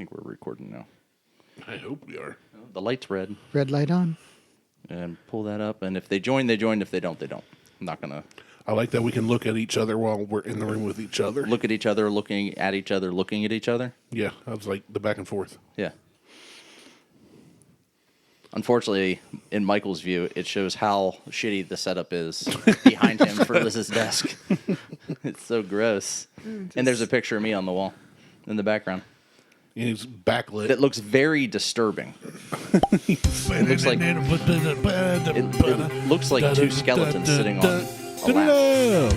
think we're recording now. I hope we are. The light's red. Red light on. And pull that up. And if they join, they join. If they don't, they don't. I'm not going to... I like that we can look at each other while we're in the room with each other. Look at each other, looking at each other, looking at each other. Yeah, I was like the back and forth. Yeah. Unfortunately, in Michael's view, it shows how shitty the setup is behind him for Liz's desk. It's so gross. And there's a picture of me on the wall in the background. And he's backlit. That looks very disturbing. It looks like two skeletons sitting on a lap. Whatever.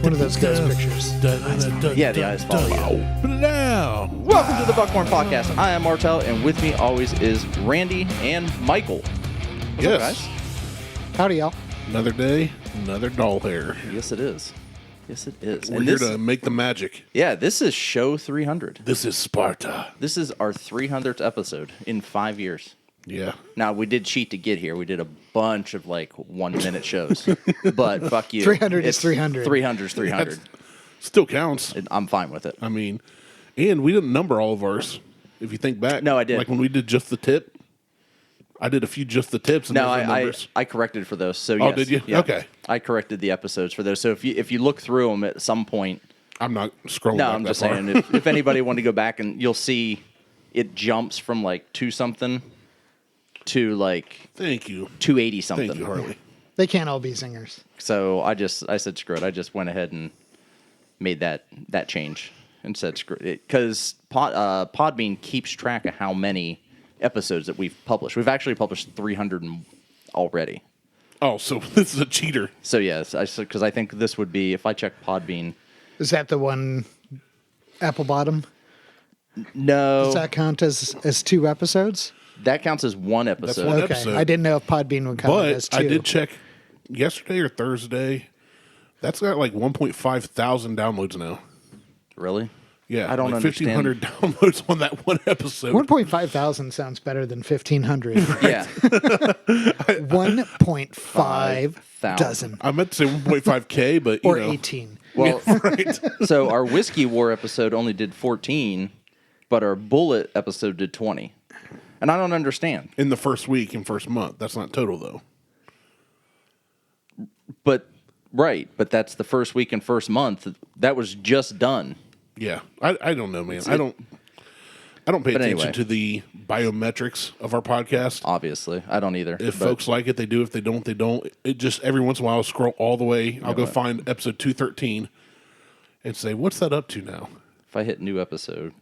One of those ghost pictures. Yeah, the eyes fall out. Put it down. Welcome to the Buckhorn Podcast. I am Martel, and with me always is Randy and Michael. What's up, guys? Howdy, y'all. Another day, another doll hair. Yes, it is. Yes, it is. We're here to make the magic. Yeah, this is show 300. This is Sparta. This is our 300th episode in 5 years. Yeah. Now, we did cheat to get here. We did a bunch of, 1-minute shows. But fuck you. 300 is 300. 300 is 300. Still counts. I'm fine with it. I mean, and we didn't number all of ours. If you think back. No, I did. Like when we did just the tip. I did a few just the tips. And No, those are numbers. I corrected for those. So Oh, yes. did you? Yeah. Okay. I corrected the episodes for those. So if you look through them at some point. I'm not scrolling No, back I'm that just far. saying, if anybody wanted to go back, and you'll see it jumps from 2-something to Thank you. 280 something. Thank you, Harley. They can't all be singers. So I said screw it. I just went ahead and made that change and said screw it, because Podbean keeps track of how many episodes that we've published. We've actually published 300 already. Oh, so this is a cheater. So yes, because I think this would be, if I check Podbean. Is that the one Apple Bottom? No, Does that count as 2 episodes? that counts as one episode. one Okay. episode. I didn't know if Podbean would count it as But 2. I did check yesterday or Thursday. That's got 1.5 thousand downloads now. Really? Yeah, I don't understand. 1,500 downloads on that one episode. 1.5 thousand sounds better than 1,500. Yeah. 1.5 dozen. I meant to say 1.5K, but Or 18. Well, right. so our Whiskey War episode only did 14, but our Bullet episode did 20. And I don't understand. In the first week and first month. That's not total, though. But that's the first week and first month. That was just done. Yeah. I don't know, man. I don't pay attention anyway. to the biometrics of our podcast. Obviously. I don't either. If folks like it, they do. If they don't, they don't. It just, every once in a while, I'll scroll all the way. I'll go find episode 213 and say, what's that up to now? If I hit new episode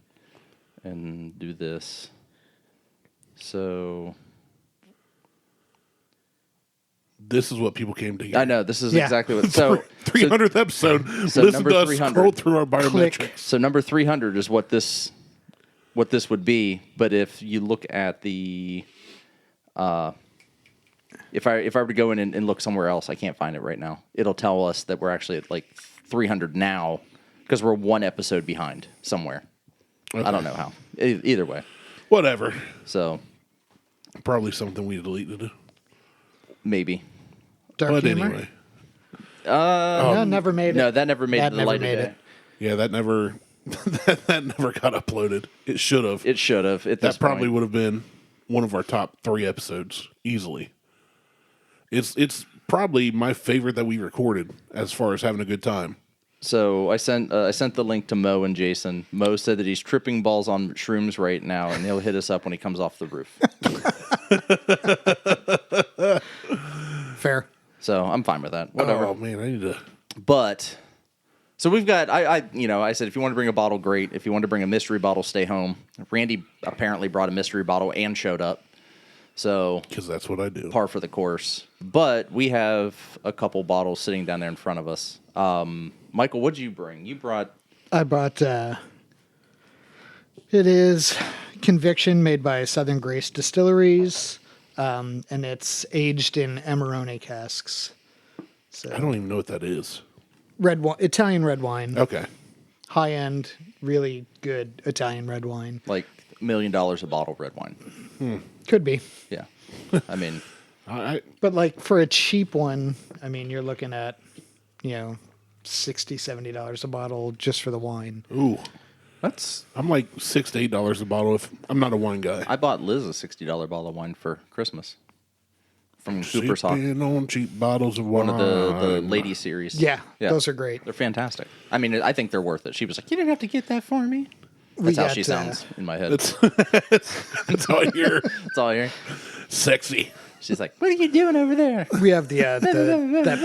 and do this. So This is what people came to hear. I know this is Yeah. exactly what. So 300th episode. so Listen number to us 300. scroll through our biometrics. Click. So number 300 is what this would be. But if you look at the, if I were to go in and look somewhere else, I can't find it right now. It'll tell us that we're actually at 300 now because we're one episode behind somewhere. Okay. I don't know how. Either way. Whatever. So Probably something we deleted. maybe. Dark But humor? anyway. No, never made it. No, that never made That the never light of made day. it. Yeah, that never that never got uploaded. It should have. It should have. That probably would have been one of our top 3 episodes easily. It's probably my favorite that we recorded as far as having a good time. So I sent the link to Mo and Jason. Mo said that he's tripping balls on shrooms right now, and he'll hit us up when he comes off the roof. Fair. So I'm fine with that. Whatever. Oh man, I need to. But so we've got. I said if you want to bring a bottle, great. If you want to bring a mystery bottle, stay home. Randy apparently brought a mystery bottle and showed up. So Because that's what I do. par for the course. But we have a couple bottles sitting down there in front of us. Michael, what'd you bring? You brought. I brought, it is Conviction made by Southern Grace Distilleries, and it's aged in Amarone casks. So I don't even know what that is. Italian red wine. Okay. High end, really good Italian red wine. $1 million a bottle of red wine. Could be. Yeah. I mean, But for a cheap one, I mean, you're looking at, $60, $70 a bottle just for the wine. ooh. I'm like $6 to $8 a bottle. If I'm not a wine guy. I bought Liz a $60 bottle of wine for Christmas from Super Sock. Sipping on cheap bottles of wine. One of the lady series. Yeah, those are great. They're fantastic. I mean, I think they're worth it. She was like, "You didn't have to get that for me." That's how she sounds in my head. That's all I hear. That's all I hear. Sexy. She's like, "What are you doing over there?" We have that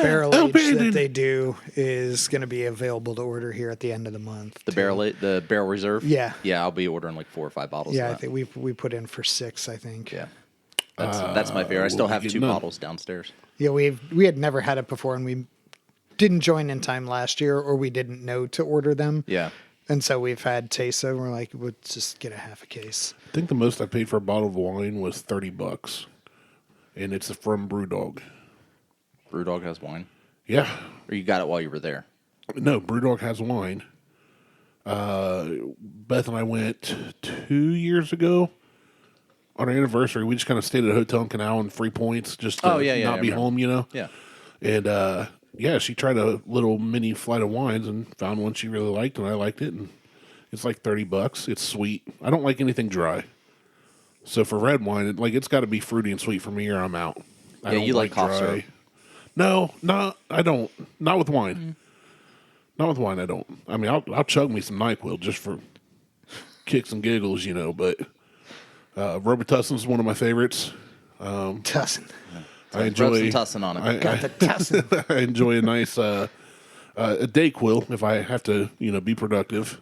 barrel age that they do is going to be available to order here at the end of the month. The barrel reserve. Yeah. Yeah, I'll be ordering like 4 or 5 bottles. Yeah, of I that. think we put in for 6. I think. Yeah. That's my favorite. I still have 2 bottles downstairs. Yeah, we had never had it before, and we didn't join in time last year, or we didn't know to order them. Yeah. And so we've had tastes of, and we're like, we'll just get a half a case. I think the most I paid for a bottle of wine was $30, and it's from BrewDog. BrewDog has wine. Yeah. Or you got it while you were there? No, BrewDog has wine. Beth and I went 2 years ago on our anniversary. We just kind of stayed at a hotel in Canal in Free Points just to not be home, you know? Yeah. And, she tried a little mini flight of wines and found one she really liked, and I liked it. And it's like $30. It's sweet. I don't like anything dry. So for red wine, it's got to be fruity and sweet for me, or I'm out. I don't you like cough syrup. No, I don't. Not with wine. Not with wine, I don't. I mean, I'll chug me some NyQuil just for kicks and giggles, you know. But Robitussin is one of my favorites. Tussin. I enjoy Rub some tussin on it. Got the tussin. I enjoy a nice a Dayquil if I have to, be productive.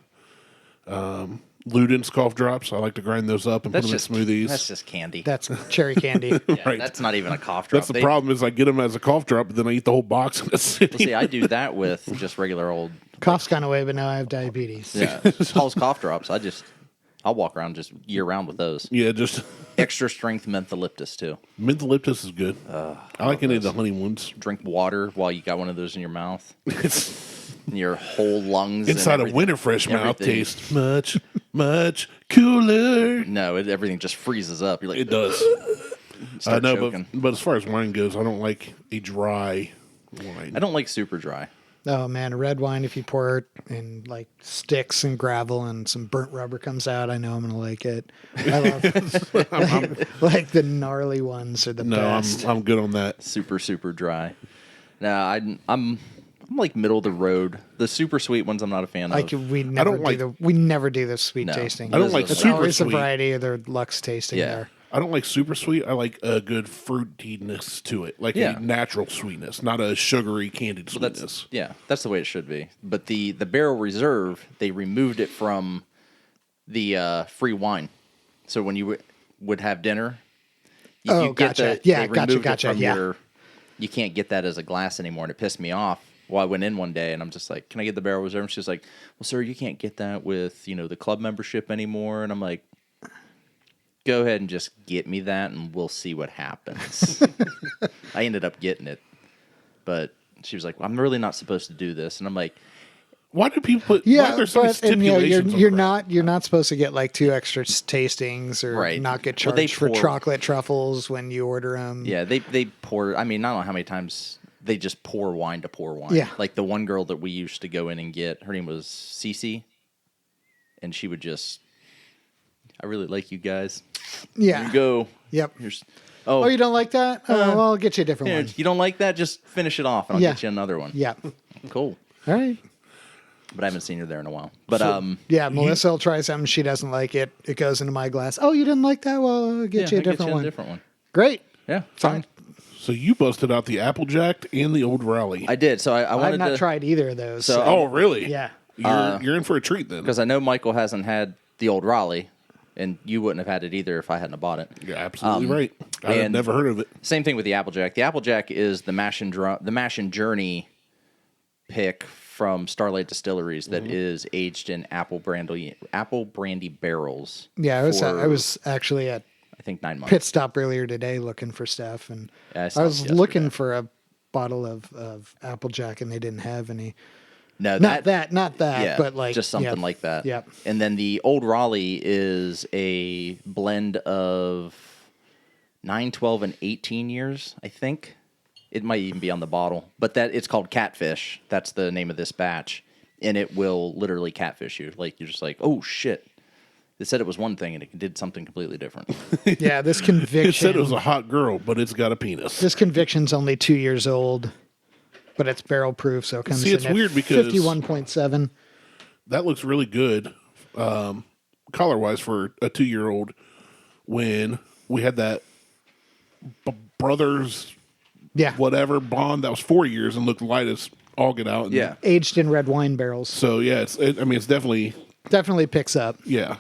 Luden's cough drops. I like to grind those up and put them in smoothies. That's just candy. That's cherry candy. Yeah, right. That's not even a cough drop. That's the problem is I get them as a cough drop, but then I eat the whole box in a sitting. Well, see, I do that with just regular old. Cough's gone away, but now I have diabetes. Yeah, Paul's cough drops. I'll walk around just year round with those. Yeah, just Extra strength mentholyptus too. mentholyptus is good. I like any of the honey ones. Drink water while you got one of those in your mouth. It's And your whole lungs. inside and a Winterfresh mouth everything. tastes much cooler. No, everything just freezes up. You're like, It does. Start No, choking. but as far as wine goes, I don't like a dry wine. I don't like super dry. Oh man, a red wine, if you pour it in like sticks and gravel and some burnt rubber comes out, I know I'm gonna like it. I love like the gnarly ones are the best. I'm good on that. Super dry. No, I'm like middle of the road. The super sweet ones I'm not a fan of. We never do the sweet No. tasting. I don't like It's super always sweet. a variety of their Lux tasting Yeah. there. I don't like super sweet. I like a good fruitiness to it, like Yeah. a natural sweetness, not a sugary candied sweetness. That's the way it should be. But the barrel reserve, they removed it from the free wine. So when you would have dinner, gotcha. they removed it from you can't get that as a glass anymore, and it pissed me off. Well, I went in one day and I'm just like, "Can I get the barrel reserve?" And she's like, "Well, sir, you can't get that with the club membership anymore." And I'm like, "Go ahead and just get me that, and we'll see what happens." I ended up getting it, but she was like, "Well, I'm really not supposed to do this," and I'm like, Why do people put? Yeah, why are there so many but and, stipulations? you're not supposed to get like 2 extra tastings or Right. not get Well, they charged for pour- chocolate truffles when you order them. "Yeah, they pour." I mean, I don't know how many times they just pour wine to pour wine. Yeah. Like the one girl that we used to go in and get, her name was Cece, and she would just, "I really like you guys. Yeah. Here you go. Yep. Here's, Oh, you don't like that? Oh, well, I'll get you a different here, one. you don't like that? Just finish it off, and I'll Yeah. get you another one." Yeah. Cool. All right. But I haven't seen her there in a while. But Yeah, Melissa will try something. She doesn't like it. It goes into my glass. Oh, you didn't like that? Well, I'll get you a different one. different one. Great. Yeah, Fine. So you busted out the Applejack and the Old Raleigh. I did. So I I've wanted not to tried either of those. So- Oh, really? yeah. You're in for a treat then. because I know Michael hasn't had the old Raleigh, and you wouldn't have had it either if I hadn't bought it. You're absolutely right. I had and- never heard of it. Same thing with the Applejack. The Applejack is the Mash and Journey pick from Starlight Distilleries that is aged in apple brandy barrels. Yeah, I for, was actually at I think 9 months. pit stop earlier today looking for stuff, and Yeah, I I saw was it looking yesterday. for a bottle of Applejack, and they didn't have any. No, Not that, yeah, but like just something yeah. like that. Yeah. And then the old Raleigh is a blend of 9, 12, and 18 years, I think. It might even be on the bottle, but it's called Catfish. That's the name of this batch. and it will literally catfish you. Like you're just like, oh shit. It said it was one thing and it did something completely different. Yeah, this conviction. It said it was a hot girl, but it's got a penis. This conviction's only 2 years old, but it's barrel proof, so it comes in it's at weird because 51.7. That looks really good, color-wise for a 2-year-old. When we had that brothers, whatever blonde that was 4 years and looked light as all get out. And Yeah, aged in red wine barrels. So yeah, it's definitely picks up. Yeah.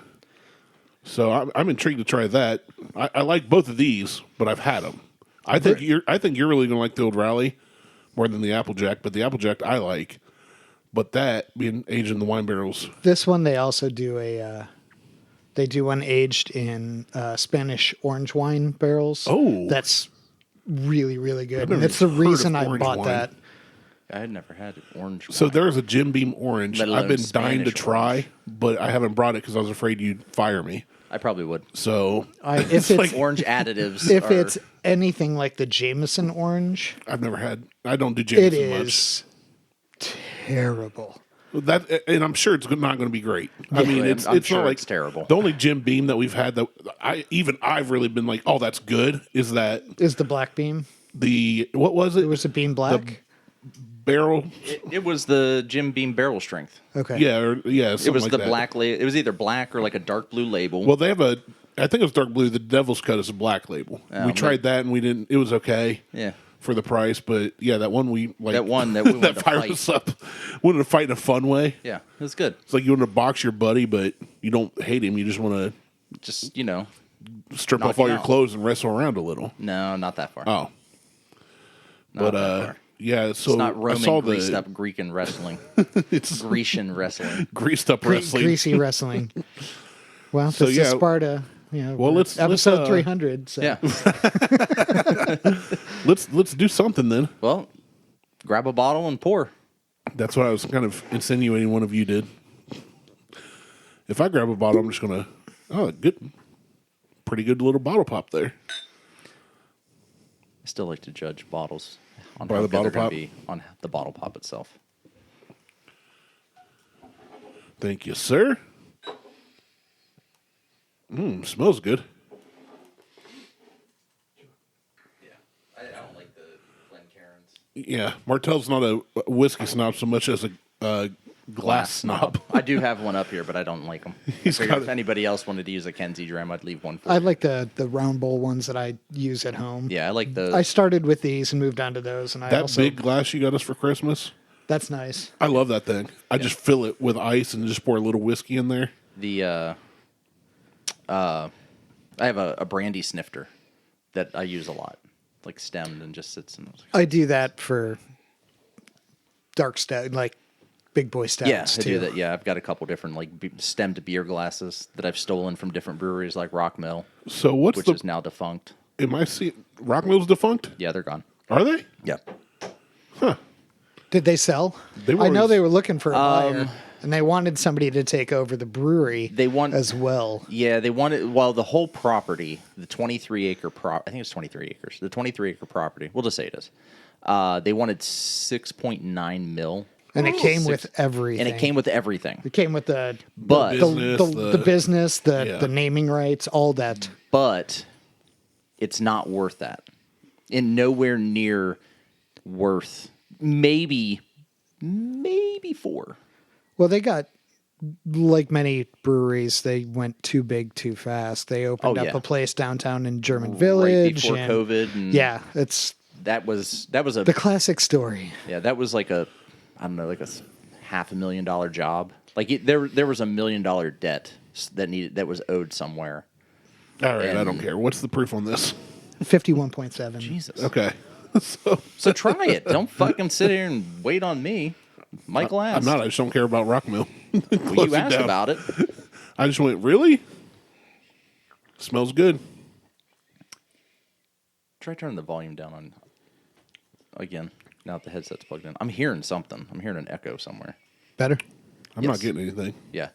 So I'm intrigued to try that. I like both of these, but I've had them. I think you're really gonna like the old Raleigh more than the Applejack, but the Applejack I like. But that being aged in the wine barrels. This one they also do one aged in Spanish orange wine barrels. Oh, that's really really good. And it's the reason I bought wine. that. I had never had orange wine. So there's a Jim Beam orange. I've been dying to Spanish try, orange. but I haven't brought it because I was afraid you'd fire me. I probably would. So If it's Orange additives. if it's anything like the Jameson orange, I've never had. I don't do it Jameson much. is terrible. That, and I'm sure it's not going to be great. I mean, it's I'm it's sure not like it's terrible. The only Jim Beam that we've had that I've really been like, oh, that's good. Is the black beam? What was it? It was a beam black. Barrel. It was the Jim Beam barrel strength. Okay. Yeah, It was like the that. black label. It was either black or like a dark blue label. Well, they have I think it was dark blue. The Devil's Cut is a black label. We tried that and we didn't. It was okay. Yeah. For the price, but yeah, that one we like. That one that we wanted that to fired fight. us up. Wanted to fight in a fun way. Yeah, it was good. It's like you want to box your buddy, but you don't hate him. You just want Just to strip knock off all him your out. clothes and wrestle around a little. No, not that far. Oh, Not that far. yeah. So It's not I Roman saw greased up Grecian wrestling. it's Grecian wrestling. greased up wrestling. Greasy wrestling. Well, this So, is yeah. Sparta. Well, let's episode 300. So. Yeah. let's do something then. Well, grab a bottle and pour. That's what I was kind of insinuating one of you did. If I grab a bottle, I'm just gonna pretty good little bottle pop there. I still like to judge bottles on By how the good bottle they're gonna pop? be on the bottle pop itself. Thank you, sir. Smells good. Yeah, I don't like the Glencairns. Yeah, Martell's not a whiskey snob so much as a glass snob. I do have one up here, but I don't like them. He's got If it. anybody else wanted to use a Kenzie dram, I'd leave one for I you. like the round bowl ones that I use at home. Yeah, I like those. I started with these and moved on to those, and I That also big glass you got us for Christmas, that's nice. I love that thing. I just fill it with ice and just pour a little whiskey in there. I have a brandy snifter that I use a lot, like stemmed and just sits in. I do that for dark stout, like big boy stouts Yeah, I too. do that. Yeah, I've got a couple different like stemmed beer glasses that I've stolen from different breweries, like Rock Mill, So what's which the? is now defunct. Am I seeing Rock Mill's defunct? Yeah, they're gone. Are they? Yeah, Did they sell? They were I know always- they were looking for a buyer, and they wanted somebody to take over the brewery. They want- as well. yeah. They wanted the whole property, the 23-acre I think it's 23 acres. The 23-acre property. We'll just say it is. They wanted 6.9 mil, And it came with everything. and it came with everything. It came with the But the business, Yeah. the naming rights, all that. but it's not worth that. And nowhere near worth maybe 4. Well, they got, like many breweries, they went too big too fast. They opened up yeah. a place downtown in German Village. right before and- COVID. And Yeah, it's that was a the classic story. yeah, that was like a like a $500,000 job. Like there was $1 million debt that was owed somewhere. All right, I And- don't care. What's the proof on this? 51.7. Jesus. Okay. So try it. Don't fucking sit here and wait on me. Michael asked. I'm not. I just don't care about Rock Mill. Well, Close you it asked down. about it. I just went, really? Smells good. Try turning the volume down on again. Now that the headset's plugged in, I'm hearing something. I'm hearing an echo somewhere. Better? I'm Yes. not getting anything. Yeah.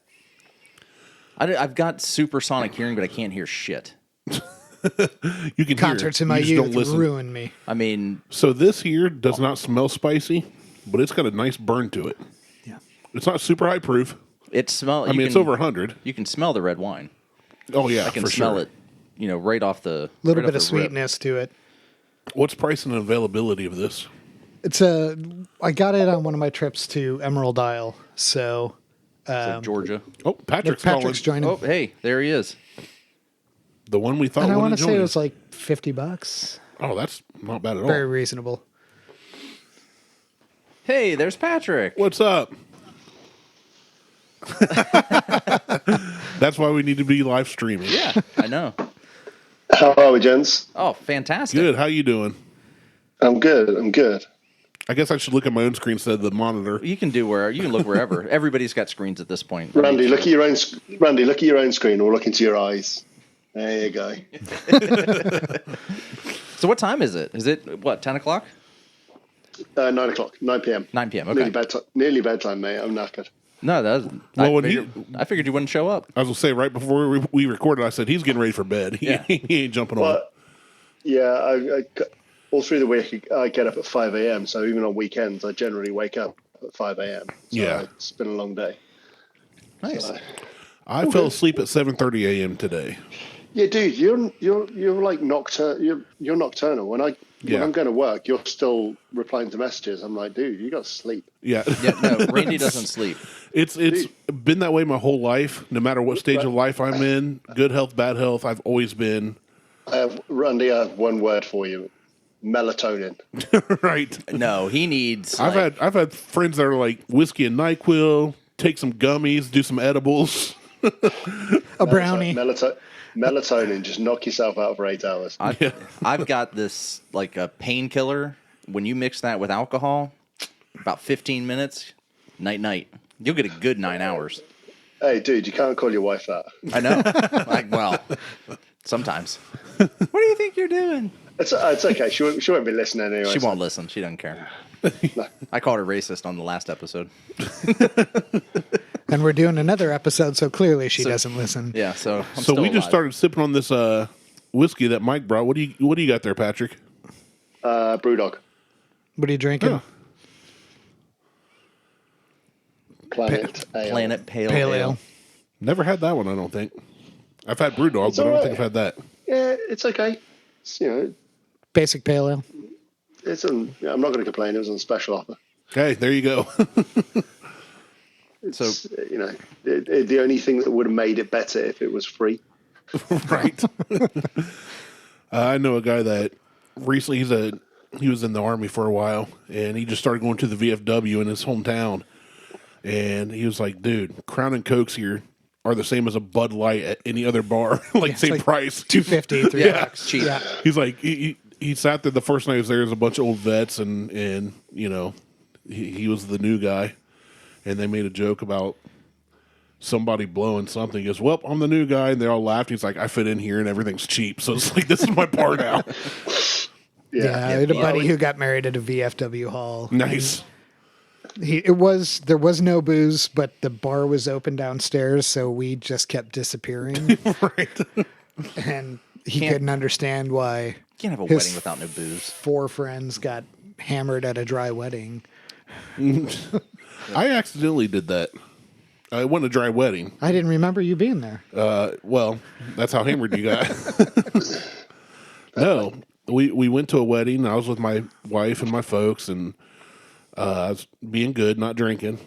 I've got supersonic hearing, but I can't hear shit. You can Concerts hear. in my You just don't youth listen. ruined me. I mean, So this here does not smell spicy, but it's got a nice burn to it. Yeah. It's not super high proof. It's it's over 100. You can smell the red wine. Oh yeah, I can smell it. Right off the. Little right bit off of the rip. sweetness to it. What's price and availability of this? I got it on one of my trips to Emerald Isle. So, Georgia. Oh, Patrick's Patrick's calling. joining. Oh, hey, there he is. The one we thought. And I want to to say it was like $50. Oh, that's not bad at all. Very reasonable. Hey, there's Patrick. What's up? That's why we need to be live streaming. Yeah, I know. How are we, gents? Oh, fantastic. Good. How you doing? I'm good. I guess I should look at my own screen instead of the monitor. You can look wherever. Everybody's got screens at this point. Randy, look at your own. Randy, look at your own screen, or look into your eyes. There you go. So what time is it? Is it, 10 o'clock? 9 o'clock, 9 p.m. 9 p.m., okay. Nearly bedtime, mate. I'm knackered. No, that was... I figured you wouldn't show up. I was going to say, right before we recorded, I said, he's getting ready for bed. Yeah. He ain't jumping on. But, yeah, I all through the week, I get up at 5 a.m., so even on weekends, I generally wake up at 5 a.m. So Yeah. It's been a long day. Nice. So, I fell asleep at 7:30 a.m. today. yeah, dude, you're like nocturnal. You're nocturnal. When I'm going to work, you're still replying to messages. I'm like, dude, you got to sleep. Yeah. Yeah, no, Randy doesn't sleep. It's been that way my whole life. No matter what stage of life I'm in, good health, bad health, I've always been. Randy, I have one word for you: melatonin. Right. No, he needs... I've had friends that are like whiskey and NyQuil, take some gummies, do some edibles. A brownie. Melatonin, just knock yourself out for 8 hours. I've got this, like a painkiller. When you mix that with alcohol, about 15 minutes, night. You'll get a good 9 hours. Hey, dude, you can't call your wife that. I know. Well, sometimes. What do you think you're doing? It's okay. She won't be listening anyway. She won't listen. She doesn't care. I called her racist on the last episode. And we're doing another episode, so clearly she doesn't listen. Yeah, so I'm So still we just alive. started sipping on this whiskey that Mike brought. What do you got there, Patrick? Brewdog. What are you drinking? Yeah. Planet Ale. Planet Pale Pale Ale. Ale. Never had that one, I don't think. I've had Brewdog, It's but I don't all think I've right. had that. Yeah, it's okay. It's, Basic Pale Ale. I'm not going to complain. It was on special offer. Okay, there you go. It's, the only thing that would have made it better if it was free. Right. I know a guy that recently he was in the Army for a while, and he just started going to the VFW in his hometown. And he was like, dude, Crown and Cokes here are the same as a Bud Light at any other bar. Same like price. $2.50, $3. Yeah. Cheap. Yeah. He's like, he sat there the first night he was there. There's a bunch of old vets, and he was the new guy. And they made a joke about somebody blowing something. He goes, well, I'm the new guy. And they all laughed. He's like, I fit in here and everything's cheap. So it's like, this is my bar now. Yeah, I had a buddy who got married at a VFW hall. Nice. There was no booze, but the bar was open downstairs, so we just kept disappearing. Right. And he couldn't understand why You can't have a his wedding without no booze. 4 friends got hammered at a dry wedding. I accidentally did that. I went to a dry wedding. I didn't remember you being there. Well, that's how hammered you got. No, we went to a wedding. I was with my wife and my folks, and I was being good, not drinking.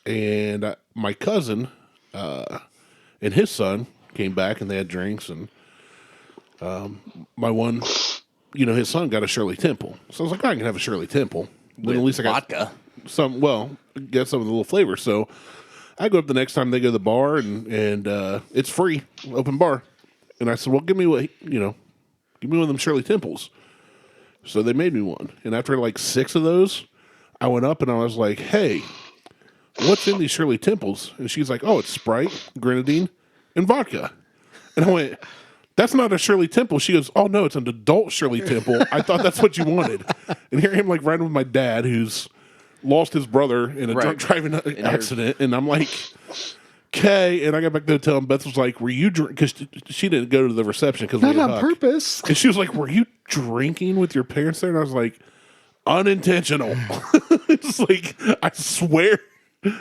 And my cousin and his son came back, and they had drinks. And my one, his son got a Shirley Temple. So I was like, I can have a Shirley Temple. Then at least I got vodka. get some of the little flavor. So I go up the next time they go to the bar, and it's free, open bar. And I said, well, give me one of them Shirley Temples. So they made me one. And after like 6 of those, I went up and I was like, hey, what's in these Shirley Temples? And she's like, oh, it's Sprite, grenadine, and vodka. And I went, that's not a Shirley Temple. She goes, oh, no, it's an adult Shirley Temple. I thought that's what you wanted. And here I am like riding with my dad, who's lost his brother in a drunk driving accident. And I'm like, okay. And I got back to the hotel, and Beth was like, were you drinking? Because she didn't go to the reception because we Not had on a huck. purpose. And she was like, were you drinking with your parents there? And I was like, unintentional. It's like, I swear.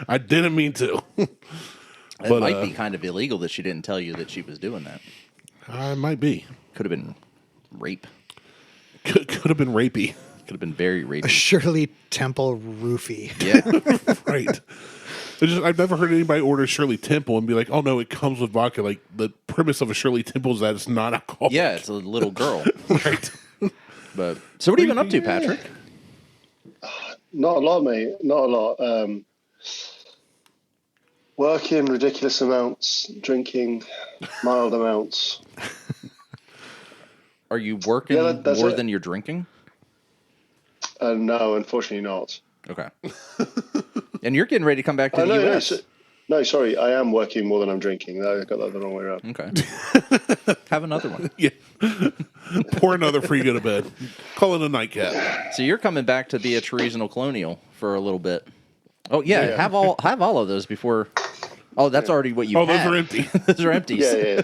I didn't mean to. It might be kind of illegal that she didn't tell you that she was doing that. It might be. Could have been rape. Could have been rapey. Could have been very rapey. A Shirley Temple roofie. Yeah. Right. I've never heard anybody order Shirley Temple and be like, "Oh no, it comes with vodka." Like the premise of a Shirley Temple is that it's not alcoholic. Yeah, it's a little girl. Right. But so, what have you been up to, Patrick? Not a lot, mate. Not a lot. Working ridiculous amounts, drinking mild amounts. Are you working more than you're drinking? No, unfortunately not. Okay. And you're getting ready to come back to the U.S. No, sorry. I am working more than I'm drinking. I got that the wrong way around. Okay. Have another one. Yeah. Pour another before you go to bed. Call it a nightcap. So you're coming back to be a Treasonal Colonial for a little bit. Oh, yeah. Have all of those before. Oh, that's already what you had. Oh, those are empty. Those are empties. Yeah.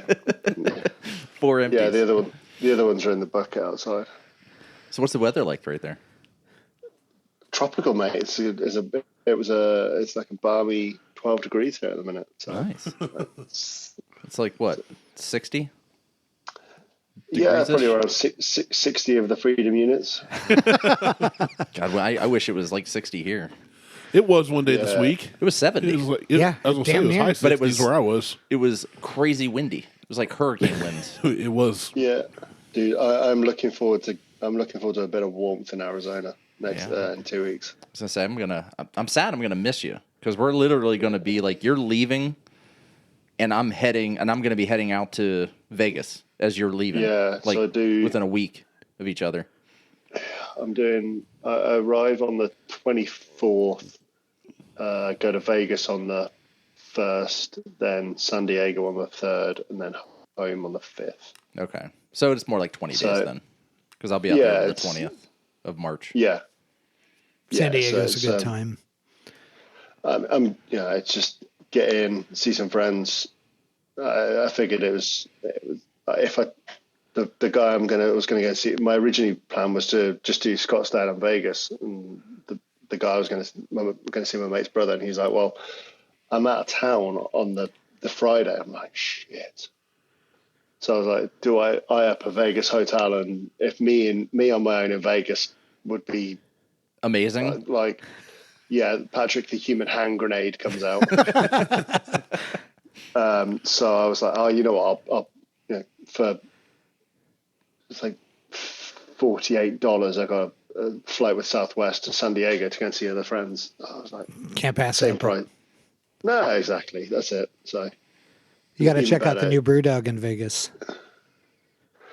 4 empties. Yeah, the other ones are in the bucket outside. So what's the weather like right there? Tropical, mate. It's like a balmy 12 degrees here at the minute. So. Nice. It's like what, 60? Yeah, probably around 60 of the freedom units. God, I wish it was like 60 here. It was one day this week. It was 70. It was like, Yeah, I was going to say it was high 60s, but it was where I was. It was crazy windy. It was like hurricane winds. It was. Yeah, dude. I'm looking forward to a bit of warmth in Arizona in 2 weeks. I was gonna say I'm sad. I'm gonna miss you because we're literally gonna be like you're leaving, and I'm gonna be heading out to Vegas as you're leaving. Yeah, like so within a week of each other. I arrive on the 24th. Go to Vegas on the 1st, then San Diego on the 3rd, and then home on the 5th. Okay, so it's more like 20 days then, because I'll be out there on the 20th of March. Yeah, San Diego's a good time. It's just get in, see some friends. I figured it was the guy I was going to go see. My original plan was to just do Scottsdale and Vegas, and the guy was going to see my mate's brother, and he's like, "Well, I'm out of town on the Friday." I'm like, "Shit." So I was like, "Do I up a Vegas hotel, and if me on my own in Vegas would be amazing, Patrick the human hand grenade comes out." So I was like, "Oh, you know what? I'll for it's like $48, I got a flight with Southwest to San Diego to go and see other friends." I was like, can't pass same up. price. No, exactly. That's it. So you got to check out the new Brewdog in Vegas.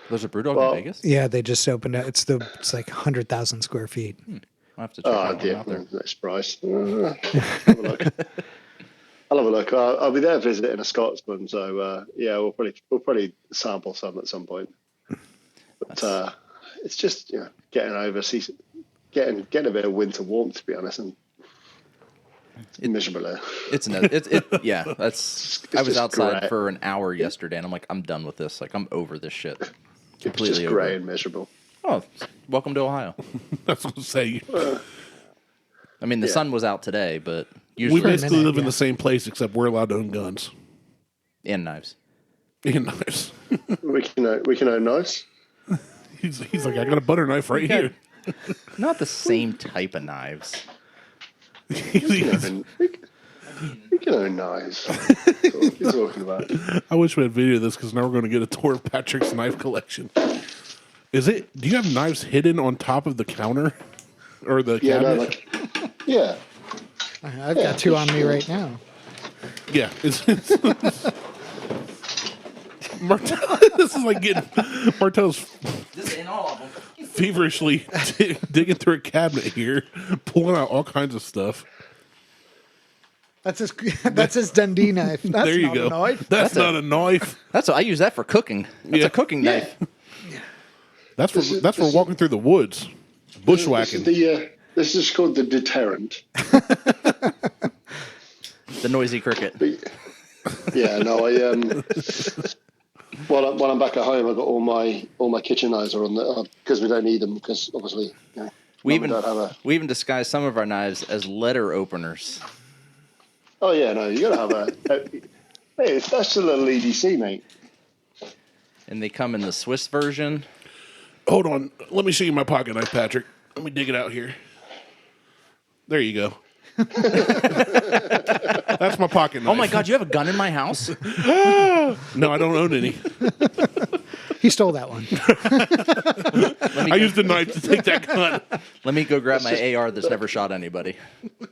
There's a Brewdog in Vegas? Yeah, they just opened it. It's like 100,000 square feet. I'll have to check that out there. No surprise. Have a look. I'll have a look. I'll be there visiting a Scotsman, so we'll probably sample some at some point. But it's just getting over, getting a bit of winter warmth, to be honest, and miserable. I was outside for an hour yesterday, and I'm like, I'm done with this. Like, I'm over this shit. Completely it's just grey and miserable. Oh, welcome to Ohio. That's what I'm saying. I mean, the sun was out today, but usually we basically live in the same place, except we're allowed to own guns and knives. And knives. we can own knives. He's like, I got a butter knife right here. Not the same type of knives. We can own knives. What are you talking about? I wish we had video of this because now we're going to get a tour of Patrick's knife collection. Do you have knives hidden on top of the counter or the cabinet? I've got two on me right now. Yeah. Martel, this is like getting Martel's This ain't all of them. feverishly digging through a cabinet here, pulling out all kinds of stuff. That's his Dundee knife. That's there you not go. A knife. That's not a knife. I use that for cooking. That's a cooking knife. That's for walking through the woods, bushwhacking. This is called the deterrent. The noisy cricket. While I'm back at home, I've got all my kitchen knives are on the because we don't need them because obviously we even disguise some of our knives as letter openers. Oh yeah, no, you gotta have hey, that's a little EDC, mate. And they come in the Swiss version. Hold on. Let me show you my pocket knife, Patrick. Let me dig it out here. There you go. That's my pocket knife. Oh my God, you have a gun in my house? No, I don't own any. He stole that one. I used a knife to take that gun. Let me go grab my AR that's never shot anybody.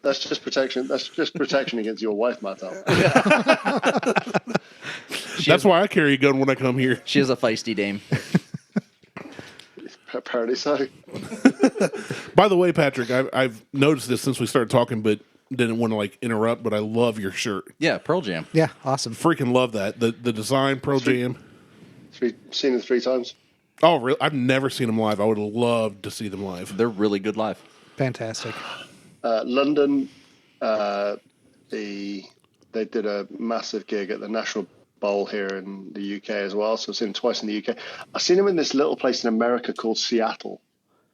That's just protection. That's just protection against your wife, Martel. That's why I carry a gun when I come here. She is a feisty dame. Apparently so. By the way, Patrick, I've noticed this since we started talking, but didn't want to interrupt. But I love your shirt. Yeah, Pearl Jam. Yeah, awesome. Freaking love that. The design, Pearl Jam. Seen them 3 times. Oh, really? I've never seen them live. I would have loved to see them live. They're really good live. Fantastic. London, they did a massive gig at the National Bowl here in the UK as well. So I've seen them twice in the UK. I've seen them in this little place in America called Seattle.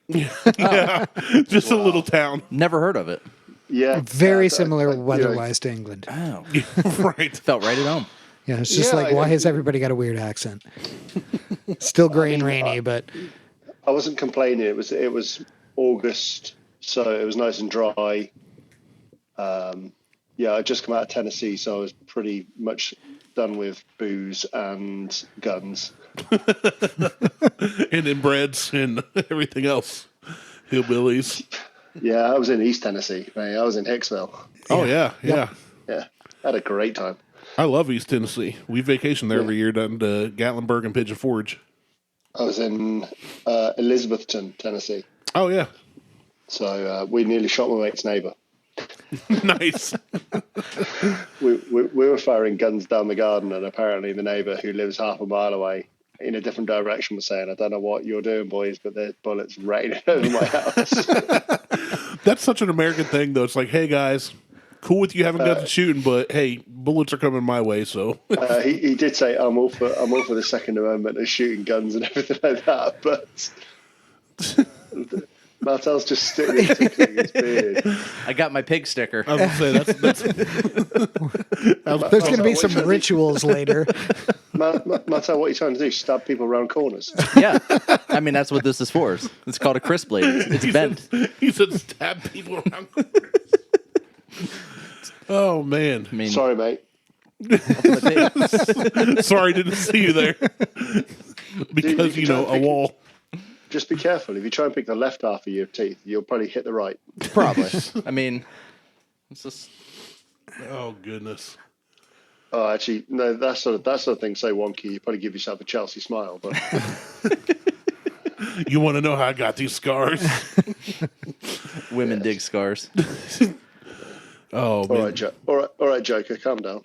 Yeah, just a little town. Never heard of it. Yeah, Very similar weather-wise to England. Oh, Right. felt right at home. Yeah, it's just Yeah, why has everybody got a weird accent? Still gray and rainy, but I wasn't complaining. It was August, so it was nice and dry. Yeah, I'd just come out of Tennessee, so I was pretty much done with booze and guns. And inbreds and everything else. Hillbillies. Yeah, I was in East Tennessee, man. I was in Hicksville. Oh, yeah. Yeah, had a great time. I love East Tennessee. We vacation there every year down to Gatlinburg and Pigeon Forge. I was in Elizabethton, Tennessee. Oh, yeah. So we nearly shot my mate's neighbor. Nice. We were firing guns down the garden, and apparently the neighbor who lives half a mile away in a different direction was saying, "I don't know what you're doing, boys, but there's bullets raining over my house." That's such an American thing, though. It's like, hey, guys, cool with you having guns and shooting, but hey, bullets are coming my way, so. He did say, I'm all for the Second Amendment and shooting guns and everything like that, but Martel's just tickling his beard. I got my pig sticker. I was going to say, that's there's going to be some rituals later. Martel, what are you trying to do? Stab people around corners? Yeah. I mean, that's what this is for. It's called a crisp blade. It's bent. He said stab people around corners. Oh, man. I mean, Sorry, mate. Sorry, didn't see you there. Because, a wall. Just be careful. If you try and pick the left half of your teeth, you'll probably hit the right. Probably. I mean, it's just. Oh, goodness. Oh, actually, no, that sort of thing so wonky, you probably give yourself a Chelsea smile. But You want to know how I got these scars? Women dig scars. Oh, man. All right, Joker, calm down.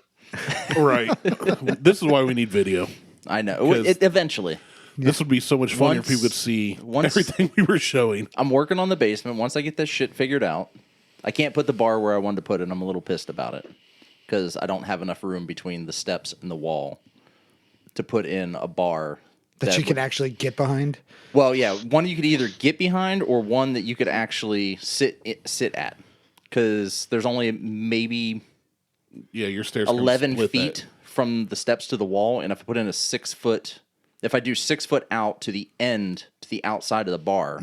Right. This is why we need video. I know. Eventually. This would be so much fun if people could see everything we were showing. I'm working on the basement. Once I get this shit figured out, I can't put the bar where I wanted to put it. I'm a little pissed about it because I don't have enough room between the steps and the wall to put in a bar that you can actually get behind. Well, yeah, one you could either get behind or one that you could actually sit at, because there's only maybe your stairs 11 feet from the steps to the wall, and if I put in a 6 foot. If I do 6 foot out to the end, to the outside of the bar,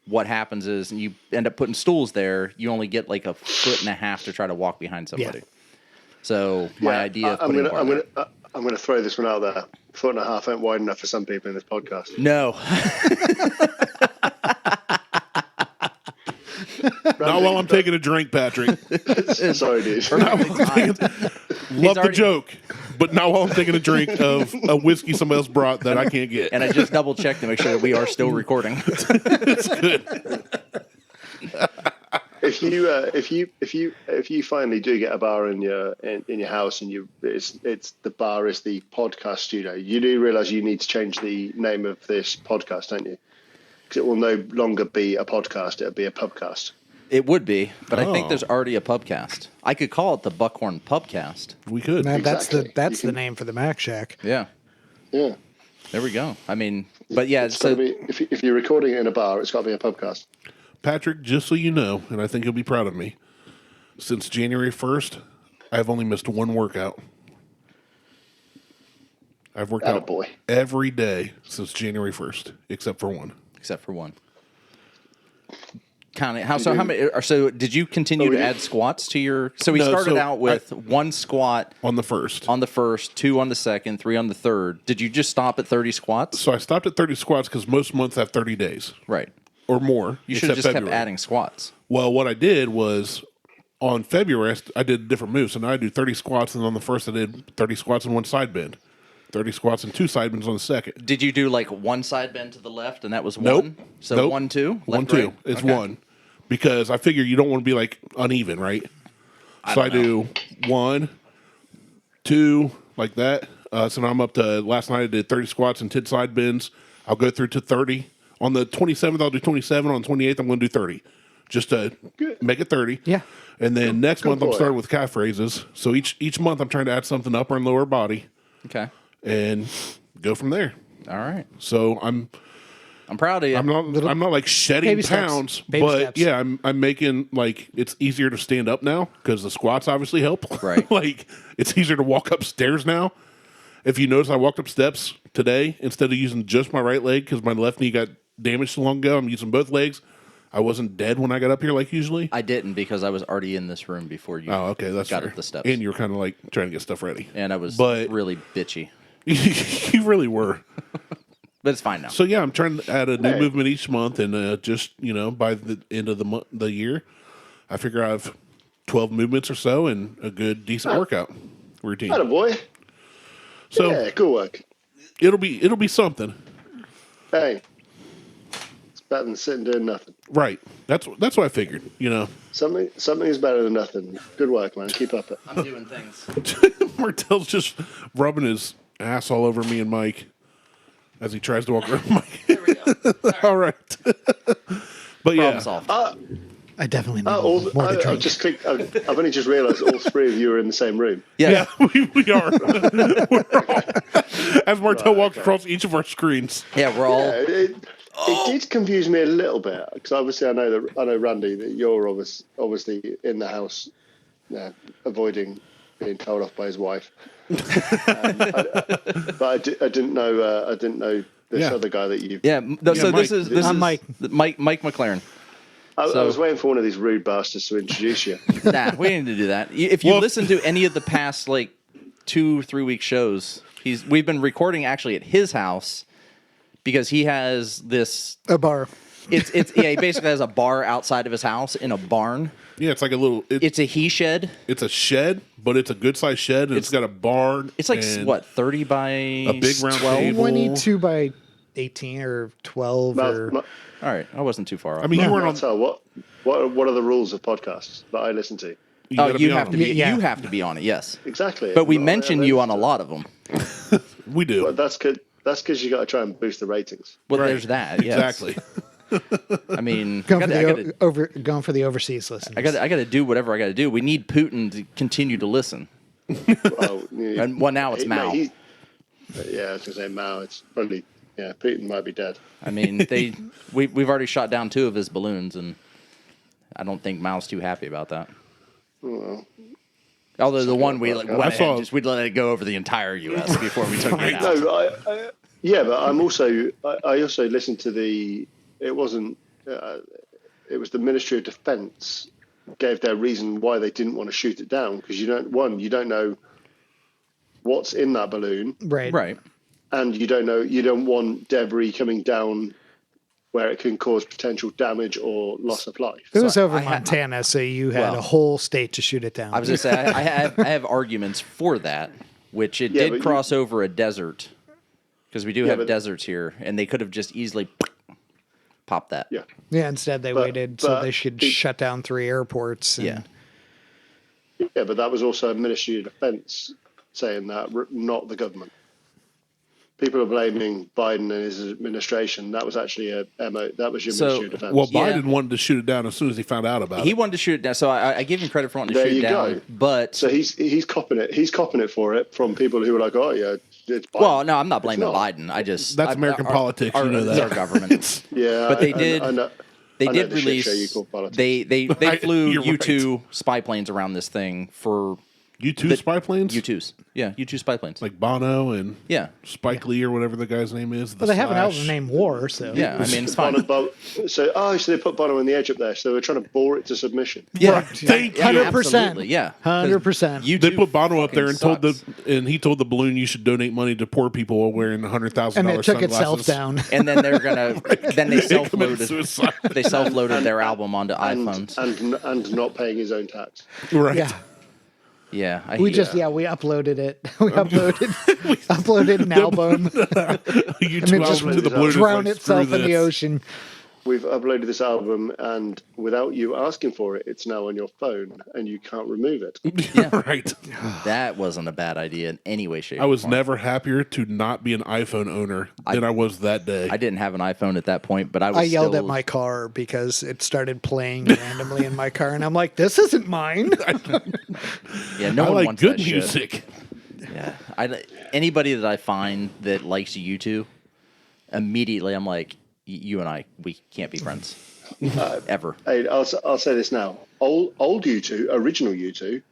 what happens is you end up putting stools there. You only get like a foot and a half to try to walk behind somebody. Yeah. So my idea of putting I'm going to throw this one out there. 1.5 ain't wide enough for some people in this podcast. No. Not while I'm taking a drink, Patrick. Sorry, dude. Love the joke, but not while I'm taking a drink of a whiskey somebody else brought that I can't get. And I just double checked to make sure that we are still recording. It's good. If you finally do get a bar in your house and it's the bar is the podcast studio, you do realize you need to change the name of this podcast, don't you? Because it will no longer be a podcast; it'll be a pubcast. It would be, but I think there's already a pubcast. I could call it the Buckhorn Pubcast. We could. Man, Exactly. that's the name for the Mac Shack. Yeah. Yeah. There we go. I mean, but yeah, It's got to be if you're recording it in a bar, it's got to be a pubcast. Patrick, just so you know, and I think you'll be proud of me, since January 1st, I've only missed one workout. I've worked out Attaboy. every day since January 1st, except for one. Except for one. Counting how many? So did you continue to add squats to your? So we started out with one squat on the first, 2 on the second, 3 on the third. Did you just stop at 30 squats? So I stopped at 30 squats because most months have 30 days, Right. or more. You should have just kept adding squats. Well, what I did was on February I did a different move. So now I do 30 squats, and on the first I did 30 squats and one side bend, 30 squats and 2 side bends on the second. Did you do like one side bend to the left, and that was Nope. one? So Nope. 1, 2, One, left, two. right? It's Okay. one. Because I figure you don't want to be like uneven, right? So I do 1, 2, like that. So now I'm up to, last night I did 30 squats and 10 side bends. I'll go through to 30. On the 27th, I'll do 27. On the 28th, I'm going to do 30. Just to make it 30. Yeah. And then next month, I'm boy. starting with calf raises. So each month, I'm trying to add something upper and lower body Okay. and go from there. All right. So I'm proud of you. I'm not like shedding Baby steps. pounds, Baby but steps. yeah, I'm making like it's easier to stand up now because the squats obviously help. Right. Like it's easier to walk upstairs now. If you notice, I walked up steps today instead of using just my right leg because my left knee got damaged so long ago. I'm using both legs. I wasn't dead when I got up here like usually. I didn't because I was already in this room before you. Oh, okay, that's got fair. up the steps. And you were kind of like trying to get stuff ready. And I was But- really bitchy. You really were. But it's fine now. So yeah, I'm trying to add a new movement each month, and just by the end of the year, I figure I have 12 movements or so and a good decent workout routine. Attaboy. So Yeah, good work. it'll be something, Hey, it's better than sitting doing nothing. right? That's what I figured. Something is better than nothing. Good work, man. Keep up it. I'm doing things. Martel's just rubbing his ass all over me and Mike as he tries to walk around Mike. There we go. All right, but yeah, Problem solved. I definitely need more to I've drink. just clicked. I've only just realised all three of you are in the same room. Yeah. we are. We're all, as Martel walks across each of our screens. Yeah, we're all. It did confuse me a little bit because obviously I know Randy that you're obviously in the house, avoiding being told off by his wife. But I didn't know this other guy that you. Yeah. So Mike. this is I'm Mike. Mike McLaren. I was waiting for one of these rude bastards to introduce you. Nah, we didn't need to do that. If you listen to any of the past 2-3 week shows, we've been recording actually at his house because he has this. A bar. He basically has a bar outside of his house in a barn. Yeah, it's like a little. It's a he shed. It's a shed, but it's a good sized shed, and it's got a barn. It's like and 30 by a big round 12? table. 22 by 18 or 12 or... All right, I wasn't too far off. I mean, you weren't on. So what are the rules of podcasts that I listen to? You have to be. Yeah. You have to be on it. Yes, Exactly. but we Well, mention yeah, you on a lot of them. We do. But that's good. That's because you got to try and boost the ratings. Well, Right. there's that. Yes. Exactly. I mean, Going I for the overseas listeners. got to do whatever I got to do. We need Putin to continue to listen. Well, And now it's Mao. Yeah, I was gonna say Mao. It's probably Putin might be dead. I mean, we've already shot down 2 of his balloons, and I don't think Mao's too happy about that. Well, Although the one we went ahead, saw- we'd let it go over the entire U.S. before we took it out. no, but I'm also. I also listened to the. It wasn't. It was the Ministry of Defence gave their reason why they didn't want to shoot it down because you don't know what's in that balloon, Right. and you don't want debris coming down where it can cause potential damage or loss of life. It was So over I ha- Montana, so you had Well, a whole state to shoot it down. I was going to say, I have arguments for that, which it Yeah, did but cross over a desert, because we do have but- deserts here, and they could have just easily popped that. Yeah. Yeah, instead they But- waited so but they should it- shut down 3 airports. And Yeah. Yeah, but that was also a Ministry of Defence saying that, not the government. People are blaming Biden and his administration. That was actually that was your So- Ministry of Defence. Well, Yeah. Biden wanted to shoot it down as soon as he found out about He it. wanted to shoot it down, so I give him credit for wanting to There shoot it you down. go. But So he's copping it. He's copping it for it from people who were like, "Oh yeah, it's Biden." well, no, I'm not blaming not. Biden. That's American politics, you know that. Our government. yeah, but they I- did- I know- They I know did the shit release. show you call politics. They flew You're right. U-2 spy planes around this thing for U2 spy planes? U2s. Yeah, U2 spy planes. Like Bono and Yeah. Spike Lee or whatever the guy's name is. Well, they have an album named War, so Yeah, I mean, it's fine. So they put Bono on the edge up there, so they're trying to bore it to submission. Yeah, Thank you. 100%. absolutely, yeah. 100%. They put Bono up there and sucks. he told the balloon you should donate money to poor people while wearing $100,000 And it took sunglasses. itself down. And then they're gonna. Then they committed suicide. They self-loaded their album onto iPhones. And not paying his own tax. Right. Yeah. Yeah, We uploaded it. We uploaded an album. U2 And it just album to the balloon. drowned itself in the ocean. We've uploaded this album, and without you asking for it, it's now on your phone, and you can't remove it. Yeah. Right. That wasn't a bad idea in any way, shape, I was or form. never happier to not be an iPhone owner than I was that day. I didn't have an iPhone at that point, but I was. I yelled still, at my car because it started playing randomly in my car, and I'm like, "This isn't mine." Yeah, no I one like wants good that shit. music. Yeah, anybody that I find that likes U2, immediately I'm like, you and I, we can't be friends ever. Hey, I'll say this now: old U2, original U2,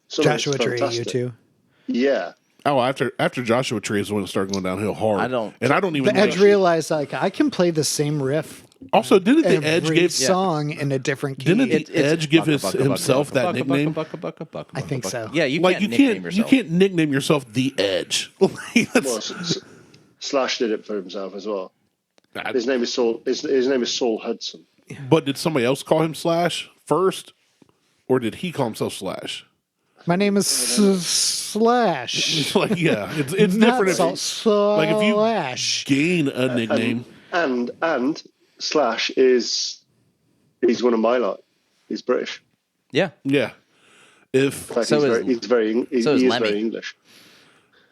Joshua Tree, U2. Yeah. Oh, after Joshua Tree is when it started going downhill hard. I don't even. The Edge realized I can play the same riff. Also, didn't the Edge every give song in a different key? Didn't the Edge give himself that nickname? I think so. Yeah, you can't nickname yourself. You can't nickname yourself the Edge. Well, Slash did it for himself as well. His name is Saul. His name is Saul Hudson. But did somebody else call him Slash first, or did he call himself Slash? My name is Slash. Like, yeah, it's Not different. Slash. If you gain a nickname, and Slash he's one of my lot. He's British. Yeah. yeah. If In fact, So he's very Lemmy. English.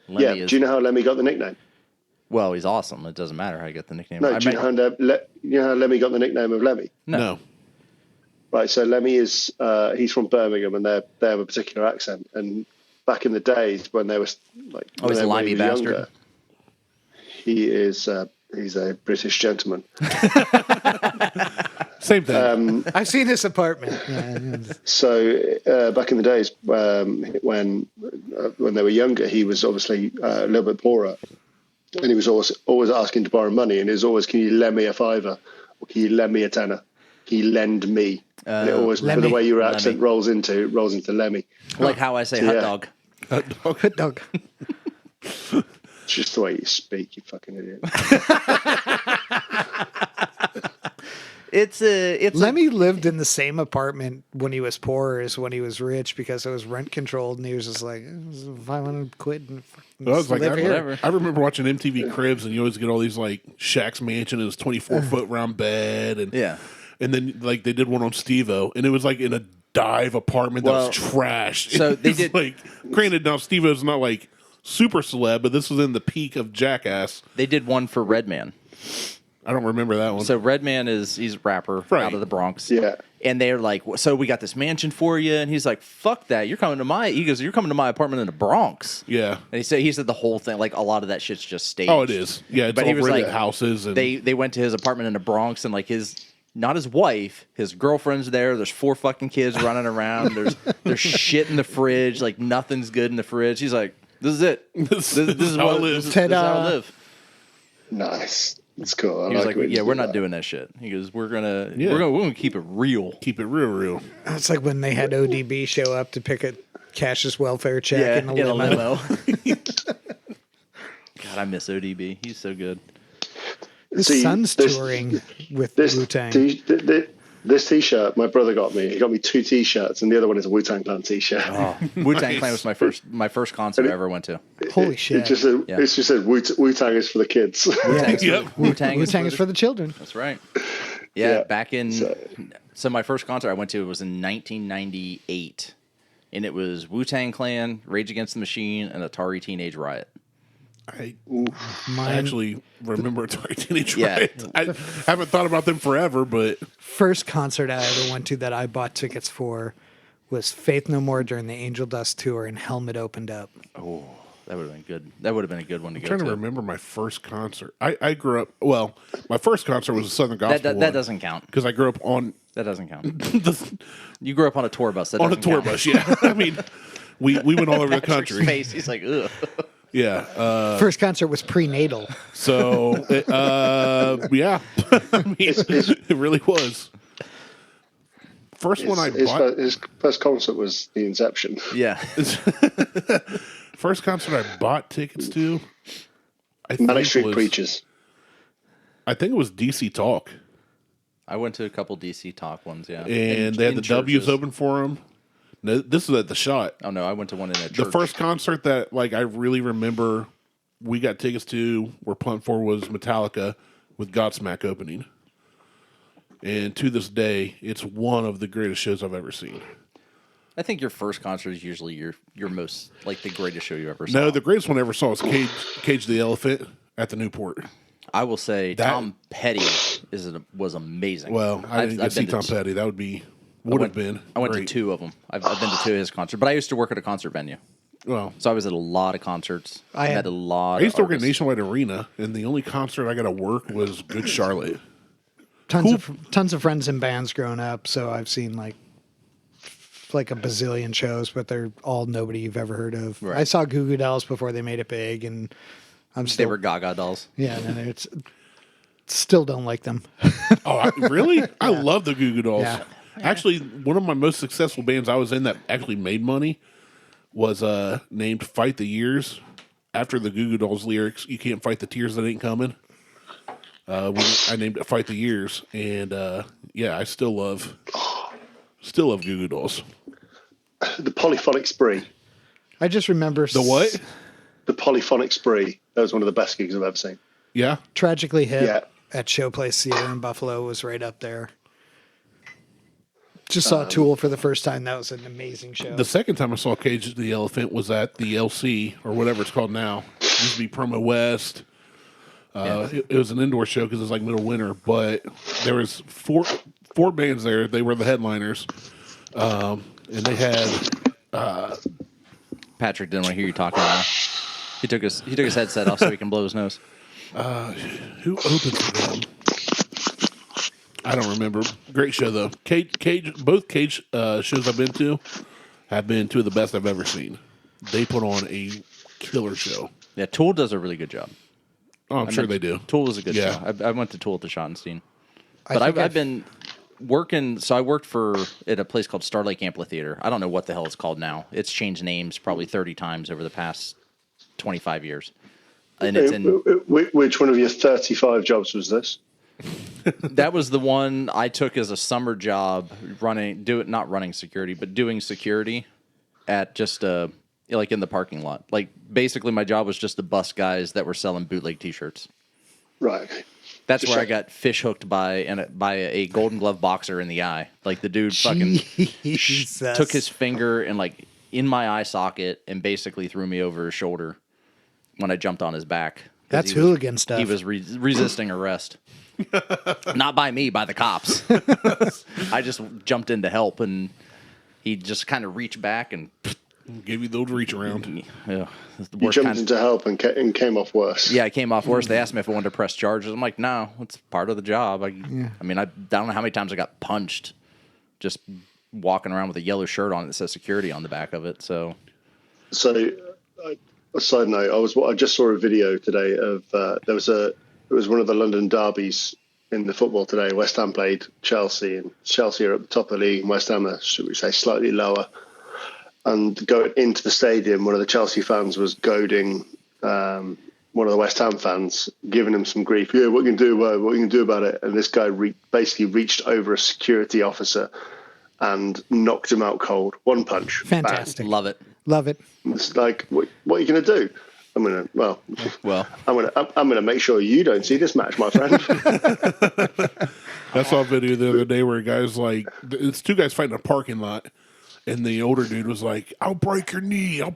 Lemmy Yeah. is, Do you know how Lemmy got the nickname? well, he's awesome. It doesn't matter how you get the nickname. No. Do you know how Lemmy got the nickname of Lemmy? no. Right, so Lemmy is he's from Birmingham, and they have a particular accent. And back in the days when they were like, he's a limey bastard. younger, he's a British gentleman. Same thing. I've seen his apartment. Yeah. So back in the days when they were younger, he was obviously a little bit poorer, and he was always asking to borrow money, and it was always, "Can you lend me a fiver? Or can you lend me a tenner? Can you lend me?" And it always, Lemmy. the way your accent rolls into Lemmy. Like how I say hot dog. Hot dog. It's just the way you speak, you fucking idiot. It's Lemmy lived in the same apartment when he was poor as when he was rich because it was rent controlled, and he was just like, £500 and I was like, live here. whatever. I remember watching MTV Cribs, and you always get all these like Shaq's mansion and his 24-foot round bed, and Yeah. and then like they did one on Steve-O, and it was like in a dive apartment that was trashed. So they It's did- like, granted, now Steve-O's not like super celeb, but this was in the peak of Jackass. They did one for Redman. I don't remember that one. So Redman he's a rapper Right. out of the Bronx. Yeah. And they're like, so we got this mansion for you, and he's like, fuck that, you're coming to my apartment in the Bronx. Yeah. And he said the whole thing, like a lot of that shit's just staged. Oh, it is. Yeah, it's But all he was rented like, houses. And They went to his apartment in the Bronx, and like not his wife, his girlfriend's there. There's 4 fucking kids running around. There's shit in the fridge. Like nothing's good in the fridge. He's like, this is it. This is how what I live. This is how Ta-da. I live. Nice. That's cool. He was like, when you yeah, do we're not that. doing that shit. He goes, we're gonna keep it real. keep it real. It's like when they had ODB show up to pick a Cash's welfare check Yeah, in a limo. God, I miss ODB. He's so good. His See, son's this- touring with This Wu-Tang. this T-shirt, my brother got me. He got me 2 T-shirts, and the other one is a Wu-Tang Clan T-shirt. Oh, Wu-Tang Clan was my first concert I ever went to. Holy shit. It just said Wu-Tang is for the kids. Yep. Wu-Tang Wu-Tang is for the children. That's right. Yeah, Yeah, back in so my first concert I went to was in 1998, and it was Wu-Tang Clan, Rage Against the Machine, and Atari Teenage Riot. I Mine, actually remember Atari Teenage Yeah. Riot. I haven't thought about them forever, but first concert I ever went to that I bought tickets for was Faith No More during the Angel Dust tour, and Helmet opened up. Oh, that would have been good. That would have been a good one to I'm go trying to to. remember my first concert. I grew up, well, my first concert was a Southern Gospel That doesn't count. because I grew up on That doesn't count. the, You grew up on a tour bus. That on a doesn't tour count. bus. Yeah, I mean, We went all over the Patrick's country. face, he's like, ugh. Yeah. First concert was prenatal. So, yeah. I mean, it really was. First one I bought. His first concert was The Inception. Yeah. First concert I bought tickets to. Manic Street Preachers. I think it was DC Talk. I went to a couple DC Talk ones, yeah. And they had the W's open for them. No, this is at the Shot. Oh, no, I went to one in a church. The first concert that I really remember we got tickets to, were pumped for, was Metallica with Godsmack opening. And to this day, it's one of the greatest shows I've ever seen. I think your first concert is usually your most, the greatest show you ever saw. No, the greatest one I ever saw was Cage the Elephant at the Newport. I will say Tom Petty was amazing. Well, I didn't get to see Tom Petty. That would have been. I went great. to two of them. I've been to two of his concerts, but I used to work at a concert venue. Well, So I was at a lot of concerts. I had a lot. I used to work at artists. Nationwide Arena, and the only concert I got to work was Good Charlotte. Tons of friends in bands growing up, so I've seen like a bazillion shows, but they're all nobody you've ever heard of. Right. I saw Goo Goo Dolls before they made it big, and They were Gaga dolls. Yeah, and it's still don't like them. Oh, really? I love the Goo Goo Dolls. Yeah. Actually, one of my most successful bands I was in that actually made money was named Fight the Years. After the Goo Goo Dolls lyrics, "You can't fight the tears that ain't coming." I named it Fight the Years, and I still love Goo Goo Dolls. The Polyphonic Spree. I just remember The what? The Polyphonic Spree. That was one of the best gigs I've ever seen. Yeah. Tragically Hip Yeah. at Showplace Theater in Buffalo was right up there. Just saw Tool for the first time. That was an amazing show. The second time I saw Cage the Elephant was at the LC, or whatever it's called now. It used to be Promo West. It was an indoor show because it was like middle winter, but there was four bands there. They were the headliners, and they had Patrick didn't want to hear you talking now. He took his headset off so he can blow his nose. who opened for them? I don't remember. Great show though. Both Cage shows I've been to have been two of the best I've ever seen. They put on a killer show. Yeah, Tool does a really good job. Oh, I'm sure they do. Tool was a good Yeah. show. I went to Tool at the Schottenstein. But I've been working, so I worked at a place called Star Lake Amphitheater. I don't know what the hell it's called now. It's changed names probably 30 times over the past 25 years. And it's in... Which one of your 35 jobs was this? That was the one I took as a summer job, not running security, but doing security at just like in the parking lot. Like basically my job was just to bust guys that were selling bootleg t-shirts. Right. That's where I got fish hooked by a Golden Glove boxer in the eye. Like the dude fucking Jesus. took his finger and like in my eye socket and basically threw me over his shoulder when I jumped on his back. That's hooligan stuff. He was resisting arrest. Not by me, by the cops. I just jumped in to help, and he just kind of reached back and Gave you the old reach around. yeah, You jumped into help and came off worse. Yeah, I came off worse. They asked me if I wanted to press charges. I'm like, no, it's part of the job. I mean, I don't know how many times I got punched just walking around with a yellow shirt on that says security on the back of it. So a side note, I just saw a video today of it was one of the London derbies in the football today. West Ham played Chelsea, and Chelsea are at the top of the league, and West Ham are, should we say, slightly lower. And going into the stadium, one of the Chelsea fans was goading one of the West Ham fans, giving him some grief. Yeah, what can you do about it? And this guy basically reached over a security officer and knocked him out cold. One punch. Fantastic. love it. Love it. It's like, what are you going to do? I'm gonna make sure you don't see this match, my friend. I saw a video the other day where a guy's like, it's two guys fighting in a parking lot, and the older dude was like, I'll break your knee, and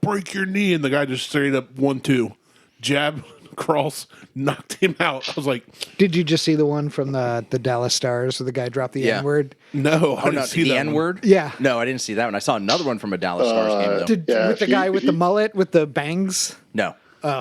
the guy just straight up 1-2, jab, cross, knocked him out. I was like, Did you just see the one from the Dallas Stars where the guy dropped the Yeah. N-word? no, I didn't No, see the that N one. word? Yeah. No, I didn't see that one. I saw another one from a Dallas Stars game, though. Yeah, with the guy with the mullet with the bangs? No.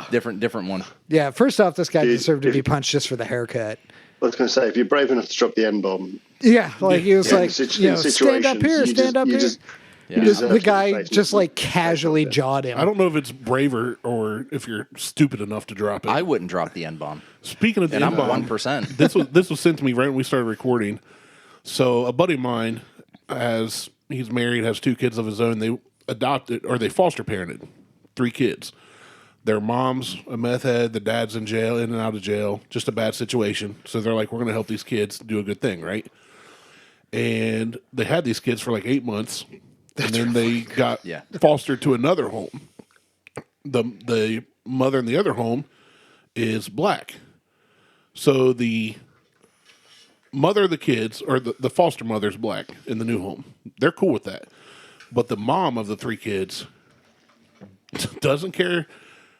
Different one. Yeah, first off, this guy Dude, deserved to be punched just for the haircut. I was going to say, if you're brave enough to drop the N-bomb, Yeah, like he was like, in stand up here, situations, stand up you here. just Yeah. He deserves The it. guy He's just not- like casually jawed him. I don't know if it's braver or if you're stupid enough to drop it. I wouldn't drop the N-bomb. Speaking of the And I'm N-bomb, 1%. this was sent to me right when we started recording. So a buddy of mine he's married, has 2 kids of his own. They adopted or they foster parented 3 kids. Their mom's a meth head, the dad's in jail, in and out of jail, just a bad situation. So they're like, we're going to help these kids do a good thing, right? And they had these kids for like 8 months, and then they got fostered to another home. The mother in the other home is black. So the mother of the kids, or the foster mother is black in the new home. They're cool with that. But the mom of the 3 kids doesn't care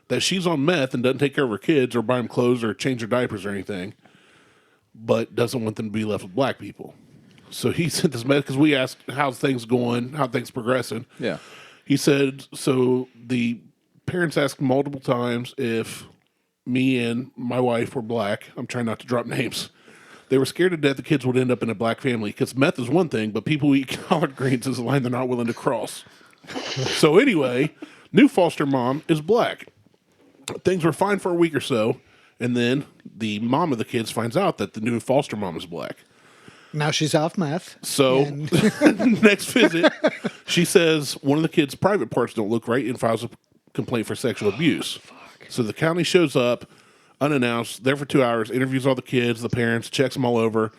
that she's on meth and doesn't take care of her kids or buy them clothes or change their diapers or anything, but doesn't want them to be left with black people. So he sent this message because we asked how's things going, how things progressing. Yeah. He said, so the parents asked multiple times if me and my wife were black. I'm trying not to drop names. They were scared to death the kids would end up in a black family because meth is one thing, but people who eat collard greens is a line they're not willing to cross. So anyway, new foster mom is black. Things were fine for a week or so, and then the mom of the kids finds out that the new foster mom is black. Now she's off meth. So next visit, she says one of the kids' private parts don't look right and files a complaint for sexual abuse. So the county shows up, unannounced, there for 2 hours, interviews all the kids, the parents, checks them all over.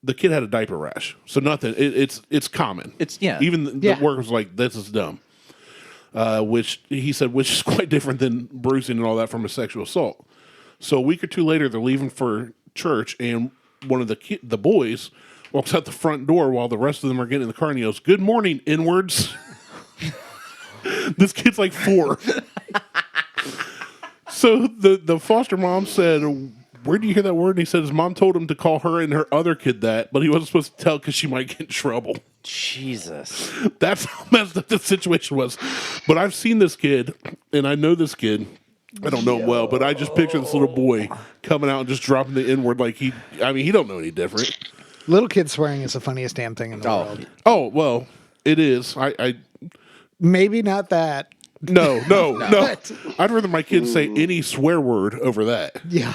The kid had a diaper rash, so nothing. It's common. Even the workers were like, this is dumb. Which he said, which is quite different than bruising and all that from a sexual assault. So a week or 2 later, they're leaving for church, and one of the boys walks out the front door while the rest of them are getting in the car, and he goes, "Good morning, inwards." This kid's like 4. So the foster mom said, "Where do you hear that word?" And he said his mom told him to call her and her other kid that, but he wasn't supposed to tell because she might get in trouble. Jesus. That's how messed up the situation was. But I've seen this kid, and I know this kid. I don't know him well, but I just picture this little boy coming out and just dropping the N-word like he don't know any different. Little kid swearing is the funniest damn thing in the world. Oh, well, it is. I Maybe not that. No. I'd rather my kids say any swear word over that. Yeah.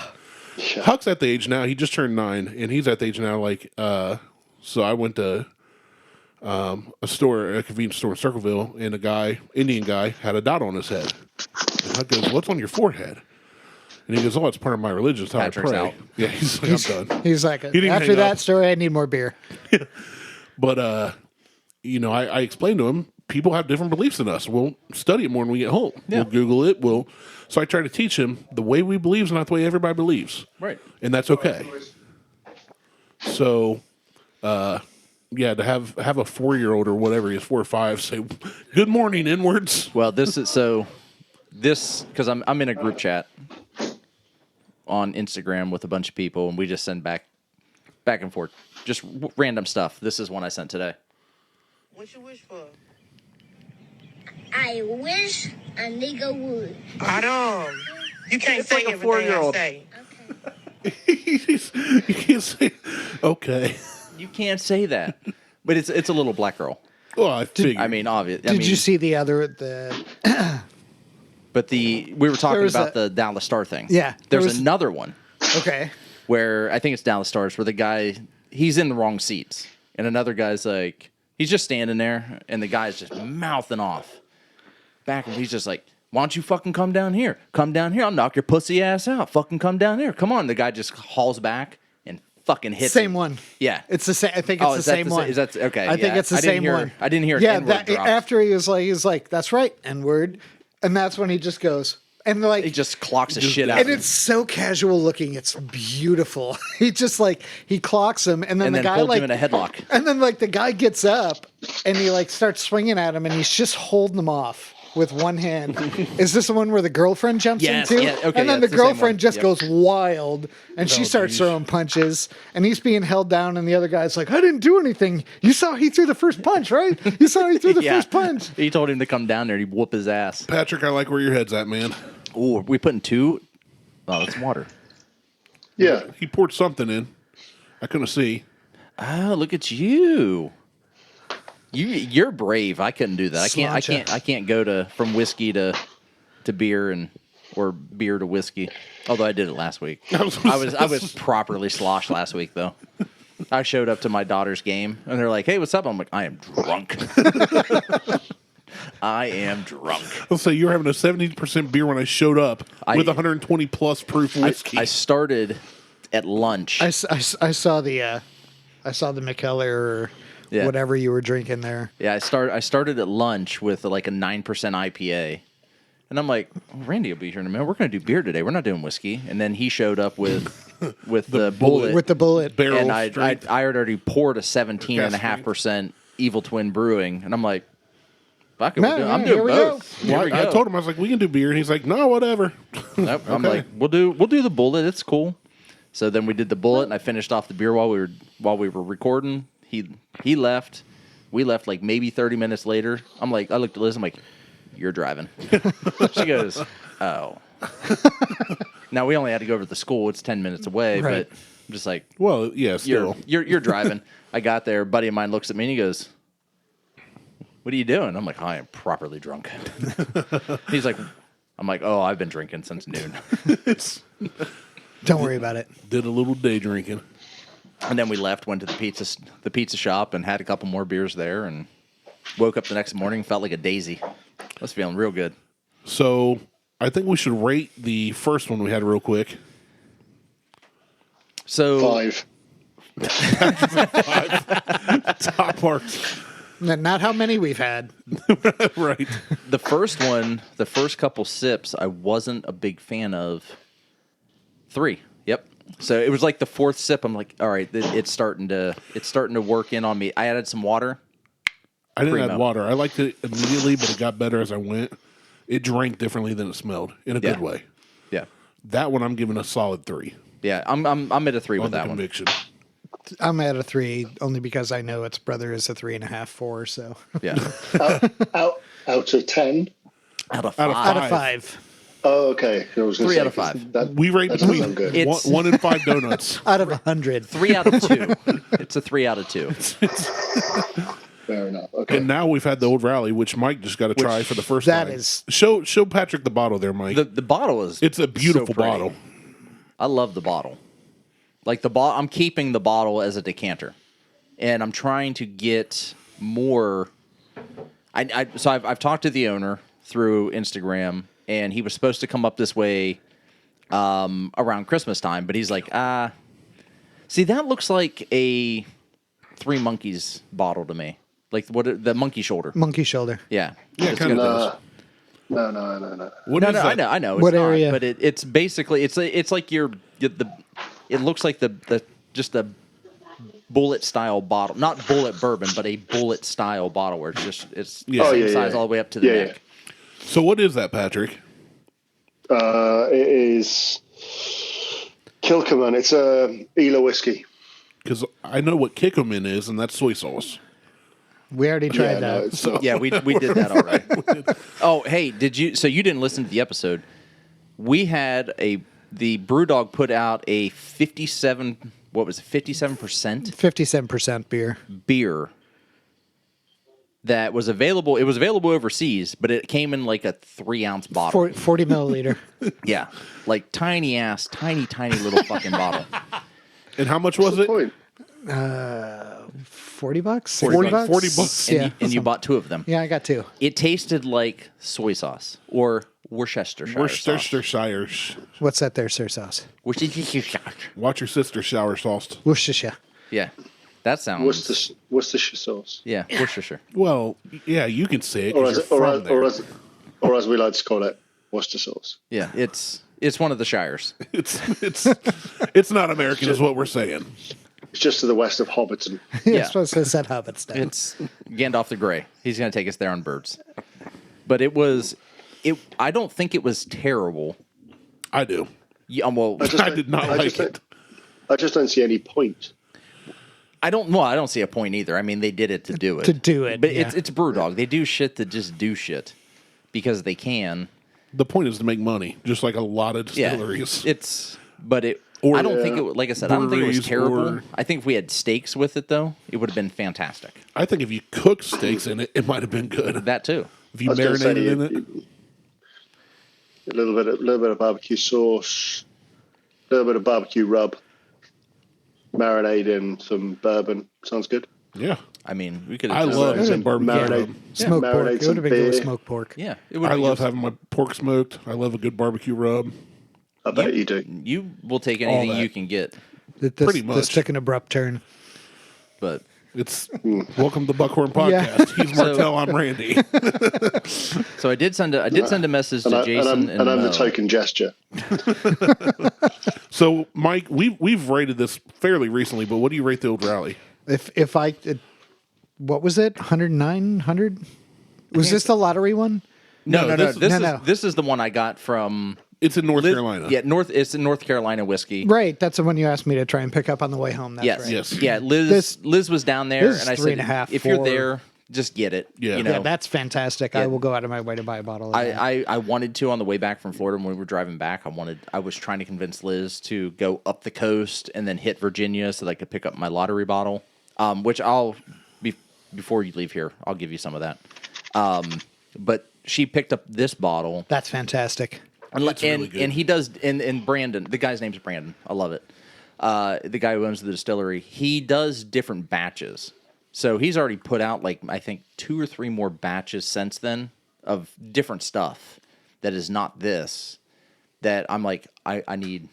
Huck's at the age now, he just turned 9, and he's at the age now, like, so I went to a convenience store in Circleville, and Indian guy, had a dot on his head. And Huck goes, "What's on your forehead?" And he goes, "Oh, it's part of my religion. It's how Patrick's I pray." out. Yeah, he's like, "I'm done." He's like, didn't after hang that up. story, I need more beer. But, I explained to him, people have different beliefs than us. We'll study it more when we get home. Yeah. We'll Google it. So I try to teach him the way we believe is not the way everybody believes. Right. And that's okay. So, to have a 4-year-old or whatever he is, 4 or 5, say, "Good morning, inwards." Well, because I'm in a group chat on Instagram with a bunch of people, and we just send back and forth, just random stuff. This is one I sent today. What you wish for? I wish a nigga would. Adam, you can't It's say like a everything I 4-year-old. say. You can't say, okay. You can't say that, but it's a little black girl. Well, I figured. I mean, obvious. Did you see the other? But we were talking was about the Dallas Star thing. Yeah, there There's was- another one Okay. where I think it's Dallas Stars, where the guy, he's in the wrong seats, and another guy's like, he's just standing there, and the guy's just mouthing off. Back, and he's just like, "Why don't you fucking come down here? Come down here. I'll knock your pussy ass out. Fucking come down here. Come on." The guy just hauls back and fucking hits Same him. one. Yeah. It's the same. I think it's the is that same one. Is that okay? I think yeah. it's the I didn't same hear- one. I didn't hear. Yeah, N-word drop. after he's like, "That's right, N-word," and that's when he just goes, and like He just clocks the shit out. and of him. it's so casual looking. It's beautiful. He just like he clocks him, and then And the then guy holds like him in a headlock. and then like the guy gets up and he like starts swinging at him, and he's just holding him off with one hand. Is this the one where the girlfriend jumps Yes, into? yeah, okay, and then that's the the same girlfriend one. just Yep. goes wild, and she starts geez. throwing punches, and he's being held down, and the other guy's like, "I didn't do anything. You saw he threw the first punch, right? You saw he threw the Yeah. first punch." He told him to come down there and he'd whoop his ass. Patrick, I like where your head's at, man. Oh, are we putting 2? Oh, it's water. Yeah. He poured something in. I couldn't see. Oh, look at you. You're brave. I couldn't do that. I can't go from whiskey to beer or beer to whiskey. Although I did it last week. I was properly sloshed last week though. I showed up to my daughter's game and they're like, "Hey, what's up?" I'm like, "I am drunk." I am drunk. I'll say you were having a 70% beer when I showed up with 120 plus proof whiskey. I started at lunch. I saw the McKellar or whatever you were drinking there. Yeah, I started at lunch with like a 9% IPA. And I'm like, Randy will be here in a minute. We're going to do beer today. We're not doing whiskey. And then he showed up with the bullet. With the bullet. Barrel and I strength. had already poured a 17.5% Evil Twin Brewing. And I'm like, fuck it, I'm doing both. Here we I go. told him, I was like, we can do beer. And he's like, no, whatever. Nope. I'm like, we'll do the bullet. It's cool. So then we did the bullet, and I finished off the beer while we were recording. He left. We left like maybe 30 minutes later. I'm like, I looked at Liz. I'm like, you're driving. She goes, oh. Now we only had to go over to the school. It's 10 minutes away, Right. but I'm just like, Well, yeah, still. you're driving. I got there. A buddy of mine looks at me and he goes, what are you doing? I'm like, I am properly drunk. He's like, I'm like, oh, I've been drinking since noon. Don't worry about it. Did a little day drinking. And then we left, went to the pizza shop, and had a couple more beers there, and woke up the next morning, felt like a daisy. I was feeling real good. So I think we should rate the first one we had real quick. So 5. Top marks. Not how many we've had. Right. the first one, the first couple sips, I wasn't a big fan of. 3. Yep. So it was like the fourth sip. I'm like, all right, it's starting to work in on me. I added some water. I didn't Primo. add water. I liked it immediately, but it got better as I went. It drank differently than it smelled in a good way. Yeah. That one I'm giving a solid 3. Yeah. I'm at a 3 On with the that one. conviction. I'm at a 3 only because I know its brother is a 3.5, 4. So Yeah. Out of 10. Out of Out of 5. out of 5. Oh, okay. I was gonna 3 say, out of 5. We rate that doesn't between sound good. It's- 1 and 5 donuts. Out of 100. 3 out of 2. It's a 3 out of 2. Fair enough. Okay. And now we've had the old rally, which Mike just got to try for the first That time. is- Show Patrick the bottle there, Mike. The bottle is It's a beautiful so pretty. bottle. I love the bottle. Like I'm keeping the bottle as a decanter, and I'm trying to get more. So I've talked to the owner through Instagram, and he was supposed to come up this way around Christmas time, but he's like, see, that looks like a Three Monkeys bottle to me, like the monkey shoulder. Monkey shoulder. Yeah, Yeah, It's kind of got- does. No. What No, is that? I know. It's What not, area? But it's basically it's like it looks like the just a bullet style bottle, not bullet bourbon, but a bullet style bottle where it's the same size all the way up to the neck. So what is that, Patrick? It is Kilkerman. It's a Ela whiskey. Because I know what Kikkoman is, and that's soy sauce. We already tried Yeah, no, that. it's Yeah, we did that already. Oh, hey, did you? So you didn't listen to the episode? We had the BrewDog put out a 57. What was it? 57% 57% beer. beer that was available. It was available overseas, but it came in like a 3-ounce bottle. 40 milliliter. Yeah, like tiny little fucking bottle. And how much was it? Point. $40? $40 40 bucks? 40 bucks. And, Yeah. and you bought 2 of them. Yeah, I got 2. It tasted like soy sauce or Worcestershire sauce. Worcestershire. What's that there, sir sauce? Worcestershire. Watch your sister shower sauce. Worcestershire. Yeah, that sounds. Worcestershire sauce. Yeah, Worcestershire. Well, yeah, you can say it Or 'cause as, you're or, from as, there. or as we like to call it, Worcester sauce. Yeah, it's one of the shires. It's not American, is what we're saying. It's just to the west of Hobbiton. Yeah, Yeah. supposed to set hobbits down. It's Gandalf the Grey. He's going to take us there on birds. But I don't think it was terrible. I do. Yeah, well, I did not like it. I just don't see any point. I don't see a point either. I mean, they did it to do it. To do it, But yeah. it's BrewDog. They do shit to just do shit because they can. The point is to make money, just like a lot of Yeah. distilleries. Or I don't think it. Like I said, I don't think it was breweries terrible. or- I think if we had steaks with it, though, it would have been fantastic. I think if you cooked steaks in it, it might have been good. That too. If you I was gonna say, marinated in it. A little bit of barbecue sauce, a little bit of barbecue rub, marinade in some bourbon. Sounds good. Yeah. I mean, we could. I love Some barbecue marinade. rub. Smoked pork. marinate It some would have been good with beer. smoked pork. Yeah, it would. I love having my pork smoked. I love a good barbecue rub. I bet you do. You will take anything that. you can get, Pretty much. This took an abrupt turn. but It's welcome to the Buckhorn podcast. He's Martel, I'm Randy. so I did send a message to Jason and I'm the Mo. token gesture. So, Mike, we've rated this fairly recently, but what do you rate the old rally? If I, what was it? 109, 100? Was this the lottery one? No, this- this is the one I got from It's in North Carolina. Yeah, It's in North Carolina whiskey. Right, that's the one you asked me to try and pick up on the way home. That's Yes, right. Yes. yeah. Liz was down there, this is and I 3.5, said, if you're 4. there, just get it. Yeah. you know. Yeah, that's fantastic. I Yeah. will go out of my way to buy a bottle of that. I wanted to on the way back from Florida when we were driving back. I was trying to convince Liz to go up the coast and then hit Virginia so that I could pick up my lottery bottle. Which before you leave here, I'll give you some of that. But she picked up this bottle. That's fantastic. It's really good. And he does. And Brandon, the guy's name's Brandon. I love it. The guy who owns the distillery, he does different batches. So he's already put out I think 2 or 3 more batches since then of different stuff that is not this. That I'm like, I need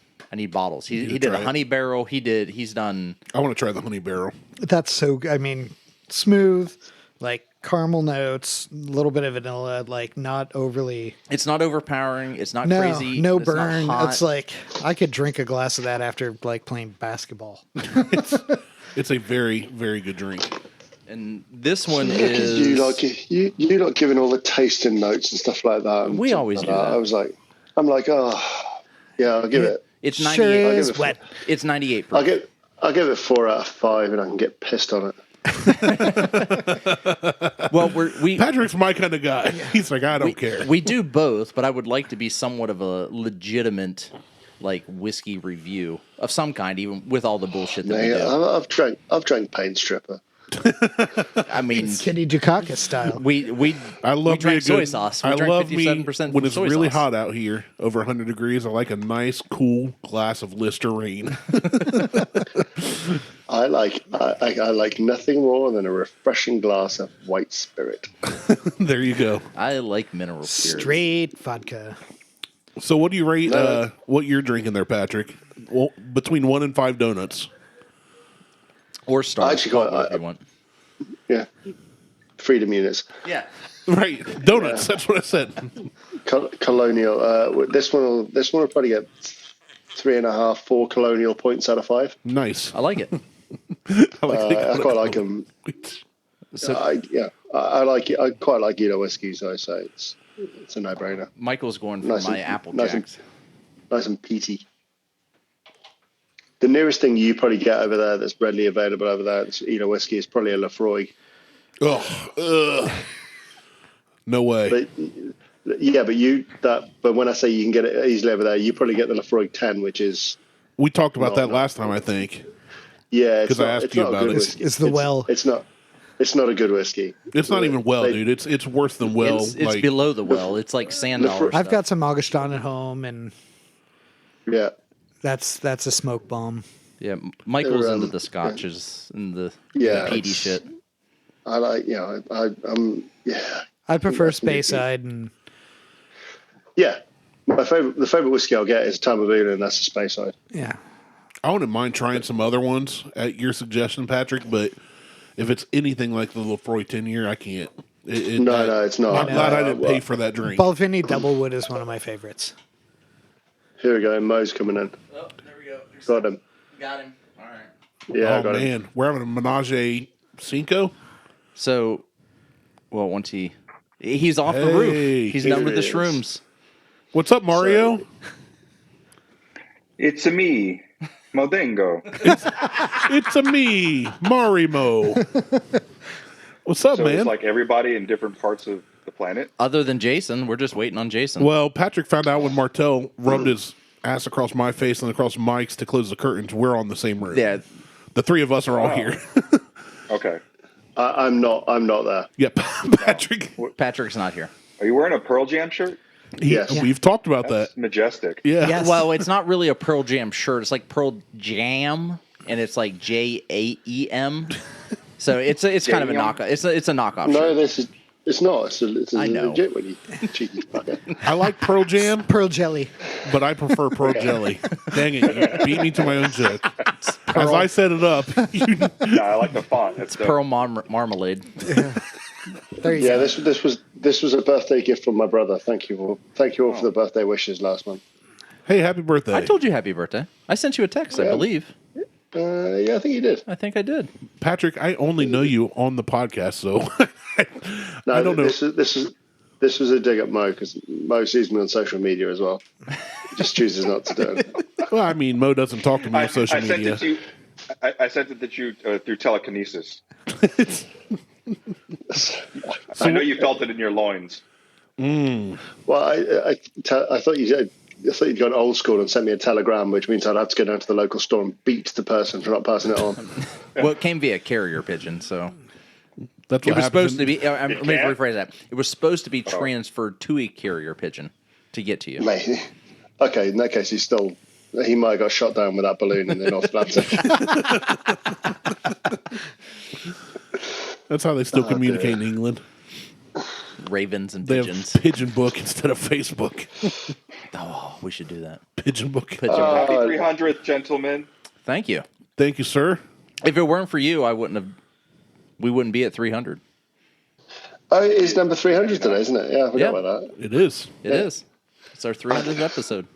bottles. He did try a it. honey barrel. He's done. I want to try the honey barrel. That's so. I mean, smooth, like caramel notes, a little bit of vanilla, like not overly. It's not overpowering. It's not No, crazy. no it's not burn. hot. It's like I could drink a glass of that after like playing basketball. It's a very, very good drink. And this one Look at is you like giving all the tasting notes and stuff like that. And We stuff always like do that. I'm like, oh, yeah, I'll give it. It's Sure 98. is give it wet. It's 98. I'll give it 4 out of 5, and I can get pissed on it. Well, we Patrick's my kind of guy. He's like, I don't care. we do both, but I would like to be somewhat of a legitimate whiskey review of some kind, even with all the bullshit that we Yeah, do. I've drank Pain Stripper. I mean, Kenny Dukakis style. we I love we me a drank soy good, sauce. We I drank love me 57% when it's soy really sauce. hot out here, over 100 degrees. I like a nice, cool glass of Listerine. I like nothing more than a refreshing glass of white spirit. There you go. I like mineral spirits. Straight vodka. So, what do you rate No. what you're drinking there, Patrick? Well, between 1 and 5 donuts. or stars. I actually got- call it what you want. Yeah, freedom units. Yeah. Right, donuts. That's what I said. Colonial. This one will probably get 3.5, 4 colonial points out of 5. Nice. I like it. I like I quite like them. So I like it. I quite like whiskey, so I say it's a no-brainer. Michael's going for Nice my and- Apple nice and- Jacks. Nice and peaty. The nearest thing you probably get over there that's readily available over there, that's whiskey, is probably a Lafroy. Ugh. No way. But yeah, but when I say you can get it easily over there, you probably get the Lafroy 10, which is We talked about that No. last time, I think. it's 'Cause I not- asked it's you not a about good it. whiskey. It's the well. It's not a good whiskey. It's not even well, They- dude. It's worse than well. It's below the well. It's like sand dollar I've stuff. got some Augustin at home, and Yeah. that's a smoke bomb. Yeah, Michael's They're, into the scotches and the Yeah, peaty it's- shit. I like, yeah. I prefer That's me. Speyside, and Yeah. The favorite whiskey I'll get is Tamavula, and that's the Speyside. yeah, I wouldn't mind trying some other ones at your suggestion, Patrick, but if it's anything like the Lafroy 10-year, I can't. No, it's not. I'm glad I didn't Well, pay for that drink. Balvenie Doublewood is one of my favorites. Here we go. Mo's coming in. Oh, there we go. Got him. Got him. All right. Yeah, I Oh, got him. man. We're having a menage a cinco? So, well, once he's off the roof. Hey. He's done with the Here it shrooms. What's up, Mario? It's a me, Modengo. It's a me, Marimo. What's up, So man? it's like everybody in different parts of the planet. Other than Jason, we're just waiting on Jason. Well, Patrick found out when Martel rubbed his ass across my face and across Mike's to close the curtains, we're on the same room. Yeah. The three of us are all here. Okay. I'm not there. Yep. Patrick. Patrick's not here. Are you wearing a Pearl Jam shirt? Yes. We've talked about That's that. majestic. Yeah. Yes. Well, it's not really a Pearl Jam shirt. It's like Pearl Jam, and it's like JAEM. So it's kind of a Jam? knockoff. It's a knockoff No, shirt. it's not. It's I know. legit when you cheeky fucker. I like Pearl Jam, Pearl jelly. but I prefer Pearl Jelly. Dang it. You beat me to my own joke. As I set it up, you Yeah, I like the font. It's Pearl Marmalade. There you Yeah, go. this was a birthday gift from my brother. Thank you all for the birthday wishes last month. Hey, happy birthday. I told you happy birthday. I sent you a text, I Yeah. believe. Yeah, I think you did. I think I did. Patrick, I only know you on the podcast, so No, I don't know. This was a dig at Mo because Mo sees me on social media as well. He just chooses not to do it. Well, I mean, Mo doesn't talk to me on social media. I sent it to you through telekinesis. I know you felt it in your loins. Well, I thought you'd gone old school and sent me a telegram, which means I'd have to go down to the local store and beat the person for not passing it on. Well, it came via carrier pigeon, so That's it what was happens supposed to be. Let me can't? rephrase that. It was supposed to be transferred to a carrier pigeon to get to you. Mate. Okay, in that case, he might have got shot down with that balloon in the North Atlantic. That's how they still communicate in England. Ravens and They pigeons. have Pigeon Book instead of Facebook. Oh, we should do that. Pigeon Book. Pigeon book. Happy 300th, gentlemen. Thank you. Thank you, sir. If it weren't for you, we wouldn't be at 300. Oh, it's number 300 today, isn't it? Yeah, I forgot Yeah. about that. It is. It is. It's our 300th episode.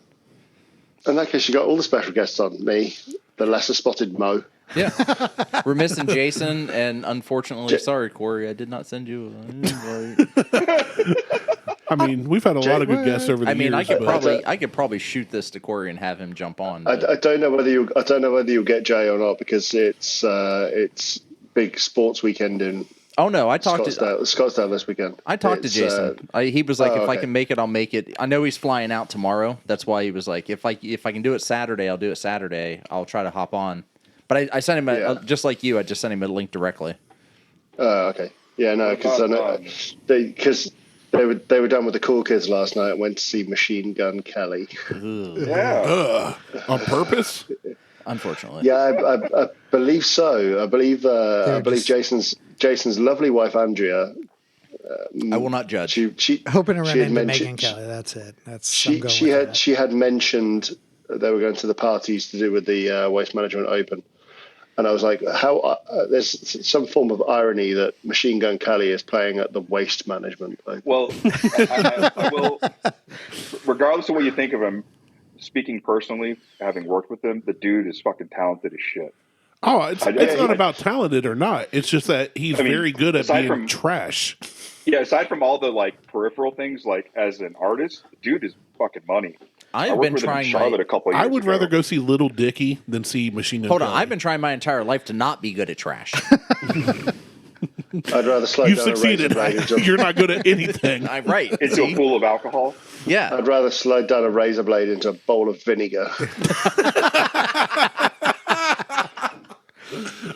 In that case, you got all the special guests on. Me, the lesser spotted Mo. Yeah. We're missing Jason, and unfortunately, sorry, Corey, I did not send you an invite. I mean, we've had a lot of good guests over the I mean, years. I could probably shoot this to Corey and have him jump on. I but- don't know whether you'll get Jay or not because it's big sports weekend in Oh no, I talked to Scottsdale this weekend. I talked to It's, Jason. He was like, if I okay. can make it, I'll make it. I know he's flying out tomorrow. That's why he was like, if I can do it Saturday, I'll do it Saturday. I'll try to hop on. But I sent him just like you. I just sent him a link directly. Okay. Yeah, no, because they were done with the cool kids last night and went to see Machine Gun Kelly. Yeah. on purpose? Unfortunately, Yeah, I believe so. I believe just- Jason's lovely wife Andrea. I will not judge. She Hoping to run she had into mentioned- Megan Kelly. That's it. That's she had mentioned that they were going to the parties to do with the Waste Management Open, and I was like, "How?" There's some form of irony that Machine Gun Kelly is playing at the Waste Management Open. Well, I will, regardless of what you think of him, speaking personally, having worked with him, the dude is fucking talented as shit. Oh, it's not about talented or not. It's just that he's very good at aside being from- trash. Yeah, aside from all the like peripheral things, like as an artist, the dude is fucking money. I I've worked been with him in trying Charlotte a couple of years I would ago. rather go see Little Dicky than see Machine Gun Hold on, Kelly. I've been trying my entire life to not be good at trash. I'd rather slide You've down a succeeded. razor blade into You're not good at anything. I'm right. into a pool of alcohol. Yeah. I'd rather slide down a razor blade into a bowl of vinegar.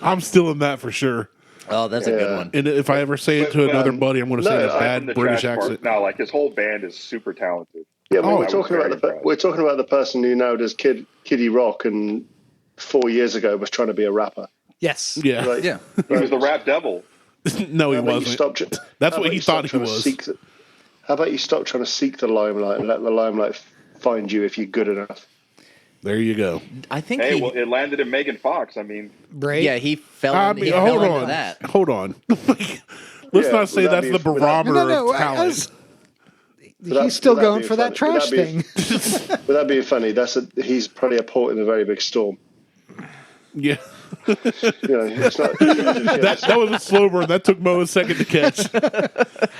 I'm still in that for sure. Oh, that's a good one. And if I ever say it to But, another buddy, I'm going to say it in a Aside bad from the British trash part, accent. no, like his whole band is super talented. Yeah, but Oh, we're talking about the person who now does Kiddie Rock and 4 years ago was trying to be a rapper. Yes. Yeah. Like, Yeah. He was the rap devil. No, he how about you wasn't. stop tr- That's how what about he you stop thought he trying to was. seek how about you stop trying to seek the limelight and let the limelight find you if you're good enough? There you go. I think Hey, well, it landed in Megan Fox. I mean, Right? yeah, he fell, I in, mean, he hold fell into on. that. Hold on. Let's Yeah, not say would that that's be- the would that- barometer No, of talent. He's still would that going be for that funny? trash Would that thing. Without being funny, he's probably a port in a very big storm. Yeah. You know, it's not, That was a slow burn. That took Mo a second to catch.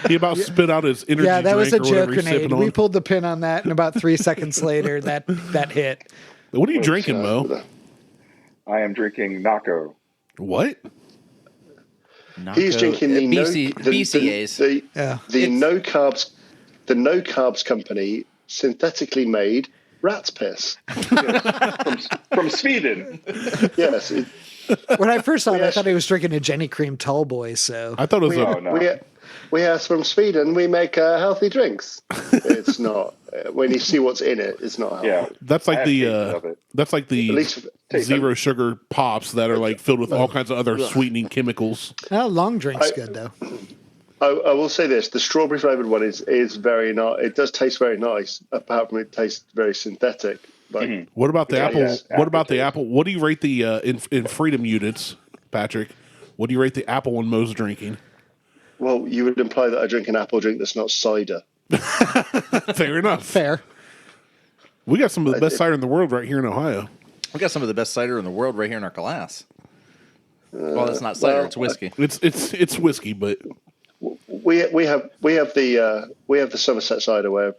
He about spit out his energy Yeah, that was a drink or joke whatever he's sipping grenade. on. We pulled the pin on that, and about 3 seconds later, that hit. What are you drinking, Mo? I am drinking Nako. What? he's drinking the BCAs. no carbs company synthetically made rat's piss. From Sweden. Yes. When I first saw it, I Yes. thought he was drinking a Jenny Cream Tall Boy. So I thought it was We, a. no. we are from Sweden. We make healthy drinks. It's not. When you see what's in it, it's not healthy. Yeah. That's I like have the tasted of it. that's like At the least taste zero sugar pops that are like filled with all kinds of other sweetening chemicals. oh, long drink's good though. I will say this: the strawberry flavored one is very nice. It does taste very nice, apart from it tastes very synthetic. Like What about the Yeah, apple? yes, What about the aftertaste. apple? What do you rate the in freedom units, Patrick? What do you rate the apple one Mo's drinking? well, you would imply that I drink an apple drink that's not cider. Fair enough. Fair. We got some of the best cider in the world right here in Ohio. We got some of the best cider in the world right here in our glass. Well, it's not cider; well, it's whiskey. It's whiskey, but We have the Somerset cider where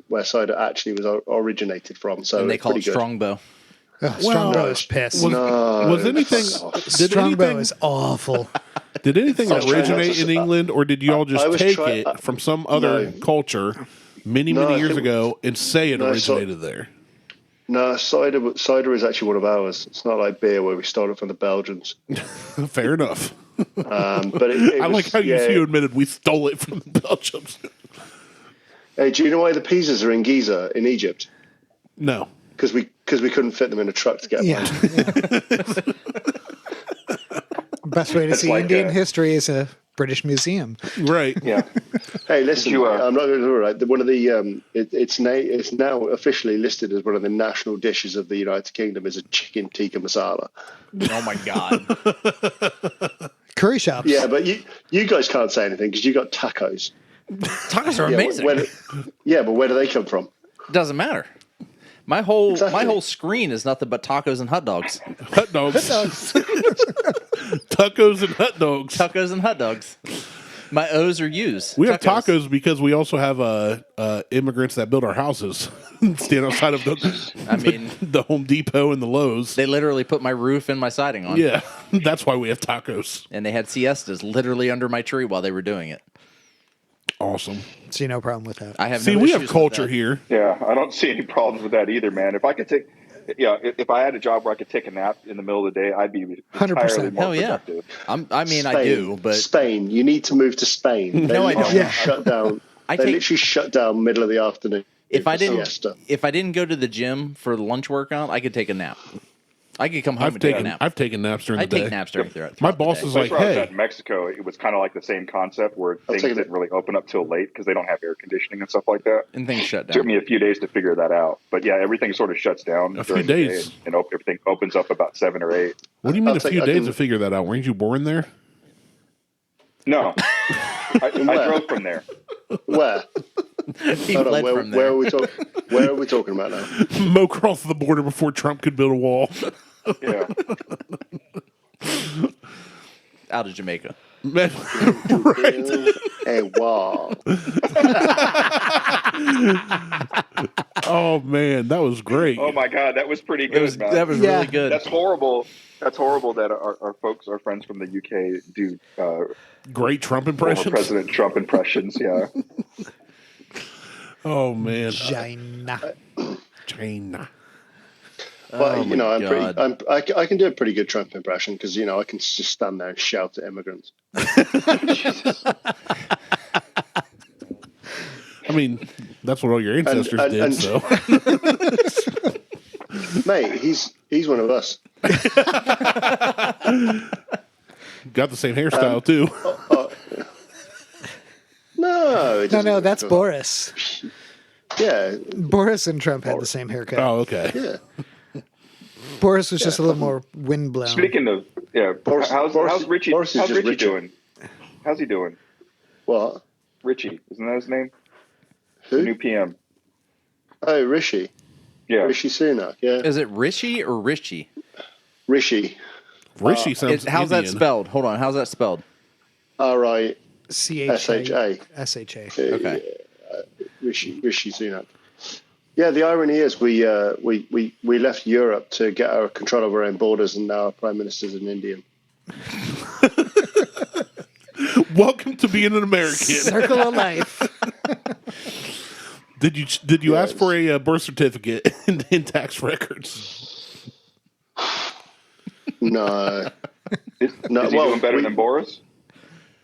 where cider actually was originated from. So And they it's call it pretty good. Strongbow. Oh, Strongbow is piss. was anything did Strongbow anything is awful. did anything I was trying not originate to in say- England, or did you all I just was take try- it from some other No. culture many No, I years think- ago and say it No, so- originated there? No, cider is actually one of ours. It's not like beer where we stole it from the Belgians. Fair enough. But it I was, like how you admitted we stole it from the Belgians. Hey, do you know why the pizzas are in Giza in Egypt? No. Because we couldn't fit them in a truck to get them. Yeah. Best way to see like Indian a- history is a British museum. Right. Yeah. Hey, listen, You, I'm not going to do it right. One of the it's now officially listed as one of the national dishes of the United Kingdom is a chicken tikka masala. Oh my god! Curry shops. Yeah, but you guys can't say anything because you got tacos. Tacos are Yeah, amazing. but where do they come from? Doesn't matter. My whole Exactly. screen is nothing but tacos and hot dogs. Hot dogs. Tacos and hot dogs. Tacos and hot dogs. My O's are U's. We have tacos because we also have immigrants that build our houses. Stand outside of I mean, the Home Depot and the Lowe's. they literally put my roof and my siding on. Yeah, that's why we have tacos. And they had siestas literally under my tree while they were doing it. Awesome. See no problem with that. I have See, no we issues have culture with that. here. Yeah, I don't see any problems with that either, man. If I could take, if I had a job where I could take a nap in the middle of the day, I'd be 100%. entirely more Hell yeah. productive. I mean, I do, but Spain. You need to move to Spain. They No, I don't. literally Yeah. shut down. I They take- literally shut down middle of the afternoon. if I for didn't siesta. go to the gym for the lunch workout, I could take a nap. I could come home and take a nap. I've taken naps during I the day. take naps during the My throughout the boss day. is Place like, where I was hey, at in Mexico, it was kind of like the same concept where things take it. didn't really open up till late because they don't have air conditioning and stuff like that. and things shut It took down. me a few days to figure that out, but yeah, everything sort of shuts down A few during the day days. and everything opens up about 7 or 8. what do you mean I'll a take- few I days can- to figure that out? Weren't you born there? No, I drove from there. Where? He Hold on, fled where, from where there. are we talking? Where are we talking about now? Mo crossed the border before Trump could build a wall. Yeah, Out of Jamaica. Man, Hey, wow. oh man, that was great. oh my god, that was pretty good, man. That was Yeah. really good. That's horrible. That's horrible that our folks, our friends from the UK, do Great Trump former impressions. President Trump impressions. Yeah, Oh man, China. China. But Oh you know, my God. I can do a pretty good Trump impression because you know I can just stand there and shout at immigrants. I mean, that's what all your ancestors and- did. and- So Mate, he's one of us. got the same hairstyle too. No, it doesn't No, look that's good. Boris. Yeah, Boris and Trump had the same haircut. Oh, okay. yeah. Boris was just a little more windblown. Speaking of, Boris- how's Boris- Richie? Boris is How's just Richie Richie. doing? How's he doing? What? Richie, isn't that his name? The new Who? PM. Oh, Rishi. Yeah. Rishi Sunak. Yeah, Is it Rishi or Richie? Rishi. Rishi sounds. How's that Indian. spelled? Hold on. How's that spelled? R-I-S-H-A. CHA. Okay. Rishi Sunak. Yeah, the irony is we left Europe to get our control over our own borders, and now our prime minister's an Indian. Welcome to being an American. Circle of life. Did you ask for a birth certificate and tax records? No. Is he doing better than Boris?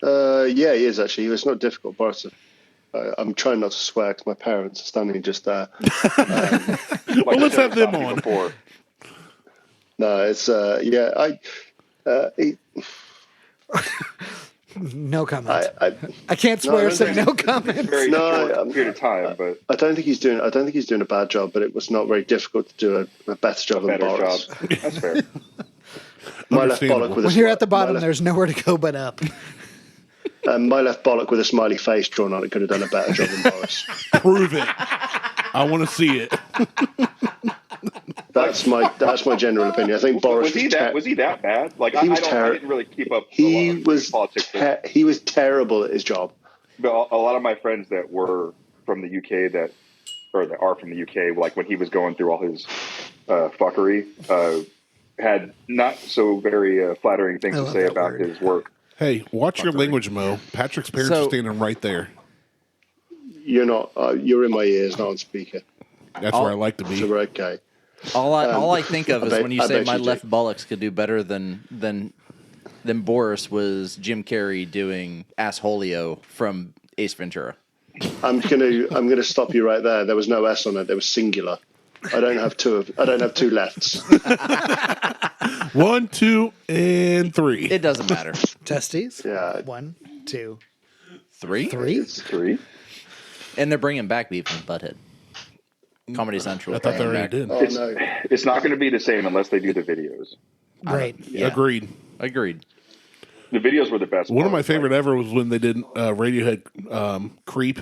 Yeah, he is actually. It's not difficult, Boris. I'm trying not to swear because my parents are standing just there. Well, let's have them on. Before. No, it's No comment. I I can't swear, so don't no think- comment. Very No, short period of time, but I don't think he's doing a bad job, but it was not very difficult to do a better job than better Boris. job. That's fair. My left Understandable. bollock with When you're at the bottom, there's nowhere to go but up. my left bollock with a smiley face drawn on it could have done a better job than Boris. Prove it. I want to see it. That's my general opinion. I think Boris Was he that bad? Like He was I didn't really keep up. he a lot of was politics. he was terrible at his job. But a lot of my friends that were from the UK that are from the UK, like when he was going through all his fuckery, had not so very flattering things I to love say that about word. his work. Hey, watch your language, Mo. Patrick's parents are standing right there. You're not. You're in my ears, not on speaker. That's where I like to So be. we're okay. All I think of is when you I say bet my you do. left bullocks could do better than Boris was Jim Carrey doing Assholio from Ace Ventura. I'm gonna stop you right there. There was no S on it. There was singular. I don't have two lefts. 1, 2, and 3. It doesn't matter. Testes? Yeah. 1, 2, Three? 3. 3. And they're bringing back Beavis and Butthead. Comedy Central. I thought they bringing already back- did. Oh no. It's not going to be the same unless they do the videos. Right. Yeah. Agreed. Agreed. The videos were the best. One of my part. favorite ever was when they did Radiohead "Creep,"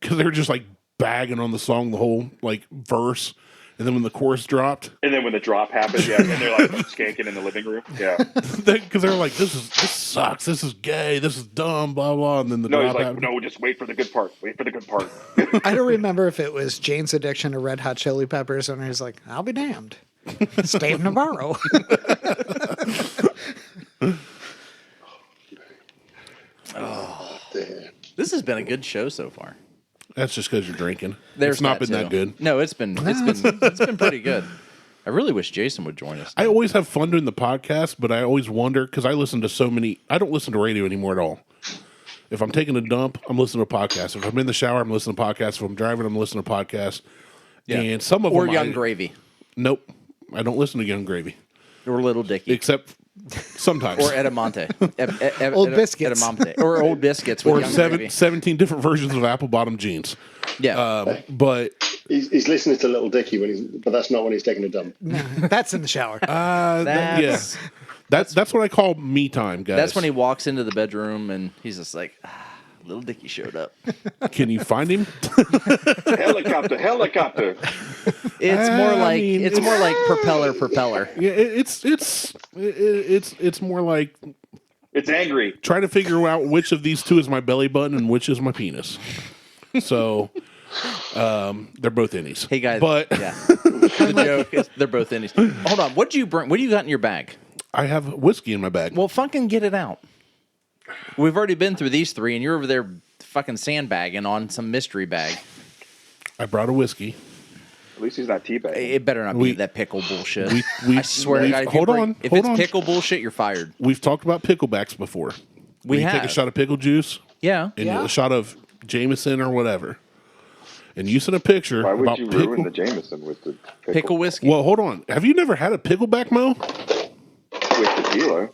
because they were just like bagging on the song the whole like verse, and then when the chorus dropped, And then when the drop happened, yeah, and they're like skanking in the living room. Yeah. because they were like, "This sucks. This is gay. This is dumb." Blah blah. And then the No, he's drop like, happened. no, just wait for the good part. Wait for the good part. I don't remember if it was Jane's Addiction or Red Hot Chili Peppers, and he's like, I'll be damned. It's Dave Navarro. This has been a good show so far. That's just because you're drinking. There's It's not that been that too. good. No, it's been pretty good. I really wish Jason would join us. I always have fun doing the podcast, but I always wonder because I listen to so many. I don't listen to radio anymore at all. If I'm taking a dump, I'm listening to podcasts. If I'm in the shower, I'm listening to podcasts. If I'm driving, I'm listening to podcasts. Yeah. And some of Or them, Young Gravy. Nope, I don't listen to Young Gravy Or Little Dicky. except sometimes. Or Edamonte. Old Biscuits. Edamame. Or Old Biscuits with or Young Gravy. 17 different versions of apple bottom jeans. Yeah. But He's listening to Little Dicky but that's not when he's taking a dump. No, that's in the shower. That's, that's what I call me time, guys. that's when he walks into the bedroom and he's just like, Little Dicky showed up. Can you find him? Helicopter. It's more I like mean, it's more like propeller. Yeah, it's more like It's angry. trying to figure out which of these two is my belly button and which is my penis. So, they're both innies. Hey guys, but yeah, the joke is they're both innies. Hold on, what do you bring? What do you got in your bag? I have whiskey in my bag. Well, fucking get it out. We've already been through these three, and you're over there fucking sandbagging on some mystery bag. I brought a whiskey. At least he's not teabagging. It better not be that pickle bullshit. I swear to God, if, hold on, if hold it's on. pickle bullshit, you're fired. We've talked about picklebacks before. We you have. take a shot of pickle juice Yeah. and a shot of Jameson or whatever. And you sent a picture Why would about you pickle. ruin the Jameson with the Pickle whiskey. Well, hold on. Have you never had a pickleback, Mo? with tequila?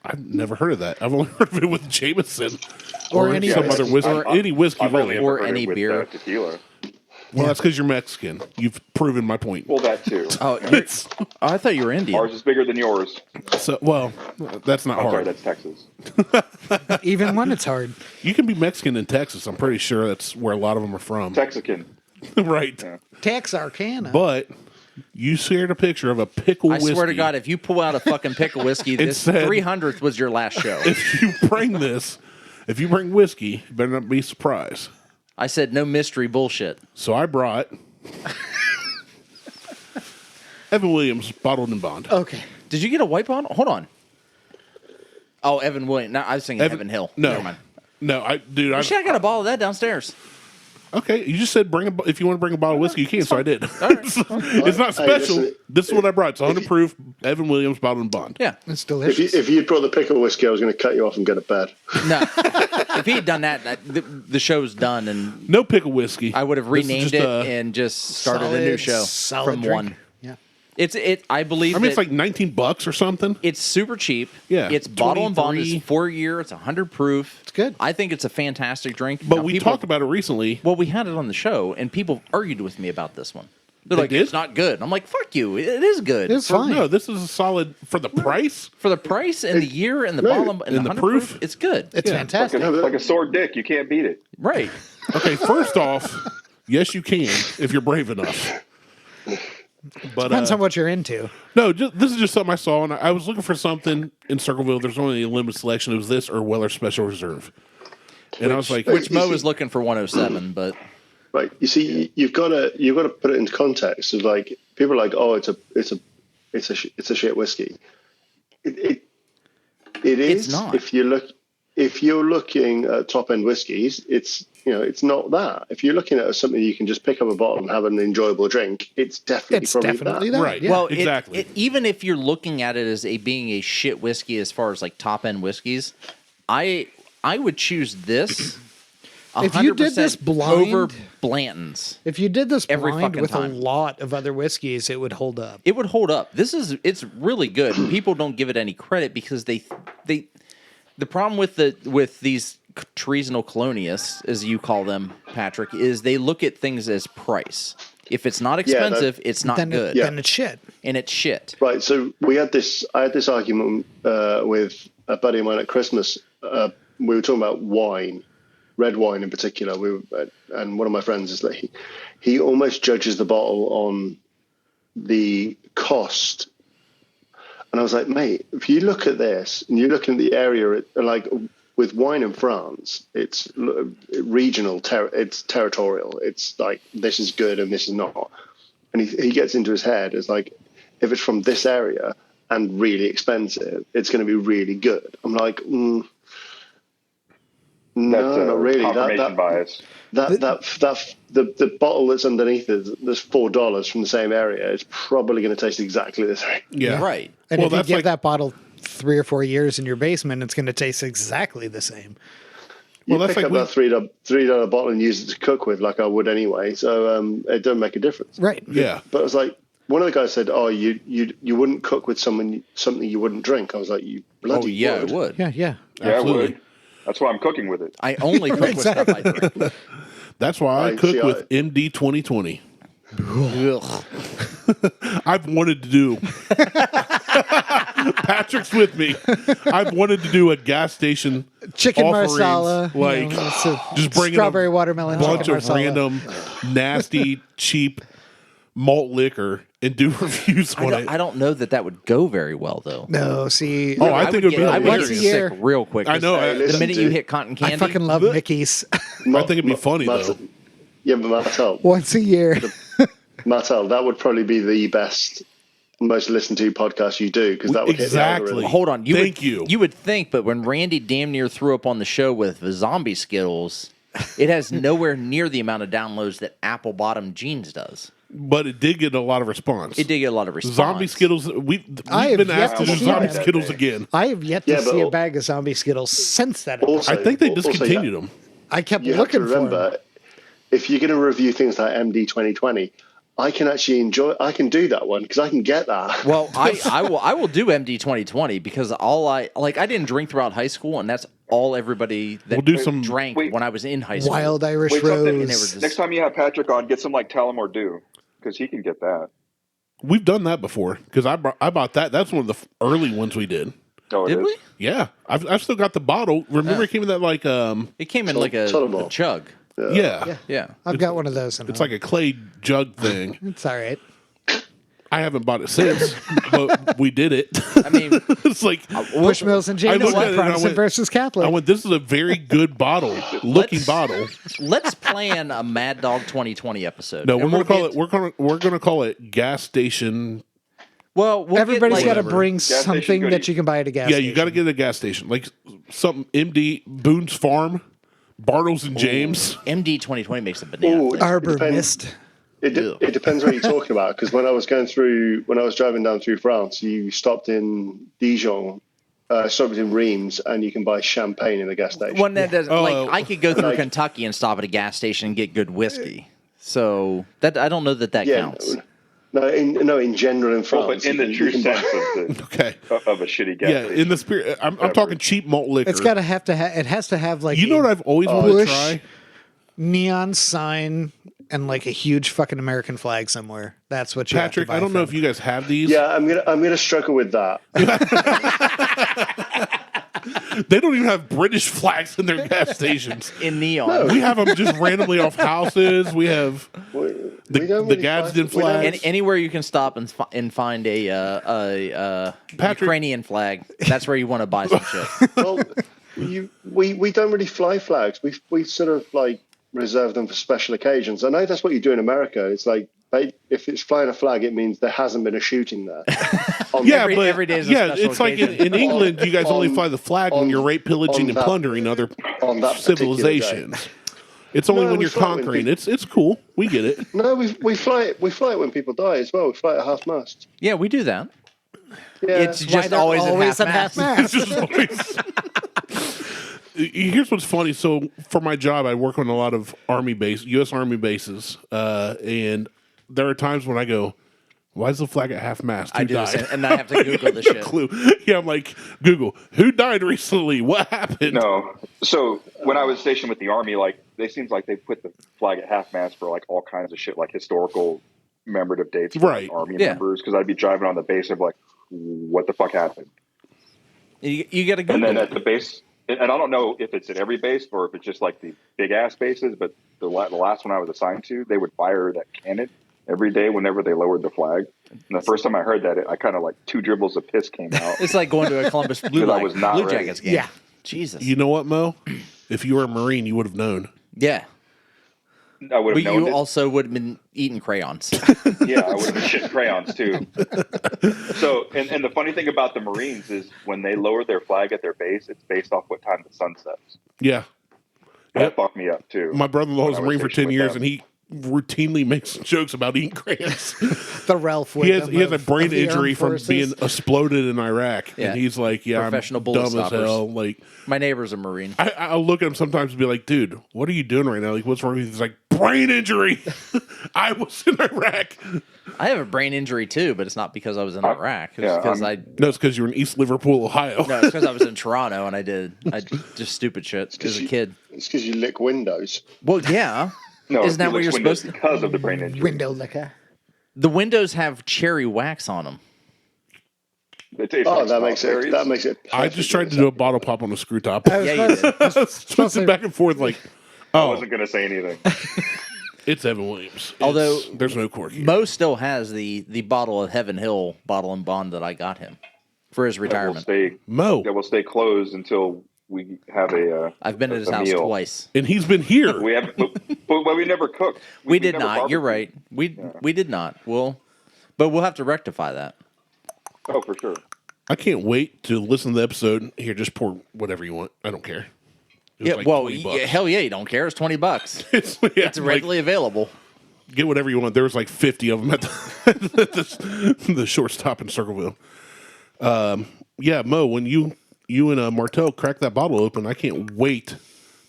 I've never heard of that. I've only heard of it with Jameson Or any some whiskey. other whiskey. Or any whiskey, I've only really. ever Or heard any it with, beer. tequila. Well, that's because you're Mexican. You've proven my point. Well, that too. Oh, I thought you were Indian. Ours is bigger than yours. So, well, that's not I'm sorry, hard. that's Texas. Even when it's hard. You can be Mexican in Texas. I'm pretty sure that's where a lot of them are from. Texican. Right. Yeah. Texarkana. But you shared a picture of a pickle I whiskey. swear to God, if you pull out a fucking pickle whiskey, this said- 300th was your last show. If you bring whiskey, you better not be surprised. I said no mystery bullshit. So I brought Evan Williams bottled and bond. Okay. Did you get a white bottle? Hold on. Oh, Evan Williams. No, I was thinking Evan Hill. No, Never mind. no, I Shit, I got a bottle of that downstairs. Okay, you just said if you want to bring a bottle of whiskey, you can. So I did. It's not special. listen, This is what I brought. It's 100 proof. Evan Williams bottled and bond. Yeah. It's delicious. If you'd brought the pickle whiskey, I was going to cut you off and go to bed. No. If he had done that, the show's done, and No pickle whiskey. I would have This is renamed just it a- and just started a new show solid from drink. one. Yeah. I believe. I mean, it's that like $19 or something. it's super cheap. Yeah. It's bottle and bond. It's 23. 4 year. It's 100 proof. It's good. I think it's a fantastic drink. But Now, we people- talked about it recently. Well, we had it on the show, and people argued with me about this one. They're They like, did? "It's not good." I'm like, "Fuck you! It is good It's fine. No, this is a solid for the price. for the price and the year and the no, bottle and and the 100 proof. It's good, It's Yeah. fantastic. Like a sore dick. You can't beat it. right? Okay, first off, yes, you can if you're brave enough. But Depends on what you're into. no, this is just something I saw, and I was looking for something in Circleville. There's only a limited selection. It was this or Weller Special Reserve, and I was like, Which Mo is looking for 107, but Right. You see, you've got to put it into context of like people are like, oh, it's a shit whiskey. It is. It's not. If you're looking at top end whiskeys, it's not that. If you're looking at something you can just pick up a bottle and have an enjoyable drink, it's definitely It's probably definitely that. that. Right. Yeah. well, exactly. Even if you're looking at it as being a shit whiskey, as far as like top end whiskeys, I would choose this. If you did 100% this blind- over Blanton's, If you did this Every blind fucking with time. a lot of other whiskeys, it would hold up. it would hold up. It's really good. People don't give it any credit because the problem with these treasonal colonialists, as you call them, Patrick, is they look at things as price. If it's not expensive, it's not then good, then it's shit. and it's shit. Right. So I had this argument with a buddy of mine at Christmas. We were talking about wine, red wine in particular. And one of my friends is like, he almost judges the bottle on the cost. And I was like, mate, if you look at this and you're looking at the area, like with wine in France, it's regional, it's territorial. It's like, this is good and this is not. And he gets into his head, it's like, if it's from this area and really expensive, it's going to be really good. I'm like, no, That's not really. confirmation bias. The bottle that's underneath it, there's $4 from the same area. It's probably going to taste exactly the same. yeah, Right. And Well, if you that's give like- that bottle 3 or 4 years in your basement, it's going to taste exactly the same. You Well, that's pick like up that $3 bottle and use it to cook with, like I would anyway. So it doesn't make a difference. Right. yeah. But it was like one of the guys said, "Oh, you wouldn't cook with something you wouldn't drink." I was like, "You bloody Oh yeah, would." it would. Yeah, yeah. Yeah, I Absolutely. would. That's why I'm cooking with it. I only cook with stuff I drink. That's why I I cook see, with MD 2020. I've wanted to do. Patrick's with me. I've wanted to do a gas station Chicken offerings, marsala. like it's a just bring strawberry watermelon bunch chicken of marsala. random, nasty, cheap malt liquor and do reviews on it. I don't know that would go very well though. No, see, Oh, I think it would be I would hilarious. get Once a year. sick real quick. I know. Hey, The listen, minute you dude. hit cotton candy, I fucking love Mickey's. I think it'd be funny though. Yeah, but Martel, Once a year. Martel, that would probably be the best, most listened to podcast you do because that would hit the Exactly. algorithm. Hold on. Thank you. You would think, but when Randy damn near threw up on the show with the zombie Skittles, it has nowhere near the amount of downloads that Apple Bottom Jeans does. But it did get a lot of response. It did get a lot of response. Zombie Skittles. We've I have been yet asked to to do see Zombie that. Skittles again. I have yet to Yeah, but- see a bag of zombie Skittles since that. Also- I think they also, discontinued yeah. them. I kept You have to looking for remember, them. if you're going to review things like MD 2020, I can actually I can do that one because I can get that. Well, I will do MD 2020 because I didn't drink throughout high school, and that's all everybody that We'll do some- drank Wait. when I was in high school. Wild Irish Wait, something- And they were Rose. just- Next time you have Patrick on, get some like Tell 'em or Do because he can get that. We've done that before because I bought that. That's one of the early ones we did. Oh, it Did is? we? Yeah, I've still got the bottle. Remember, it came in that like It came in like a Total. chug. yeah. Yeah. I've got one of those. It's like a clay jug thing. It's all right. I haven't bought it since, but we did it. I mean, It's like Bushmills and I James, looked at it and I Protestant went- versus Catholic. I went. This is a very good bottle, looking bottle. let's plan a Mad Dog 2020 episode. No, And we're gonna we'll call get- it. We're gonna call it gas station. Well, we'll Everybody's get, got to like, bring station something that goodies. you can buy at a gas Yeah, station. you got to get a gas station, like something MD Boone's Farm, Bartles and James. MD 2020 makes a banana. Ooh, flavor. Arbor depends. Mist. It depends what you're talking about. Because when I was driving down through France, you stopped in Dijon, stopped in Reims, and you can buy champagne in the gas station. One that does, Oh. I could go through Like- Kentucky and stop at a gas station and get good whiskey. So that I don't know that counts. No, in general in France. Well, but in the true sense of Okay. of a shitty gas Yeah, station. in the spirit, I'm talking cheap malt liquor. It's got to have it has to have like You know a what I've always wanted to bush, try? neon sign and like a huge fucking American flag somewhere. That's what you have to Patrick, buy I don't know if from. you guys have these. Yeah, I'm gonna struggle with that. They don't even have British flags in their gas stations. In neon. We have them just randomly off houses. We have the Gadsden flag. Anywhere you can stop and find a Patrick- Ukrainian flag, that's where you want to buy some shit. Well, we don't really fly flags. We sort of like reserve them for special occasions. I know that's what you do in America. It's like if it's flying a flag, it means there hasn't been a shooting there. Yeah, but every day is a special it's like occasion. in England, you guys only fly the flag when you're rape, pillaging, on and that- plundering other on that particular civilizations. It's only No, when we you're fly when conquering. people- It's cool. We get it. No, we fly it when people die as well. We fly at half mast. Yeah, we do that. Yeah. It's just always at half mast. It's just always. Here's what's funny. So for my job, I work on a lot of U.S. Army bases, and there are times when I go, "Why is the flag at half mast? Who I do the died?" same, and I have to Google the shit. Clue. Yeah, I'm like, Google, who died recently? What happened? No. So when I was stationed with the Army, like they seems like they put the flag at half mast for like all kinds of shit, like historical commemorative dates for Right. Army Yeah. members. Because I'd be driving on the base and be like, what the fuck happened? You got to Google And then it. at the base, and I don't know if it's at every base or if it's just like the big ass bases, but the last one I was assigned to, they would fire that cannon every day whenever they lowered the flag. And the first time I heard that, I kind of like 2 dribbles of piss came out. It's like going to a Columbus Blue, Because I was not ready. Jackets game. Yeah. Jesus. You know what, Mo? If you were a Marine, you would have known. Yeah. I would But have known you it. also would have been eating crayons. Yeah, I would have been shitting crayons too. So, and the funny thing about the Marines is when they lower their flag at their base, it's based off what time the sun sets. Yeah. That fucked me up too. My brother-in-law was a When I Marine for stationed 10 with years, them. and he routinely makes jokes about eating crayons. The Ralph He has Wiggum a brain of the injury armed from forces. being exploded in Iraq, Yeah. and he's like, "Yeah, Professional I'm bullet dumb stoppers. as hell." Like, My neighbor's a Marine. I'll look at him sometimes and be like, "Dude, what are you doing right now? Like, what's wrong with you?" He's like, "Brain injury. I was in Iraq." I have a brain injury too, but it's not because I was in Iraq. It's yeah, because No, it's because you're in East Liverpool, Ohio. No, it's because I was in Toronto and I just stupid shit as a kid. It's because you lick windows. Well, yeah. No, Isn't that it what you're looks windows supposed to? because of the brain injury. window liquor. The windows have cherry wax on them. It tastes Oh, like that makes strawberries. it. That makes it. I just tried to do a bottle pop on a screw top. I was Yeah, you supposed- did. Switching back and forth like, I oh, wasn't going to say anything. it's Evan Williams. Although- there's no cork here. Mo still has the bottle of Heaven Hill bottle and bond that I got him for his That will retirement. stay closed until we have a. I've been at his a house meal. twice. And he's been here. We have, but we never cooked. We did never not. You're barbecued. right. We did not. But we'll have to rectify that. Oh, for sure. I can't wait to listen to the episode. Here, just pour whatever you want. I don't care. It was Yeah, like well, $20. hell yeah, you don't care. It's $20. It's It's readily available. get whatever you want. There was like 50 of them at the shortstop in Circleville. Yeah, Mo, when you and Martel crack that bottle open, I can't wait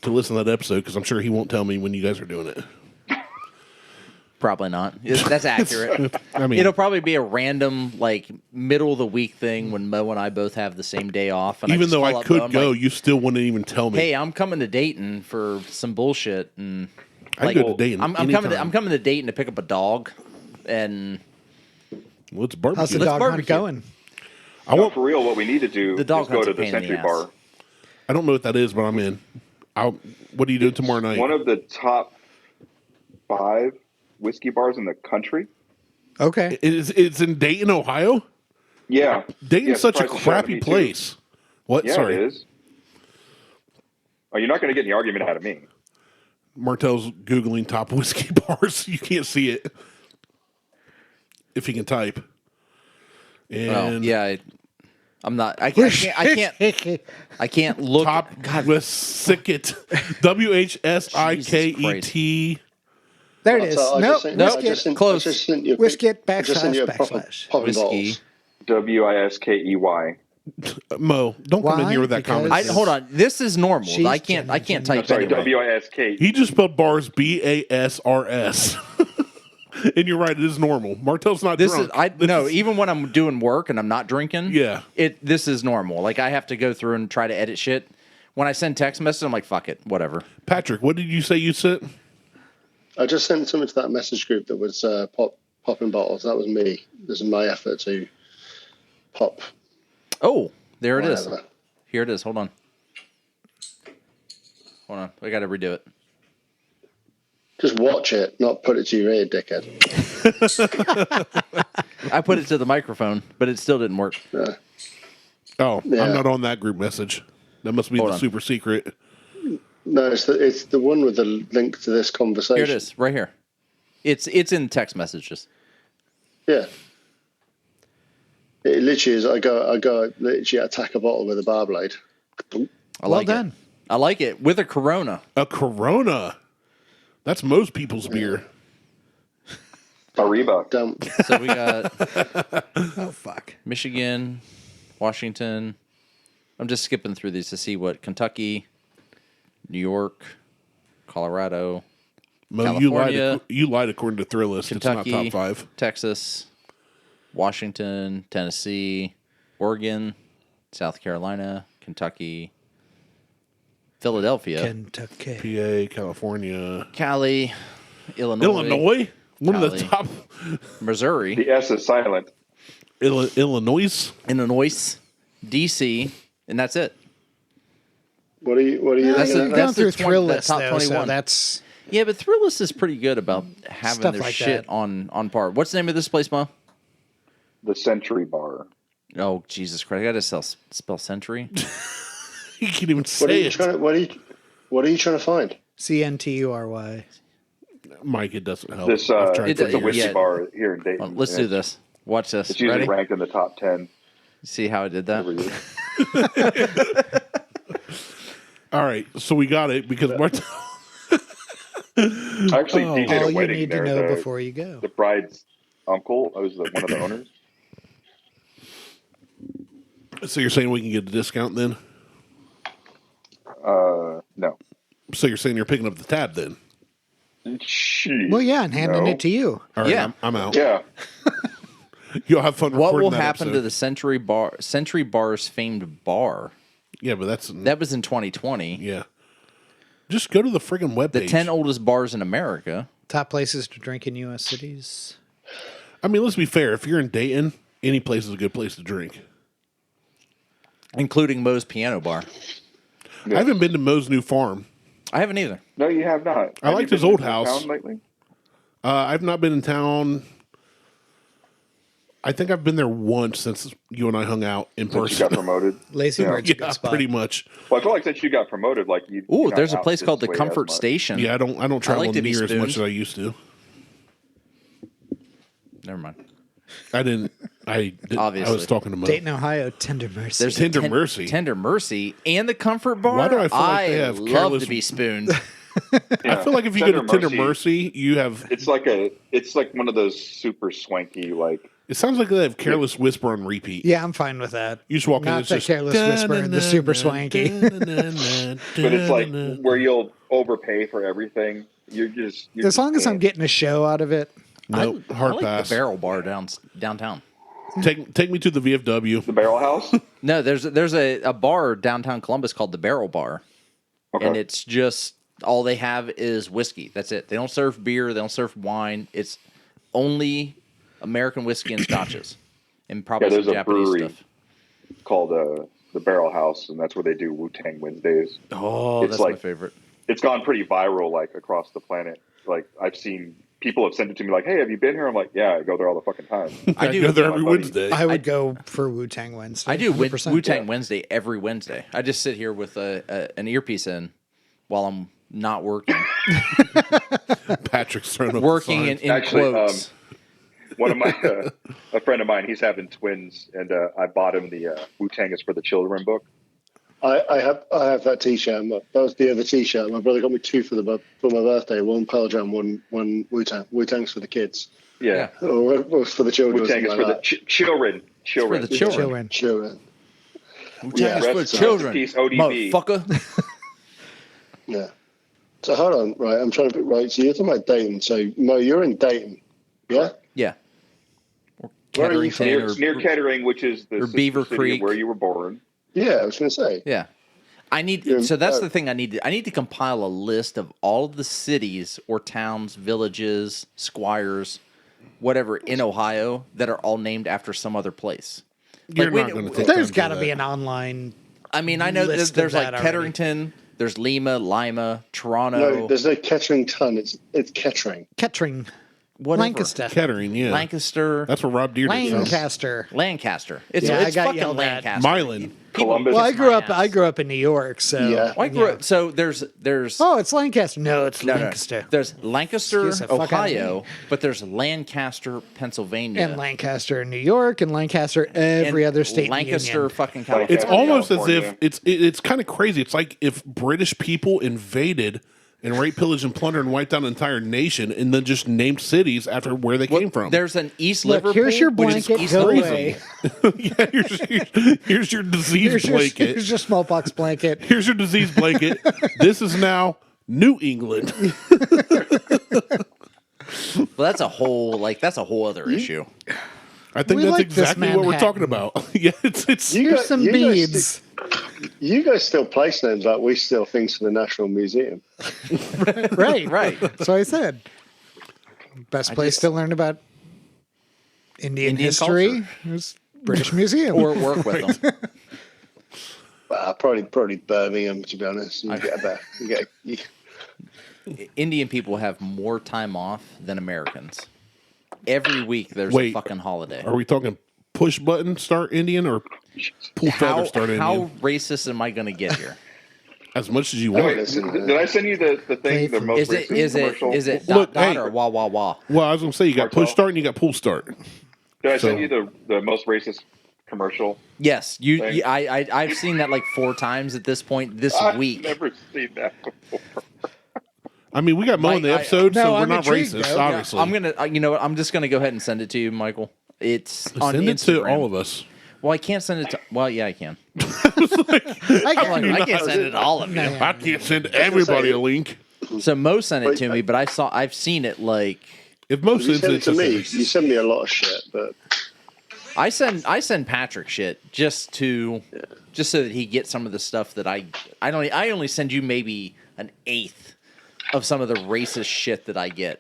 to listen to that episode because I'm sure he won't tell me when you guys are doing it. Probably not. That's accurate. I mean, It'll probably be a random, like, middle of the week thing when Mo and I both have the same day off. And even just though call I up could Mo, I'm go, like, you still wouldn't even tell me. hey, I'm coming to Dayton for some bullshit, and I go to Dayton. I'm anytime. coming to Dayton to pick up a dog, and Well, it's How's barbecue. the dog hunt barbecue. going? I No, won't. for real, what we need to do The dog is go hunt's to a the pain in the Century ass. Bar. I don't know what that is, but I'm in. What are you doing tomorrow night? One of the top 5 whiskey bars in the country. Okay. It's in Dayton, Ohio. Yeah. Dayton's Yeah, such a price is crappy 72. place. What? Yeah, Sorry, it is. Oh, you're not going to get any argument out of me. Martel's googling top whiskey bars. You can't see it if he can type. well, And yeah, I'm not. I can't. I can't look. Top with Sicket. WHSIKET. There it is. Nope. Close. Whisket I just sent you a proper // popping Whiskey. bottles. WISKEY. Mo, don't come in Why? here with that Because- comment. Hold on. This is normal. She's I can't type Sorry, anyway. WISK. He just spelled bars BASRS. And you're right, it is normal. Martel's not This drunk. is even when I'm doing work and I'm not drinking. Yeah. This is normal. Like I have to go through and try to edit shit. When I send text messages, I'm like, fuck it, whatever. Patrick, what did you say you sent? I just sent something to that message group that was popping bottles. That was me. This is my effort to pop. Oh, there it is. Whatever. Here it is. Hold on. I got to redo it. Just watch it, not put it to your ear, dickhead. I put it to the microphone, but it still didn't work. Oh, Yeah. I'm not on that group message. That must be Hold the on. super secret. No, it's the one with the link to this conversation. Here it is, right here. It's in text messages. Yeah. It literally is. I go literally attack a bottle with a bar blade. I Well like done. it. I like it with a Corona. A Corona. That's most people's beer. Arriba. Damn. So we got Oh fuck. Michigan, Washington. I'm just skipping through these to see what Kentucky, New York, Colorado, Mo, California, you lied according to Thrillist. Kentucky, It's not top 5. Texas, Washington, Tennessee, Oregon, South Carolina, Kentucky, Philadelphia, Kentucky. PA, California. Cali, Illinois, Illinois? One of the Cali. top. Missouri, The S is silent. Illinois? Illinois, DC, and that's it. What are you? That's looking a- at? that's Going through the 20 Thrillist top though, 21. so that's Yeah, but Thrillist is pretty good about having Stuff their like shit that. on par. What's the name of this place, Mo? The Century Bar. Oh, Jesus Christ. I got to spell Century. You can't even What are say you it. trying to? What are you trying to find? CNTURY. Mike, it doesn't help. This I've tried it- for it's a years. whiskey yeah. bar here in Dayton. Let's and do it's- this. Watch this. It's usually Ready? ranked in the top 10 See how I did that? every year. All right, so we got it because Martel. I actually DJ'd All a you wedding need to there. know The, before you go. the bride's uncle was one of the owners. So you're saying we can get a discount then? No. So you're saying you're picking up the tab then? Jeez, Well, yeah, and handing no. it to you. All right, Yeah. I'm out. Yeah. You'll have fun. What recording will that happen to episode. the Century Bar's famed bar? Yeah, but that's That was in 2020. yeah. Just go to the friggin' webpage. The 10 oldest bars in America. Top places to drink in U.S. cities. I mean, let's be fair. If you're in Dayton, any place is a good place to drink. Including Moe's Piano Bar. I haven't been to Moe's new farm. I haven't either. No, you have not. I Have liked you his been old to house. town lately? I've not been in town. I think I've been there once since you and I hung out in Since you person. got promoted. Lazy Yeah. Bird's a Yeah, good spot. pretty much. Well, I feel like since you got promoted, like you. Ooh, you're not there's a out place this called the way as Comfort much. Station. Yeah, I don't travel like to be near as much spooned. as I used to. Never mind. I didn't. I Obviously. was talking to Mo. Dayton, Ohio, Tender Mercy. There's Tender Ten- Mercy. Tender Mercy and the Comfort Bar. Why do I feel like they have love careless- to be spooned. I feel like if you go to Tender Mercy, you have. It's like one of those super swanky like. It sounds like they have Careless Whisper on repeat. Yeah, I'm fine with that. You just walk in. Not It's the just Careless Whisper and the super swanky. But it's like where you'll overpay for everything. You're As long as I'm getting a show out of it. Nope, I hard like pass. the Barrel Bar downtown. Take me to the VFW. the Barrel House. No, there's a bar downtown Columbus called the Barrel Bar, Okay. and it's just all they have is whiskey. That's it. They don't serve beer. They don't serve wine. It's only American whiskey and scotches, and probably Yeah, there's some a Japanese brewery. stuff. called the Barrel House, and that's where they do Wu-Tang Wednesdays. Oh, It's that's my like- favorite. It's gone pretty viral, like across the planet. Like I've seen people have sent it to me, like, "Hey, have you been here?" I'm like, "Yeah, I go there all the fucking time." I do go there my every buddy. Wednesday. I would go for Wu Tang Wednesday. I do 100%. Wu-Tang yeah. Wednesday every Wednesday. I just sit here with an earpiece in while I'm not working. Patrick's throwing up Working the in signs. quotes. One of my a friend of mine, he's having twins, and I bought him the Wu-Tang is for the Children book. I have that T-shirt. That was the other T-shirt. My brother got me two for my birthday. One Pearl Jam, one Wu-Tang. Wu-Tang's for the kids. Yeah. Or for the children. Wu-Tang is for the children. For the children. Children. Wu-Tang is for the children. Peace, ODB. Motherfucker. Yeah. So hold on, right? I'm trying to put right. So you're talking about Dayton. So Mo, you're in Dayton, yeah? Yeah. Or Where are you Kettering, Near Kettering, which is the or Beaver city Creek, where you were born. Yeah, I was going to say. Yeah. So that's the thing I need to compile a list of all of the cities or towns, villages, squires, whatever in Ohio that are all named after some other place. You're not going to take There's got got to be an online. I mean, I know list there's of like that Ketterington, there's Lima, Toronto. No, there's no Ketterington. It's Kettering. Kettering. Whatever. Lancaster. Kettering, yeah. Lancaster. That's where Rob Deere is. Lancaster. Lancaster. Yeah, I It's got fucking yelled at. Lancaster. Milan. Columbus. Well, Kiss my I ass. grew up in New York, so Yeah. I grew up. So there's. Oh, it's Lancaster. No, it's No, no. Lancaster. There's Lancaster, Excuse the fuck out of Ohio, me. but there's Lancaster, Pennsylvania, And Lancaster, New York, and Lancaster, every and other state Lancaster, in the union. fucking It's California. It's almost as if California. it's kind of crazy. It's like if British people invaded and raped, pillaged, and plundered and wiped out an entire nation, and then just named cities after where they came from. There's an East Look, Liverpool. here's your which is blanket. East Go Liverpool. away. Yeah, here's your disease blanket. Here's your smallpox blanket. Here's your disease blanket. This is now New England. Well, that's a whole other issue. I think We that's like this exactly what we're Manhattan. talking about. Yeah, it's Here's some beads. You guys still place names like we steal things from the National Museum. Right. Right. That's what I said. Best place to learn about Indian history is British Museum. Or work with them. Probably Birmingham, to be honest. Indian people have more time off than Americans. Every week there's Wait, a fucking holiday. Are we talking push button start Indian or pull feather start Indian? How racist am I going to get here? As much as you Oh, want. wait, did I send you the thing, the most racist commercial? Is it Look, dot hey. or wah wah wah? Well, I was going to say you got Martel. push start and you got pull start. Did I So- send you the most racist commercial? Yes, Thanks. I've seen that like 4 times at this point this I've week. never seen that before. I mean, we got Mo in the Mike, episode, No, so we're I'm not intrigued, racist, though. obviously. I'm gonna, you know what? I'm just gonna go ahead and send it to you, Michael. It's on Send it Instagram. to all of us. Well, I can't send it to. Well, yeah, I can. I I can't send it to all of you. I can't send everybody a link. So Mo sent it to me, but I've seen it like If Mo You sends send it it to me. us, You send me a lot of shit, but I send Patrick shit just so that he gets some of the stuff that I only send you maybe an eighth of some of the racist shit that I get.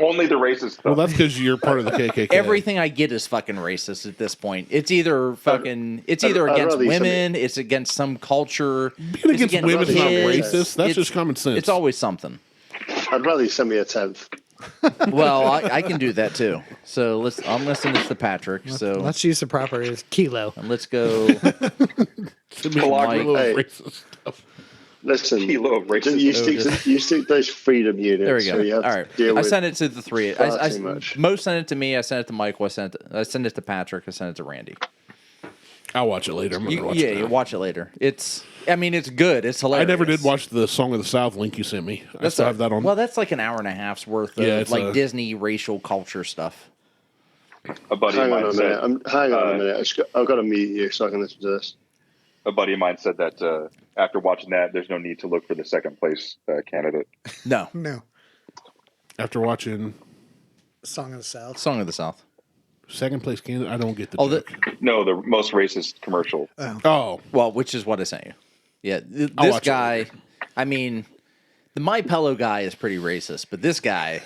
Only the racist stuff. well, that's because you're part of the KKK. Everything I get is fucking racist at this point. It's either I'd against rather you send women, it's against some culture. Being against women is not kids. racist. That's just common sense. It's always something. I'd rather you send me a 10th. Well, I can do that too. So I'm gonna send this to Patrick. So Let's use the proper kilo. and let's go. Kilogram. Mike. Hey. racist stuff. Listen, Kilo of racism. you stick those freedom units. There we So go. you have All to right, deal I with sent it to the three. far too much. Mo sent it to me. I sent it to Michael. I sent it to Patrick. I sent it to Randy. I'll watch it later. I'm going to watch it. You now. watch it later. It's good. It's hilarious. I never did watch the Song of the South link you sent me. I still have that on. Well, that's like an hour and a half's worth of Yeah, it's like a- Disney racial culture stuff. A buddy of Hang on mine a said. minute. Hang on a minute. I've got to mute you so I can listen to this. A buddy of mine said that after watching that, there's no need to look for the second place candidate. No, No. After watching Song of the South. Song of the South. second place candidate, I don't get the Oh, joke. No, the most racist commercial. Oh, Well, which is what I sent you. Yeah, I'll this watch it guy. I mean, the My Pillow guy is pretty racist, but this guy.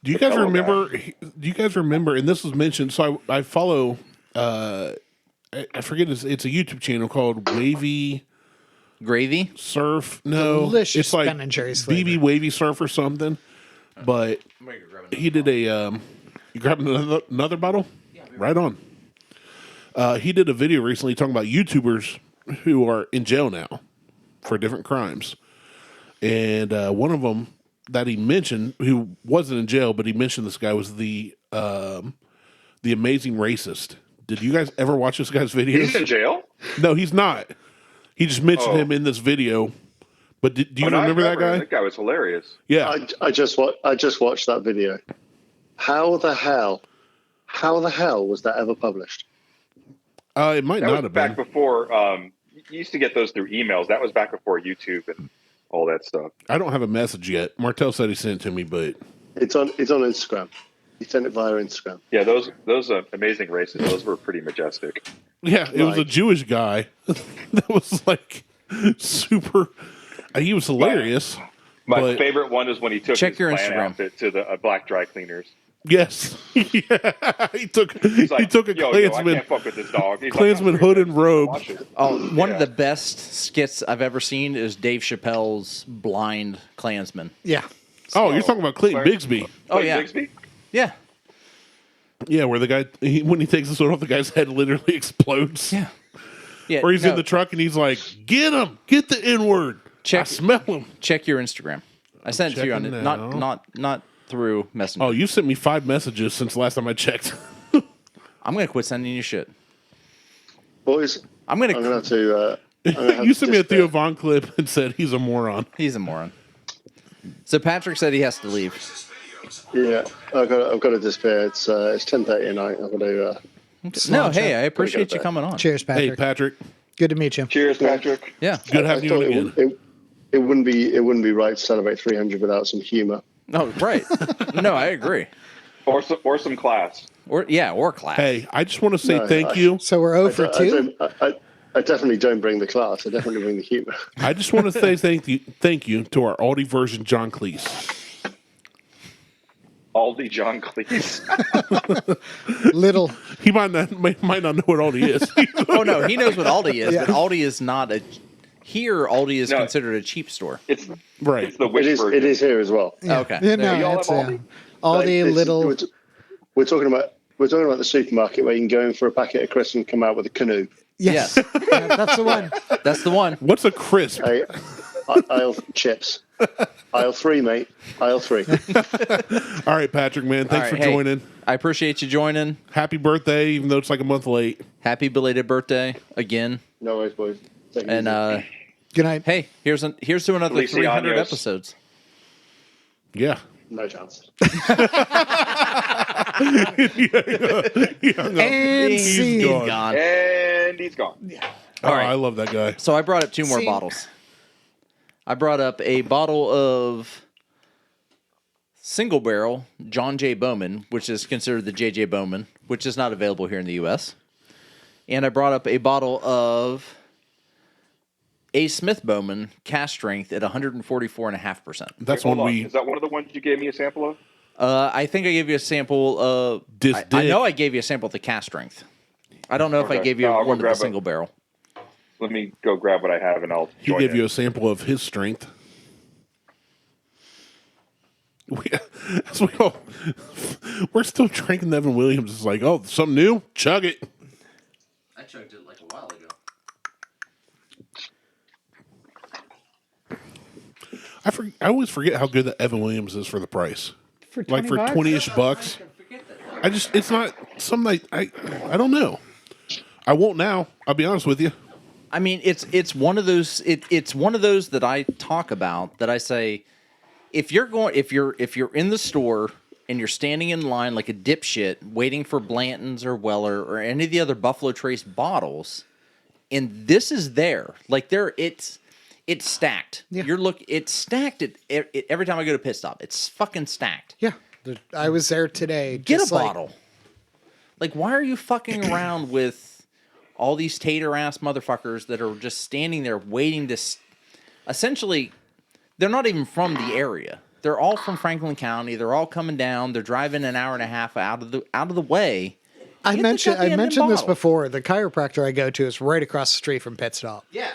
do you guys Hello, remember? Do you guys remember? And this was mentioned. So I follow. I forget. It's a YouTube channel called Wavy Gravy? Surf. No, Delicious it's like Ben and Jerry's BB flavor. Wavy Surf or something. But he did a. You grabbing another bottle? Right on. He did a video recently talking about YouTubers who are in jail now for different crimes, and one of them that he mentioned, who wasn't in jail, but he mentioned this guy was the The Amazing Racist. Did you guys ever watch this guy's videos? He's in jail? No, he's not. He just mentioned him in this video. But do you remember that guy? That guy was hilarious. Yeah. I just watched that video. How the hell was that ever published? It might That not was have back been. before. You used to get those through emails. That was back before YouTube and all that stuff. I don't have a message yet. Martel said he sent it to me, but It's on Instagram. He sent it via Instagram. Yeah, those Amazing Races, those were pretty majestic. yeah, it was a Jewish guy that was like super. He was hilarious. My but- favorite one is when he took Check his your clan Instagram. outfit to the black dry cleaners. Yes, yeah. He took He's like, a yo, I Klansman can't fuck with this dog. He's Klansman like, hood and robe. watch it. Oh, one Yeah. of the best skits I've ever seen is Dave Chappelle's Blind Klansman. Yeah. Oh, you're talking about Clayton Claire- Bigsby. Oh, yeah. Bixby? Yeah. Yeah, where the guy when he takes his hood off, the guy's head literally explodes. Yeah. Yeah. Or he's no, in the truck and he's like, "Get him! Get the N word! I Check- smell him." Check your Instagram. I sent it to you on checking it. now. Not through Messenger. Oh, you sent me 5 messages since the last time I checked. I'm gonna quit sending you shit. Boys, I'm gonna. I'm gonna have to. I'm gonna have You to sent me a despair. Theo Von clip and said he's a moron. He's a moron. So Patrick said he has to leave. Yeah, I've got to despair. It's 10:30 at night. I've got to. No, hey, I appreciate Pretty you good coming on. Cheers, Patrick. Hey, Patrick. Good to meet you. Cheers, Patrick. Yeah. Good having you on I again. thought it wouldn't be right to celebrate 300 without some humor. Oh, right. No, I agree. Or some class. Or class. Hey, I just want to say No, thank I- you. So we're 0 for 2? I definitely don't bring the class. I definitely bring the humor. I just want to say thank you to our Aldi version John Cleese. Aldi John Cleese. Little. He might not know what Aldi is. Oh no, he knows what Aldi is, Yeah. but Aldi is not a. Here, Aldi is No. considered a cheap store. It's Right. It's the wish version. It is here as well. Oh, okay. Yeah, There no, you go. y'all it's have Aldi? Aldi, Like, Little. We're talking about the supermarket where you can go in for a packet of crisps and come out with a canoe. Yes. Yes. Yeah, that's the one. That's the one. What's a crisp? Hey, aisle chips. Aisle 3, mate. Aisle 3. All right, Patrick, man. Thanks All right, for hey, joining. I appreciate you joining. Happy birthday, even though it's like a month late. Happy belated birthday again. No worries, boys. Take it And easy. Good night. hey, here's to another Felicianos. 300 episodes. Yeah. No chance. And He's scene. gone. And he's gone. Oh, right. I love that guy. So I brought up 2 more See? bottles. I brought up a bottle of single barrel John J. Bowman, which is considered the J.J. Bowman, which is not available here in the U.S. And I brought up a bottle of A. Smith Bowman cast strength at 144.5%. That's Hold when on. we. Is that one of the ones you gave me a sample of? I think I gave you a sample of. This I dick. know I gave you a sample of the cast strength. I don't know if I Okay. gave you No, I'll go one of the grab it. single barrel. Let me go grab what I have and I'll He join gave in. you a sample of his strength. We're still drinking Evan Williams. It's like, oh, something new? Chug it. I chugged it like a while ago. I always forget how good that Evan Williams is for the price. For Like for 20 20-ish bucks. It's not something I don't know. I won't now. I'll be honest with you. I mean, it's one of those it's one of those that I talk about that I say if you're in the store and you're standing in line like a dipshit waiting for Blanton's or Weller or any of the other Buffalo Trace bottles, and this is there, like it's stacked. Yeah. It's stacked every time I go to pit stop. It's fucking stacked. Yeah. I was there today. Get just a like- bottle. Like, why are you fucking around with all these tater ass motherfuckers that are just standing there waiting to? Essentially, they're not even from the area. They're all from Franklin County. They're all coming down. They're driving an hour and a half out of the way. I Get the mentioned goddamn this bottle. before. The chiropractor I go to is right across the street from Pit Stop. Yeah.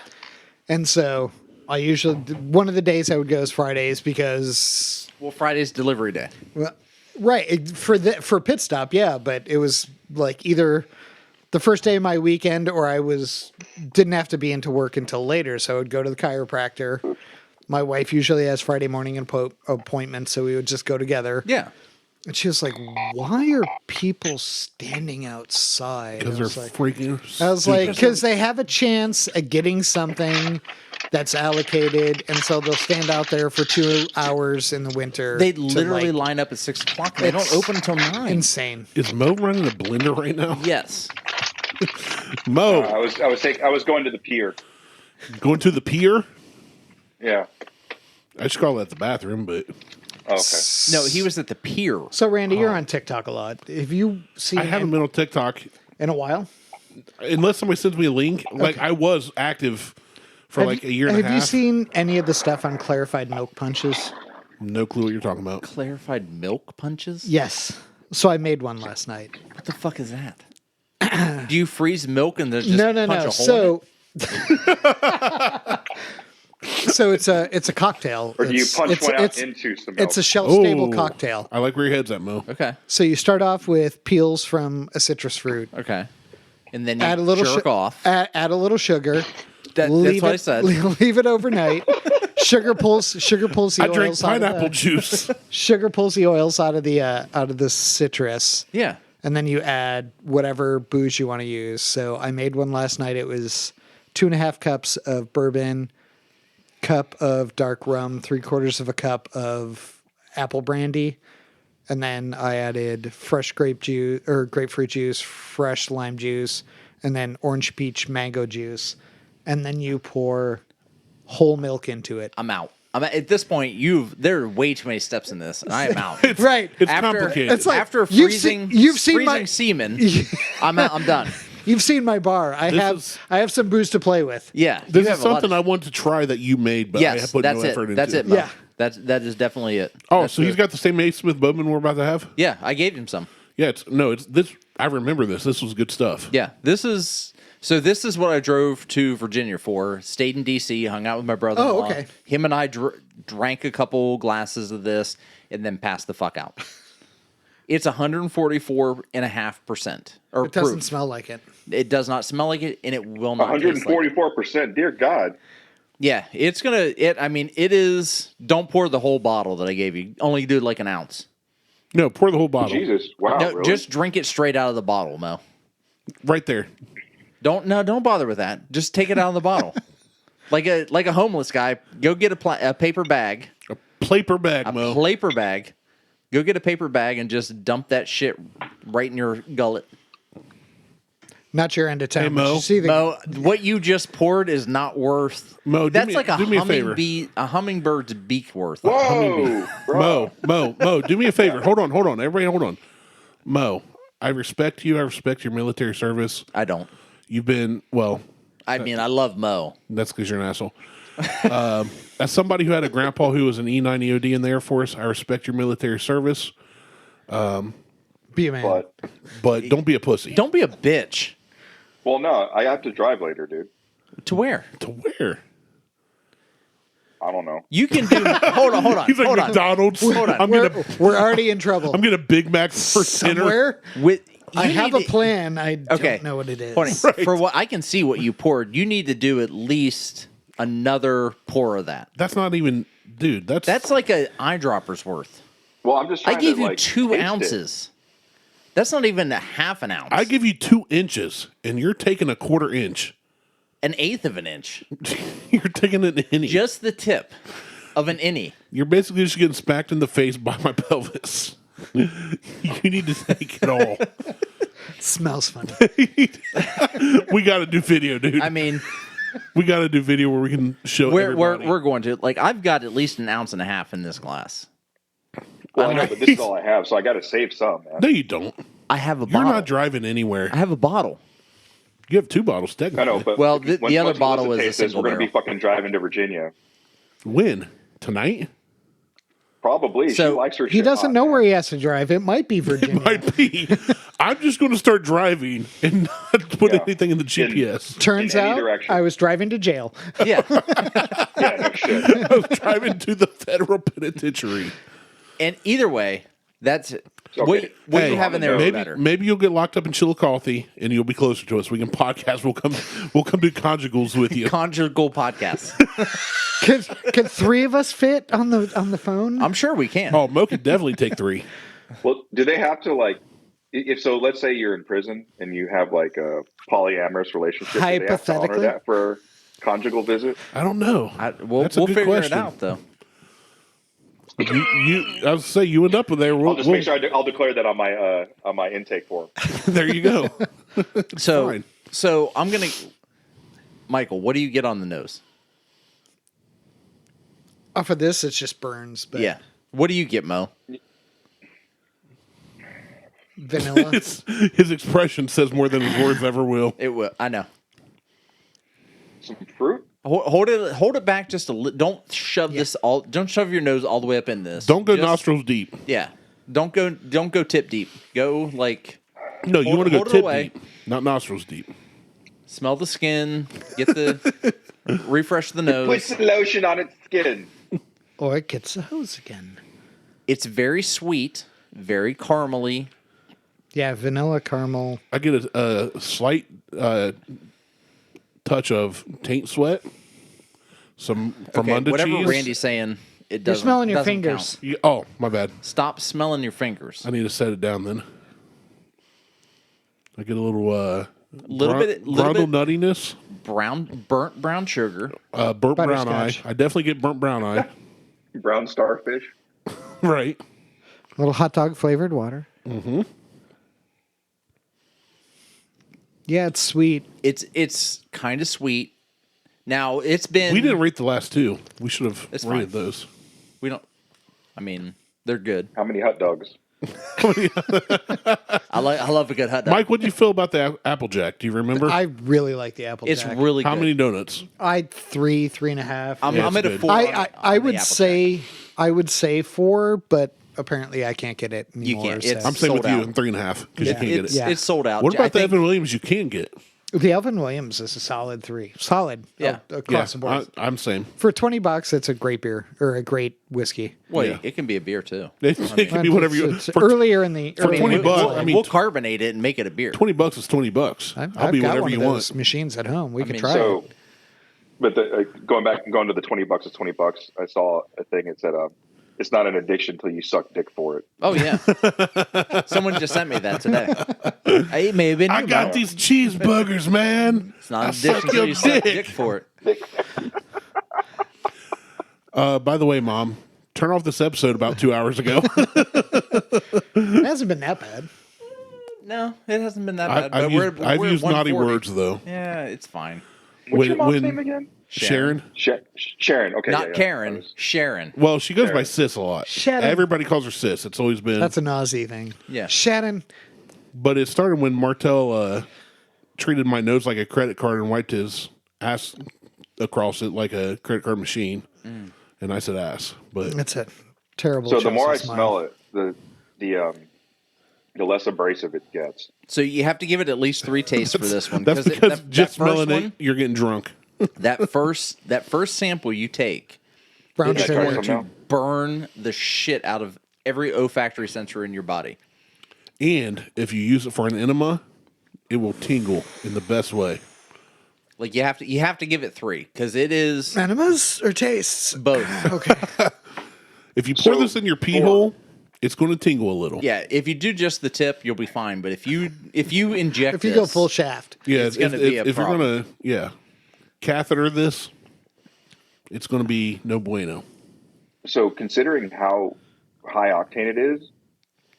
And so I usually, one of the days I would go is Fridays because, Well, Friday's delivery day. well, right, for Pit Stop, yeah, but it was like either the first day of my weekend or didn't have to be into work until later, so I would go to the chiropractor. My wife usually has Friday morning appointments, so we would just go together. Yeah. And she was like, "Why are people standing outside?" Because I they're was like, freaking. I was like, stupid. because they have a chance at getting something that's allocated, and so they'll stand out there for 2 hours in the winter. They to, literally like, line up at 6 o'clock and they don't It's open until 9. insane. Is Mo running a blender right now? Yes. Mo, I was going to the pier. going to the pier. Yeah. I should call that the bathroom, but Oh, okay. No, he was at the pier. So, Randy, you're on TikTok a lot. Have you seen I haven't been on TikTok in a while? unless somebody sends me a link. Like I was active for like a year and a half. Have you seen any of the stuff on clarified milk punches? No clue what you're talking about. Clarified milk punches? Yes. So I made one last night. What the fuck is that? Do you freeze milk and then just No. punch a hole in So, so it's a cocktail. Or do you It's- punch it's- one out it's- into some milk? It's a shelf-stable Oh. cocktail. I like where your head's at, Mo. it? Okay. So you start off with peels from a citrus fruit. Okay. And then you Add a little jerk off. Add a little sugar. That's leave what it, I said. Leave it overnight. Sugar pulls the I drank oils out of pineapple the, juice. sugar pulls the oils out of the citrus. Yeah. And then you add whatever booze you want to use. So I made one last night. It was 2.5 cups of bourbon, cup of dark rum, 3/4 of a cup of apple brandy, and then I added fresh grapefruit juice, fresh lime juice, and then orange peach mango juice. And then you pour whole milk into it. I'm out. At this point, there are way too many steps in this, and I am out. Right. It's complicated. It's like after you've freezing, seen my semen, I'm out, I'm done. You've seen my bar. I have some booze to play with. Yeah, This you is have a lot something of- I want to try that you made, but I Yes, have put that's no effort it. into. That's it. Mo. Yeah. That is definitely it. Oh, That's so he's it. got the same A. Smith Bowman we're about to have? Yeah, I gave him some. Yeah, it's this. I remember this. This was good stuff. Yeah, this is what I drove to Virginia for. Stayed in D.C., hung out with my brother-in-law. Oh, okay. Him and I drank a couple glasses of this, and then passed the fuck out. It's 144.5%. Or It doesn't proof. smell like it. It does not smell like it, and it will not taste like it. 144%. Dear God. Yeah, it's gonna. It is. Don't pour the whole bottle that I gave you. Only do like an ounce. No, pour the whole bottle. Jesus. Wow. No, really? just drink it straight out of the bottle, Mo. Right there. Don't bother with that. Just take it out of the bottle, like a homeless guy. Go get a paper bag, A paper bag, Mo. paper bag. Go get a paper bag and just dump that shit right in your gullet. Not your end of town. Hey, but Mo. you see the Mo, what you just poured is not worth. Mo, do that's me- like a do me a favor. hummingbird's beak worth. Whoa. bro. Mo, do me a favor. Hold on. Everybody, hold on. Mo, I respect you. I respect your military service. I don't. You've been, well, I mean, I love Mo. that's because you're an asshole. As somebody who had a grandpa who was an E9 EOD in the Air Force, I respect your military service, be a man. But, don't be a pussy. Don't be a bitch. well, no, I have to drive later, dude. To where? To where? I don't know. You can do. Hold on. He's like hold on. McDonald's. Hold on. We're already in trouble. I'm getting a Big Mac for dinner. Somewhere. With I you have need a to- plan. I Okay. don't know what it is. Hold on. For what I can see, what you poured, you need to do at least another pour of that. That's not even, dude. That's like an eyedropper's worth. Well, I'm just I trying gave to, you like, 2 taste it. ounces. That's not even a half an ounce. I give you 2 inches, and you're taking a 1/4 inch. an eighth of an inch. You're taking an innie. Just the tip of an innie. You're basically just getting smacked in the face by my pelvis. You need to take it all. Smells funny. We got to do video, dude. I mean, We got to do video where we can show we're everybody. going to. Like, I've got at least 1.5 ounces in this glass. Well, I know, but this is all I have, so I got to save some, man. No, you don't. I have a You're bottle. not driving anywhere. I have a bottle. You have 2 bottles, I technically. know, but Well, the other once bottle Melissa is a tastes this, single we're going to be barrel. fucking driving to Virginia. When? Tonight? Probably. So, she likes her He shit doesn't hot, know man. where he has to drive. It might be Virginia. Might be. I'm just going to start driving and not put Yeah. anything in the GPS. Turns in any out direction. I was driving to jail. Yeah. Yeah, no shit. I was driving to the federal penitentiary. And either way, that's Okay. what Hey, you have in there is maybe, better. maybe you'll get locked up in Chillicothe and you'll be closer to us. We can podcast. We'll come do conjugals with you. Conjugal podcast. Could 3 of us fit on the phone? I'm sure we can. Oh, Mo could definitely take 3. Well, do they have to like? If so, let's say you're in prison and you have like a polyamorous relationship. Do they have to honor Hypothetically? that for conjugal visit? I don't know. We'll That's a good figure question. it out though. I was say you end up with there. I'll just make sure I'll declare that on my intake form. There you go. So fine. so I'm gonna, Michael, what do you get on the nose? Off of this, it's just burns. But Yeah. What do you get, Mo? vanilla. His expression says more than his words ever will. It will. I know. Some fruit. Hold it back just a little. Don't shove this all. Don't shove your nose all the way up in this. Don't go Just- nostrils deep. Yeah. Don't go tip deep. Go like No, you Hold- want to go hold it tip away. deep, not nostrils deep. smell the skin. Get the refresh the nose. Puts lotion on its skin. Or it gets the hose again. It's very sweet, very caramely. Yeah, vanilla caramel. I get a slight touch of taint sweat, some Fermunda whatever cheese. Randy's saying, it You're doesn't. smelling your doesn't fingers. count. Oh, my bad. Stop smelling your fingers. I need to set it down then. I get a little Little bit nuttiness. burnt brown sugar. Burnt brown eye. Butterscotch. I definitely get burnt brown eye. Brown starfish. Right. A little hot dog flavored water. Mm-hmm. Yeah, it's sweet. It's kind of sweet. Now it's been. We didn't rate the last two. We should have It's rated fine. those. We don't. I mean, they're good. How many hot dogs? I love a good hot dog. Mike, what did you feel about the Applejack? Do you remember? I really like the apple It's jack. really How good. many donuts? I 3.5. I'm Yeah, at it's a good. 4. I on would the Applejack. say I would say 4, but apparently I can't get it You anymore. can't. so- It's- I'm saying with sold you out. in 3.5 because you Yeah. can't get It's, it. Yeah. it's sold out. What I about the think- Evan Williams you can get? The Elvin Williams is a solid 3. Solid. Yeah. Across the board. I'm same. For $20, it's a great beer or a great whiskey. Wait, Yeah. it can be a beer too. It can be whatever you. It's For earlier in the for early 20 in the bucks, fall. I mean, we'll carbonate it and make it a beer. $20 is $20. I'll be got whatever one you of those want. machines at home. We could mean, try So, it. but going to the $20 is $20. I saw a thing. It said, "It's not an addiction until you suck dick for it." Oh yeah. Someone just sent me that today. It may have been. I you, got Mo. these cheeseburgers, man. It's not I an addiction suck until your you suck dick. dick for it. By the way, Mom, turn off this episode about 2 hours ago. It hasn't been that bad. No, it hasn't been that bad. I've but used, we're I've used naughty 140. words though. Yeah, it's fine. What's your mom's name again? Sharon. Sharon. Okay, Not yeah. Karen, I was- Sharon. Well, she goes by Sharon. sis a lot. Sharon. Everybody calls her sis. It's always been. That's an Aussie thing. Yeah. Shannon. But it started when Martel treated my nose like a credit card and wiped his ass across it like a credit card machine. And I said ass. But That's a terrible. So the more I choice of smell mine. it, the less abrasive it gets. So you have to give it at least 3 tastes for this one. that's it- because that just first smelling one, it, you're getting drunk. that first sample you take, Brown it's sugar. going sugar. to burn the shit out of every olfactory sensor in your body. And if you use it for an enema, it will tingle in the best way. Like you have to give it 3 because it is Enemas or tastes? both. Okay. If you pour So, this in your pee hole, it's going to tingle a little. Yeah, if you do just the tip, you'll be fine. But if you inject, If you go this, full shaft. Yeah, It's gonna be a if you're problem. going to catheter this, it's going to be no bueno. So considering how high octane it is,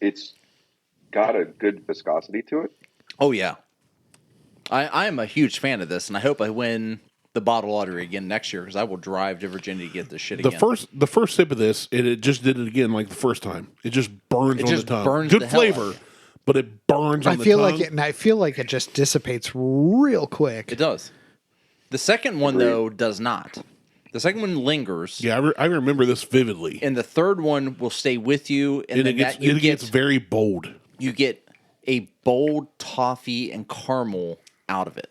it's got a good viscosity to it. Oh yeah, I am a huge fan of this, and I hope I win the bottle lottery again next year because I will drive to Virginia to get this shit The again. the first sip of this, it just did it again like the first time. It just burns It on just the tongue. burns Good the hell out flavor, of you. but it burns on I the feel tongue. like it, and I feel like it just dissipates real quick. It does. The second one though does not. The second one lingers. Yeah, I remember this vividly. And the third one will stay with you, and, And then it gets very bold. you get a bold toffee and caramel out of it.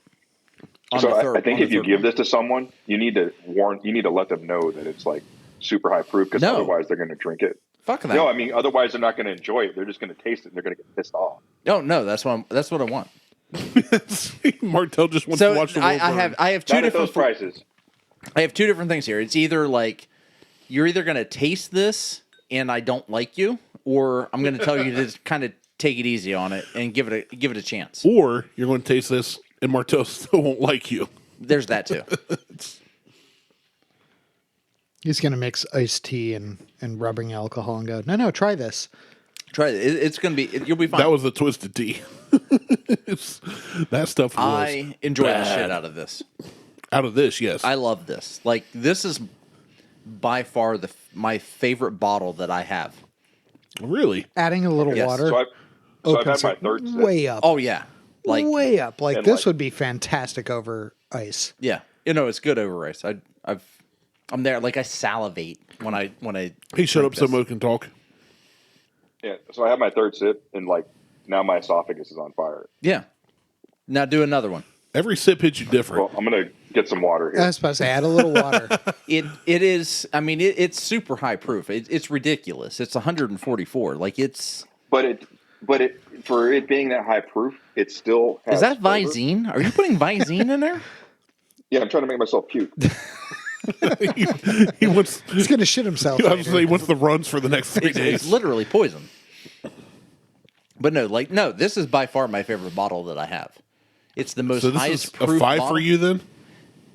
So I think if you give this to someone, you need to let them know that it's like super high proof because No. otherwise they're going to drink it. fuck that. No, I mean otherwise they're not going to enjoy it. They're just going to taste it and they're going to get pissed off. no, that's what I want. Martel just wants So to watch the world burn. I have two Not at different those prices. I have 2 different things here. It's either like you're either going to taste this and I don't like you, or I'm going to tell you to kind of take it easy on it and give it a chance. Or you're going to taste this and Martel still won't like you. There's that too. He's going to mix iced tea and rubbing alcohol and go, no, try this. Try it. It's going to be. You'll be fine. That was the twisted tea. That stuff was I enjoy the bad. shit out of this. Out of this, yes. I love this. Like, this is by far my favorite bottle that I have. Really? Adding a little Yes. water So I've had opens my it third sip. way up. Oh yeah, like way up. Like and this like- would be fantastic over ice. yeah. It's good over ice. I'm there. Like I salivate when I. Hey, shut up drink so this. Mo can talk. Yeah. So I had my third sip, and like now my esophagus is on fire. Yeah. Now do another one. Every sip hits you different. Well, I'm gonna get some water I here. was supposed to add a little water. It is. I mean, it's super high proof. It's ridiculous. It's 144. Like it's. But it for it being that high proof, it still has Is that flavor. Visine? Are you putting Visine in there? Yeah, I'm trying to make myself puke. He wants. He's going to shit himself. I was later. say he wants the runs for the next 3 It's days. literally poison. But no, this is by far my favorite bottle that I have. It's the most So this highest is proof a 5 bottle. for you then?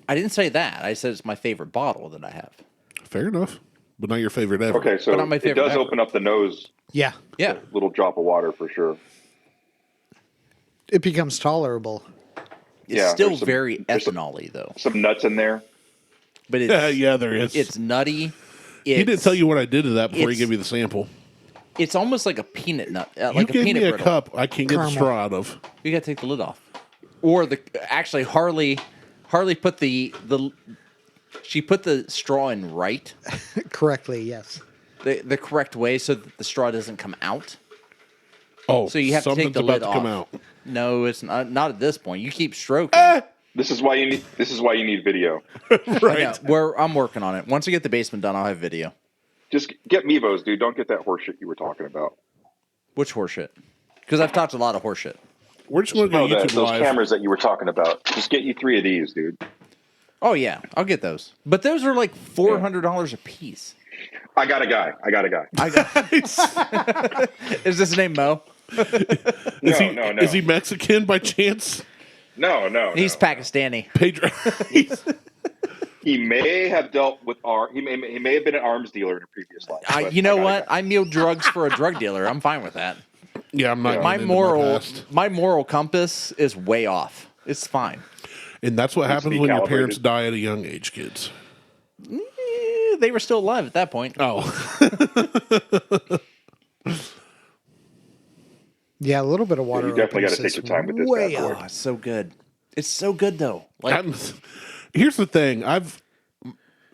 I didn't say that. I said it's my favorite bottle that I have. Fair enough, but not your favorite ever. Okay, so But not my it favorite does ever. open up the nose. Yeah. Yeah. A little drop of water for sure. It becomes tolerable. It's Yeah, still there's some- very there's some- ethanol-y, though. Some nuts in there. But it's, Yeah, there is. it's nutty. He didn't tell you what I did to that before he it's- gave me the sample. It's almost like a peanut nut. You Like a gave peanut me a brittle. cup I can't get the Caramel. straw out of. You got to take the lid off. Or actually, Harley put she put the straw in right, Correctly, yes. the correct way, so that the straw doesn't come out. Oh, So you have to take something's the about lid to off. come out. No, it's not at this point. You keep stroking. This is why you need video. I know. I'm working on it. Once I get the basement done, I'll have video. Just get Mevos, dude. Don't get that horseshit you were talking about. Which horseshit? Because I've talked a lot of horseshit. We're just going to go No, YouTube those live. cameras that you were talking about. Just get you 3 of these, dude. Oh yeah, I'll get those. But those are like $400 a piece. I got a guy. Is this name Mo? Is he, no. Is he Mexican by chance? No. He's Pakistani. Pedro. He may have dealt with he may have been an arms dealer in a previous life. but You know I got a what? guy. I meal drugs for a drug dealer. I'm fine with that. Yeah, I'm not. My getting into moral past. my moral compass is way off. It's fine. And that's what Needs to happens be when your calibrated. parents die at a young age, kids. They were still alive at that point. Oh, Yeah, a little bit of water. you definitely opens gotta take this your time with this way bad boy. up. Oh, it's so good. It's so good though. Like here's the thing. I've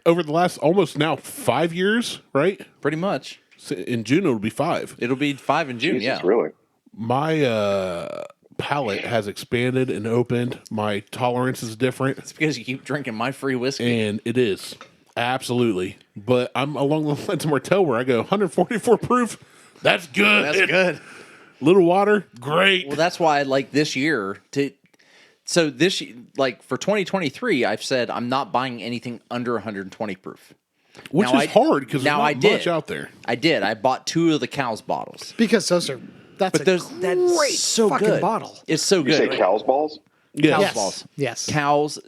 over the last almost now 5 years, right? pretty much. In June it'll be 5. It'll be 5 in June. Jesus, Yeah. really? My palate has expanded and opened. My tolerance is different, It's because you keep drinking my free whiskey. and it is absolutely. But I'm along the lines of Martel where I go 144 proof. That's good. That's good. Little water, great. Well, that's why like this year so this like for 2023, I've said I'm not buying anything under 120 proof. Which now is hard because there's now not I did. much out there. I did. I bought 2 of the Cow's bottles. Because that's But that's great so fucking good. bottle. It's so You say good. cow's balls? Yes. Cow's balls. Yes. Cows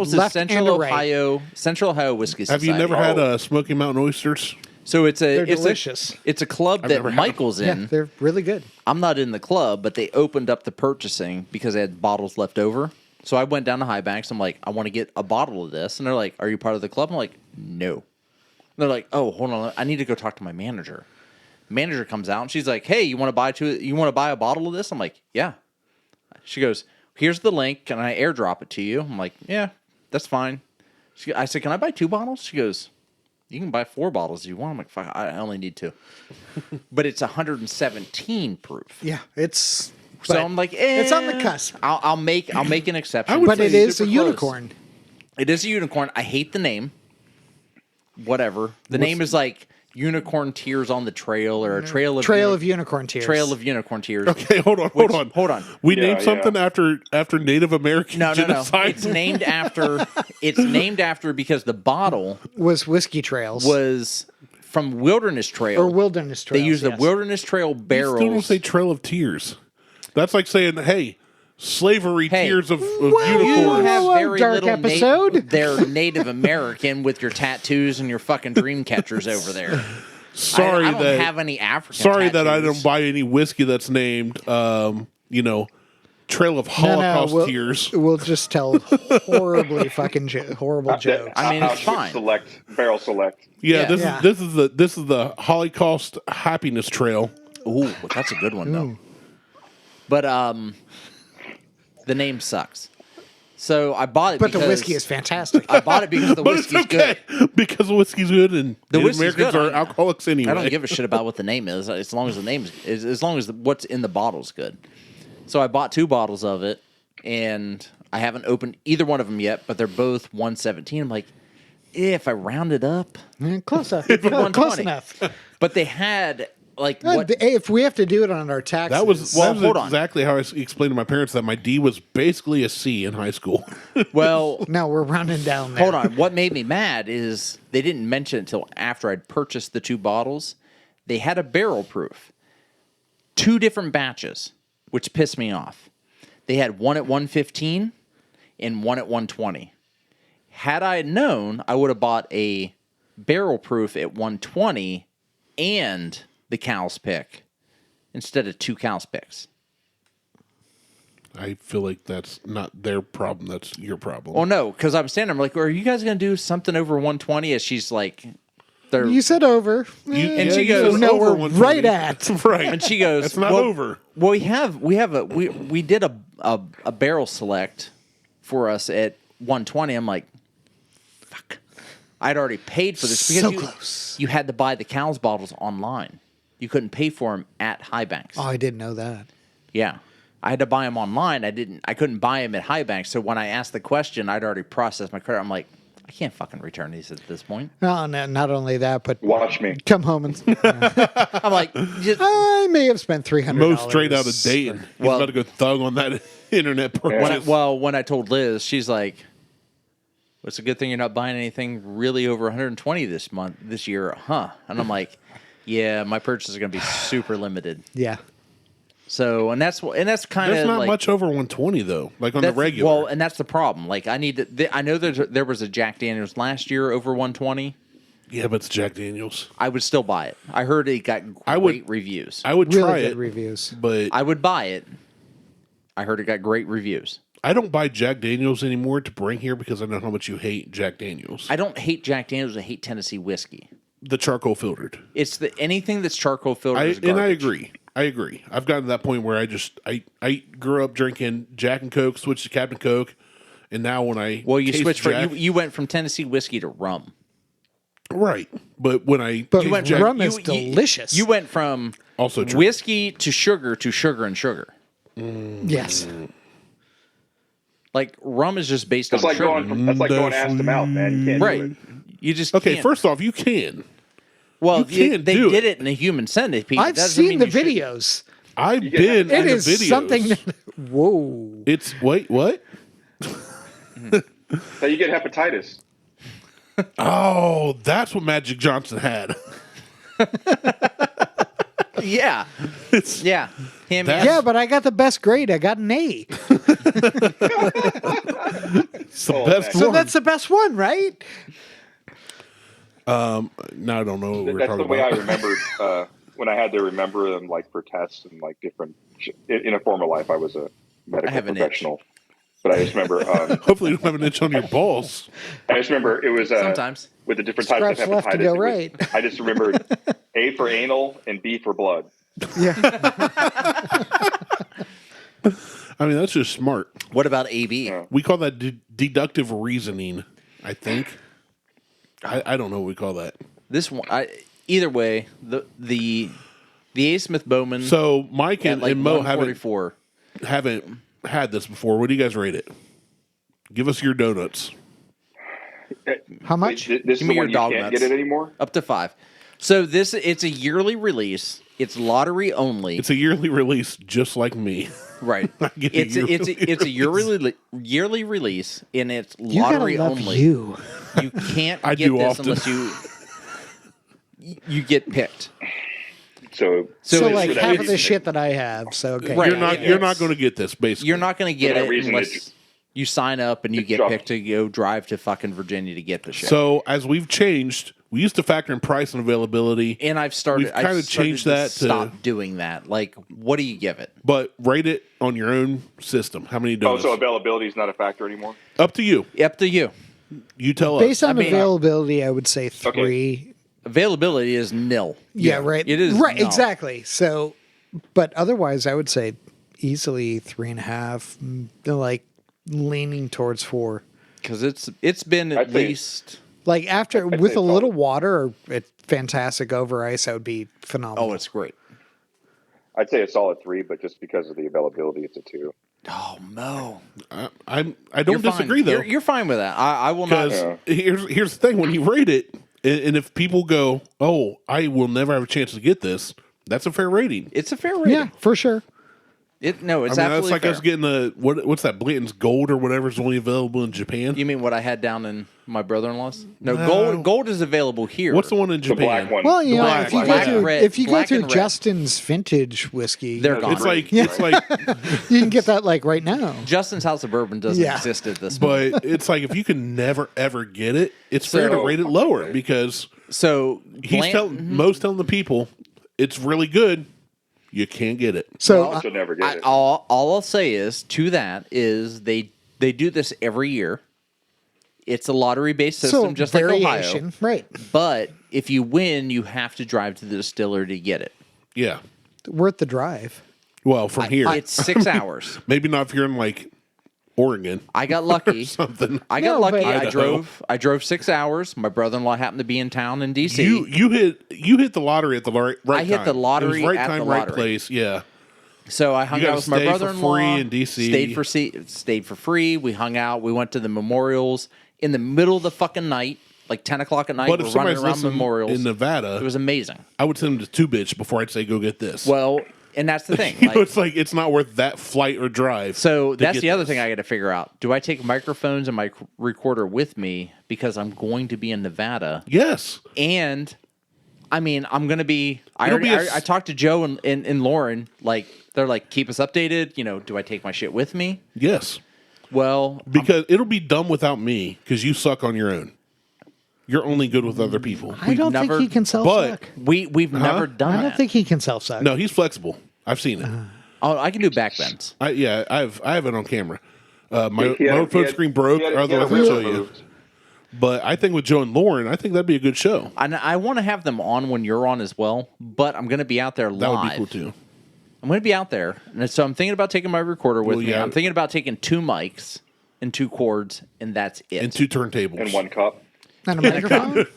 is Left Central and a right. Ohio Whiskey Have Society. you never had Oh. Smoky Mountain oysters? So it's They're it's delicious. it's a club that never had 'em. Michael's Yeah, in. they're really good. I'm not in the club, but they opened up the purchasing because they had bottles left over. So I went down to High Banks. I'm like, I want to get a bottle of this, and they're like, "Are you part of the club?" I'm like, "No." And they're like, "Oh, hold on, I need to go talk to my manager." Manager comes out and she's like, "Hey, you want to buy a bottle of this?" I'm like, "Yeah." She goes, "Here's the link. Can I airdrop it to you?" I'm like, "Yeah, that's fine." I said, "Can I buy 2 bottles?" She goes, "You can buy 4 bottles if you want." I'm like, "Fuck, I only need 2." But it's 117 proof. Yeah, it's. So but I'm like, it's on the cusp. I'll make an exception. would But say it is a super close. unicorn. It is a unicorn. I hate the name. Whatever. The name is like Unicorn Tears on the Trail or a Trail of Unicorn Tears. Trail of Unicorn Tears. Okay, hold on. Hold on. We Yeah, named something after Native American No. genocide. It's named after because the bottle Was Whiskey Trails. was from Wilderness Trail. Or Wilderness Trail. They use the Wilderness Trail barrels. You still don't say Trail of Tears. That's like saying, hey, slavery tears of unicorns. You have very dark little episode. they're Native American with your tattoos and your fucking dream catchers over there. Sorry I don't have any African Sorry tattoos. that I don't buy any whiskey that's named, Trail of Holocaust Tears. We'll just tell horribly fucking horrible jokes. I mean, it's fine. Barrel select. Yeah, Yeah. this is the Holocaust Happiness Trail. Ooh, that's a good one though. But the name sucks. So I bought it But because the whiskey is fantastic. I bought it because the But it's whiskey's okay good. because the whiskey's good and The Native whiskey's Americans good. are alcoholics anyway. I don't give a shit about what the name is, as long as the name is as long as what's in the bottle's good. So I bought 2 bottles of it, and I haven't opened either one of them yet. But they're both 117. I'm like, if I round it up, Close enough. it'd be Close 120. enough. But they had like what? Hey, if we have to do it on our taxes, That was hold on. exactly how I explained to my parents that my D was basically a C in high school. Well, no, we're rounding down there. hold on. What made me mad is they didn't mention it until after I'd purchased the 2 bottles. They had a barrel proof, 2 different batches, which pissed me off. They had one at 115 and one at 120. Had I known, I would have bought a barrel proof at 120 and the Cow's Pick instead of 2 Cow's Picks. I feel like that's not their problem. That's your problem. Well, no, because I'm standing there, I'm like, are you guys going to do something over 120? As she's like, You said over. And she goes, no, over we're 120. right at. Right. and she goes, It's not well, over. Well, we did a barrel select for us at 120. I'm like, fuck. I'd already paid for this because So close. You had to buy the Cow's bottles online. You couldn't pay for them at High Banks. Oh, I didn't know that. Yeah. I had to buy them online. I couldn't buy them at High Banks. So when I asked the question, I'd already processed my credit. I'm like, I can't fucking return these at this point. No, not only that, but Watch me. come home and I'm like, just, I may have spent $300. Mo straight out of Dayton. He's Well- about to go thug on that internet purchase. when I told Liz, she's like, well, it's a good thing you're not buying anything really over 120 this year, huh? And I'm like, yeah, my purchase is going to be super limited. Yeah. So, and that's kind There's of not like, much over 120 though, like on the regular. Well, and that's the problem. Like, I need to. I know there was a Jack Daniels last year over 120. yeah, but it's Jack Daniels. I would still buy it. I heard it got great reviews. I would Really try good it, reviews. but I would buy it. I heard it got great reviews. I don't buy Jack Daniels anymore to bring here because I know how much you hate Jack Daniels. I don't hate Jack Daniels. I hate Tennessee whiskey. The charcoal filtered. It's anything that's charcoal filtered. is And I garbage. agree. I agree. I've gotten to that point where I grew up drinking Jack and Coke, switched to Captain Coke, and now when I Well, you taste switched Jack, you went from Tennessee whiskey to rum. right. But when I But taste when Jack, rum is delicious. You went from Also true. whiskey to sugar and sugar. Yes. Like rum is just based That's on like sugar. that's like going ass to mouth, man. You can't right. do it. You just okay, can't. first off, you can. well, you can't they do did it. it in a human centipede. I've That doesn't seen mean the you should- videos. I've get- been It in is the videos. something that, whoa. It's wait, what? So you get hepatitis. Oh, that's what Magic Johnson had. Yeah, It's yeah. Him. That- Yeah, but I got the best grade. I got an A. it's the Oh, best man. So one. that's the best one, right? Now I don't know what we're That's talking the way I about. remembered when I had to remember them, like for tests and like different. In a former life, I was a medical have an itch. professional, but I just remember. Hopefully, you don't have an itch on your balls. I just remember it was Sometimes. with the different types Scratch of left to hepatitis. go it was- right. I just remembered A for anal and B for blood. Yeah. I mean, that's just smart. What about AB? We call that deductive reasoning, I think. I don't know what we call that. This one. Either way, the A. Smith Bowman. So Mike at and, like and Mo 144. haven't had this before. What do you guys rate it? Give us your donuts. How much? This Give is me the your one you dog can't nuts. get it anymore. Up to 5. So it's a yearly release. It's lottery only. It's a yearly release, just like me. right. get a It's a yearly release, and it's You gotta lottery love only. you. You can't I get do this often. unless you get picked. So like for that half of reason, the shit that I have. So okay. Right. You're not going to get this. Basically, You're not going to get For that it reason, unless you sign up and you get dropped. picked to go drive to fucking Virginia to get the shit. So as we've changed, we used to factor in price and availability, and I've started. We've kind of changed that to stop doing that. Like, what do you give it? but rate it on your own system. How many Oh, donuts? so availability is not a factor anymore. Up to you. Up to you. You tell Based us. on availability, I would say 3. Availability is nil. Yeah, right. It is right. nil. Exactly. So, but otherwise, I would say easily 3.5. Like leaning towards 4. Because it's been at I'd say- least. Like after I'd with say a little solid. water, it's fantastic over ice. That would be phenomenal. Oh, it's great. I'd say a solid 3, but just because of the availability, it's a 2. Oh, Mo. I don't You're fine. disagree though. You're fine with that. I will not. Because here's the thing: when you rate it, and if people go, "Oh, I will never have a chance to get this," that's a fair rating. It's a fair rating. Yeah, for sure. It's I mean, that's absolutely like fair. us getting the what's that Blanton's Gold or whatever is only available in Japan. You mean what I had down in my brother-in-law's? No, No. gold is available here. What's the one in The Japan? black one. Well, you know, black- if you black go through, red- if you go black through and red. Justin's vintage whiskey, They're gone. It's like it's like, you can get that like right now. Justin's House of Bourbon doesn't Yeah. exist at this point. but it's like if you can never ever get it, it's fair to So- rate it lower because So he's telling the people it's really good. You can't get it. So I should never get it. all I'll say is to that is they do this every year. It's a lottery-based system, so just like variation, Ohio. right? But if you win, you have to drive to the distillery to get it. Yeah. Worth the drive. Well, from here, It's 6 hours. maybe not if you're in like Oregon. I got lucky. Something. I got No, lucky. but- I drove 6 hours. My brother-in-law happened to be in town in DC. You hit the lottery at the right time. I hit the lottery It was right at time, the right lottery. place. Yeah. So I hung You out gotta with my stay for brother-in-law. free in DC. Stayed for free. We hung out. We went to the memorials in the middle of the fucking night, like 10 o'clock at night. But We're if running somebody's around listening memorials. in Nevada, It was amazing. I would send them to Two Bitch before I'd say go get this. Well, and that's the thing. you know, like- it's like it's not worth that flight or drive. so to that's get the other this. thing I got to figure out. Do I take microphones and my recorder with me because I'm going to be in Nevada? Yes. And I mean, I'm gonna be. It'll be I talked to Joe and Lauren. Like they're like, keep us updated. You know, do I take my shit with me? Yes. Well, Because it'll be dumb without me because you suck on your own. You're only good with other people. I don't never- think he can self but- suck. we've never done I that. don't think he can self suck. No, he's flexible. I've seen it. Oh, I can do backbends. I have it on camera. My He had- phone he had- screen broke. he had- he had Otherwise, a I'll wheel show you. moved. But I think with Joe and Lauren, I think that'd be a good show. And I want to have them on when you're on as well. But I'm going to be out there live. That would be cool too. I'm going to be out there, and so I'm thinking about taking my recorder with Well, me. yeah. I'm thinking about taking 2 mics and 2 cords, and that's it. And 2 turntables. And 1 cup. And a microphone.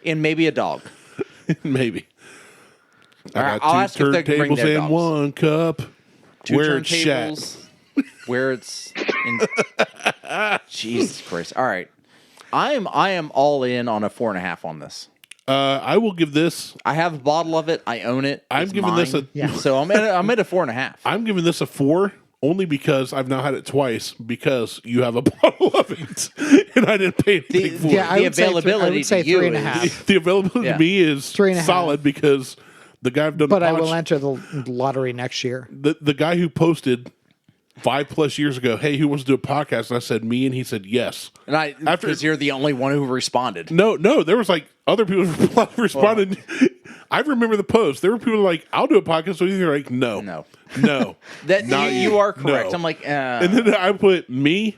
And maybe a dog. Maybe. I All right, got I'll 2 ask if they can bring turntables their and dogs. 1 cup. 2 Where it's shat. turntables, where it's in... Jesus Christ! All right, I am all in on a 4.5 on this. I will give this. I have a bottle of it. I own it. I'm It's giving this mine. Yeah. So I'm at a 4.5. I'm giving this a 4 only because I've now had it twice because you have a bottle of it and I didn't pay anything for Yeah, it. I would say availability I would say to you 3.5. The availability Yeah. to me is 3.5. solid because the guy I've done But the I will pod- enter the lottery next year. the guy who posted 5+ years ago, hey, who wants to do a podcast? And I said me, and he said yes. And I After- because you're the only one who responded. No, there was like other people responded. I remember the post. There were people like, I'll do a podcast with you. They're like, no. That Not you are correct. No. I'm like, And then I put me,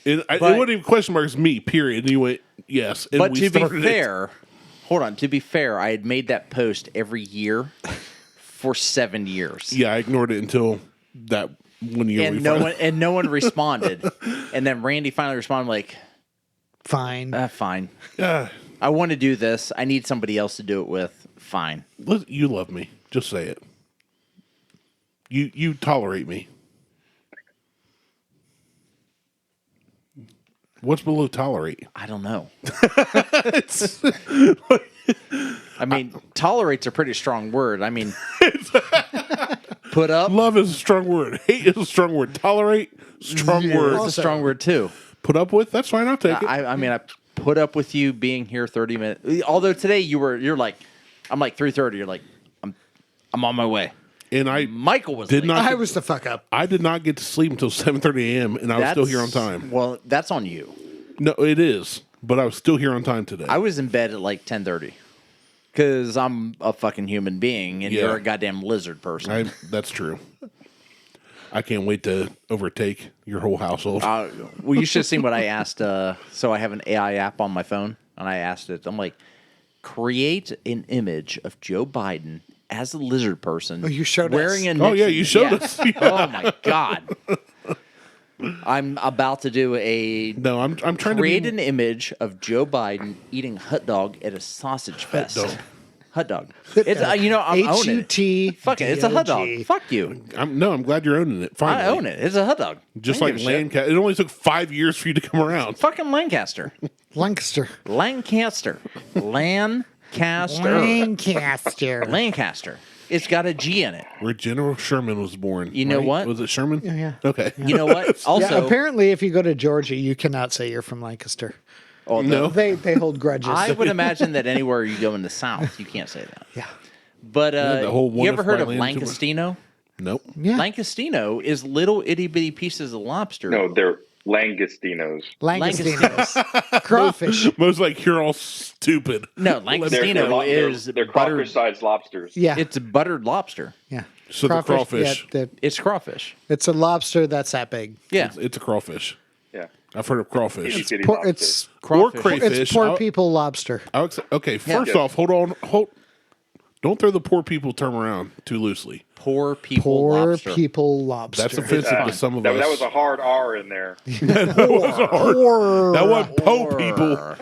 and it But- wasn't even question mark, it's me, period. And you went, yes. And but we to be started it. fair, hold on. To be fair, I had made that post every year for 7 years. Yeah, I ignored it until that 1 year. And we no finally- one responded. And then Randy finally responded like, Fine. fine. Ah, I want to do this. I need somebody else to do it with. Fine. you love me. Just say it. You tolerate me. What's below tolerate? I don't know. I mean, tolerate's a pretty strong word. I mean, put up. Love is a strong word. Hate is a strong word. Tolerate, strong word. It's a strong word too. Put up with, that's fine. I'll take it. I mean, I put up with you being here 30 minutes. Although today you're like, I'm like 3:30. You're like, I'm on my way. And Michael was did late. not. I was the fuck up. I did not get to sleep until 7:30 a.m. and I was still here on time. Well, that's on you. No, it is. But I was still here on time today. I was in bed at like 10:30 because I'm a fucking human being and Yeah. you're a goddamn lizard person. That's true. I can't wait to overtake your whole household. Well, you should have seen what I asked. So I have an AI app on my phone, and I asked it. I'm like, create an image of Joe Biden as a lizard person. Oh, you showed wearing us. a Oh, yeah, Nixon- you showed us. Yeah. Oh my god. I'm about to do a No, I'm trying create to an image of Joe Biden eating hot dog at a sausage fest. dog. Hot dog. It's I'm owning it. HUT. Fuck it. It's a hot dog. Fuck you. I'm glad you're owning it. Finally. I own it. It's a hot dog. Just I like don't give a shit. Lancaster. It only took 5 years for you to come around. Fucking Lancaster. Lancaster. Lancaster. Lancaster. It's got a G in it. Where General Sherman was born. You know right? what? Was it Sherman? Yeah. Okay. You know what? Also, Yeah, apparently, if you go to Georgia, you cannot say you're from Lancaster. oh, No. They hold grudges. I would imagine that anywhere you go in the South, you can't say that. Yeah. But the whole you one ever if heard my of land Lankestino? Nope. Yeah. Lankestino is little itty bitty pieces of lobster. No, they're langostinos. Langostinos. Crawfish. Most like you're all stupid. No, They're, Lankestino is they're buttered. crawfish-sized lobsters. Yeah. It's a buttered lobster. Yeah. So the crawfish. Yeah, It's crawfish. it's a lobster that's that big. Yeah, It's a crawfish. Yeah. I've heard of crawfish. Itty-bitty Poor, lobster. it's crawfish. Or crayfish. it's poor I'll- people lobster. Okay, first Yeah. off, hold on. Don't throw the poor people term around too loosely. Poor people Poor lobster. people lobster. That's offensive to some of that, us. that was a hard R in there. Poor. That wasn't po people.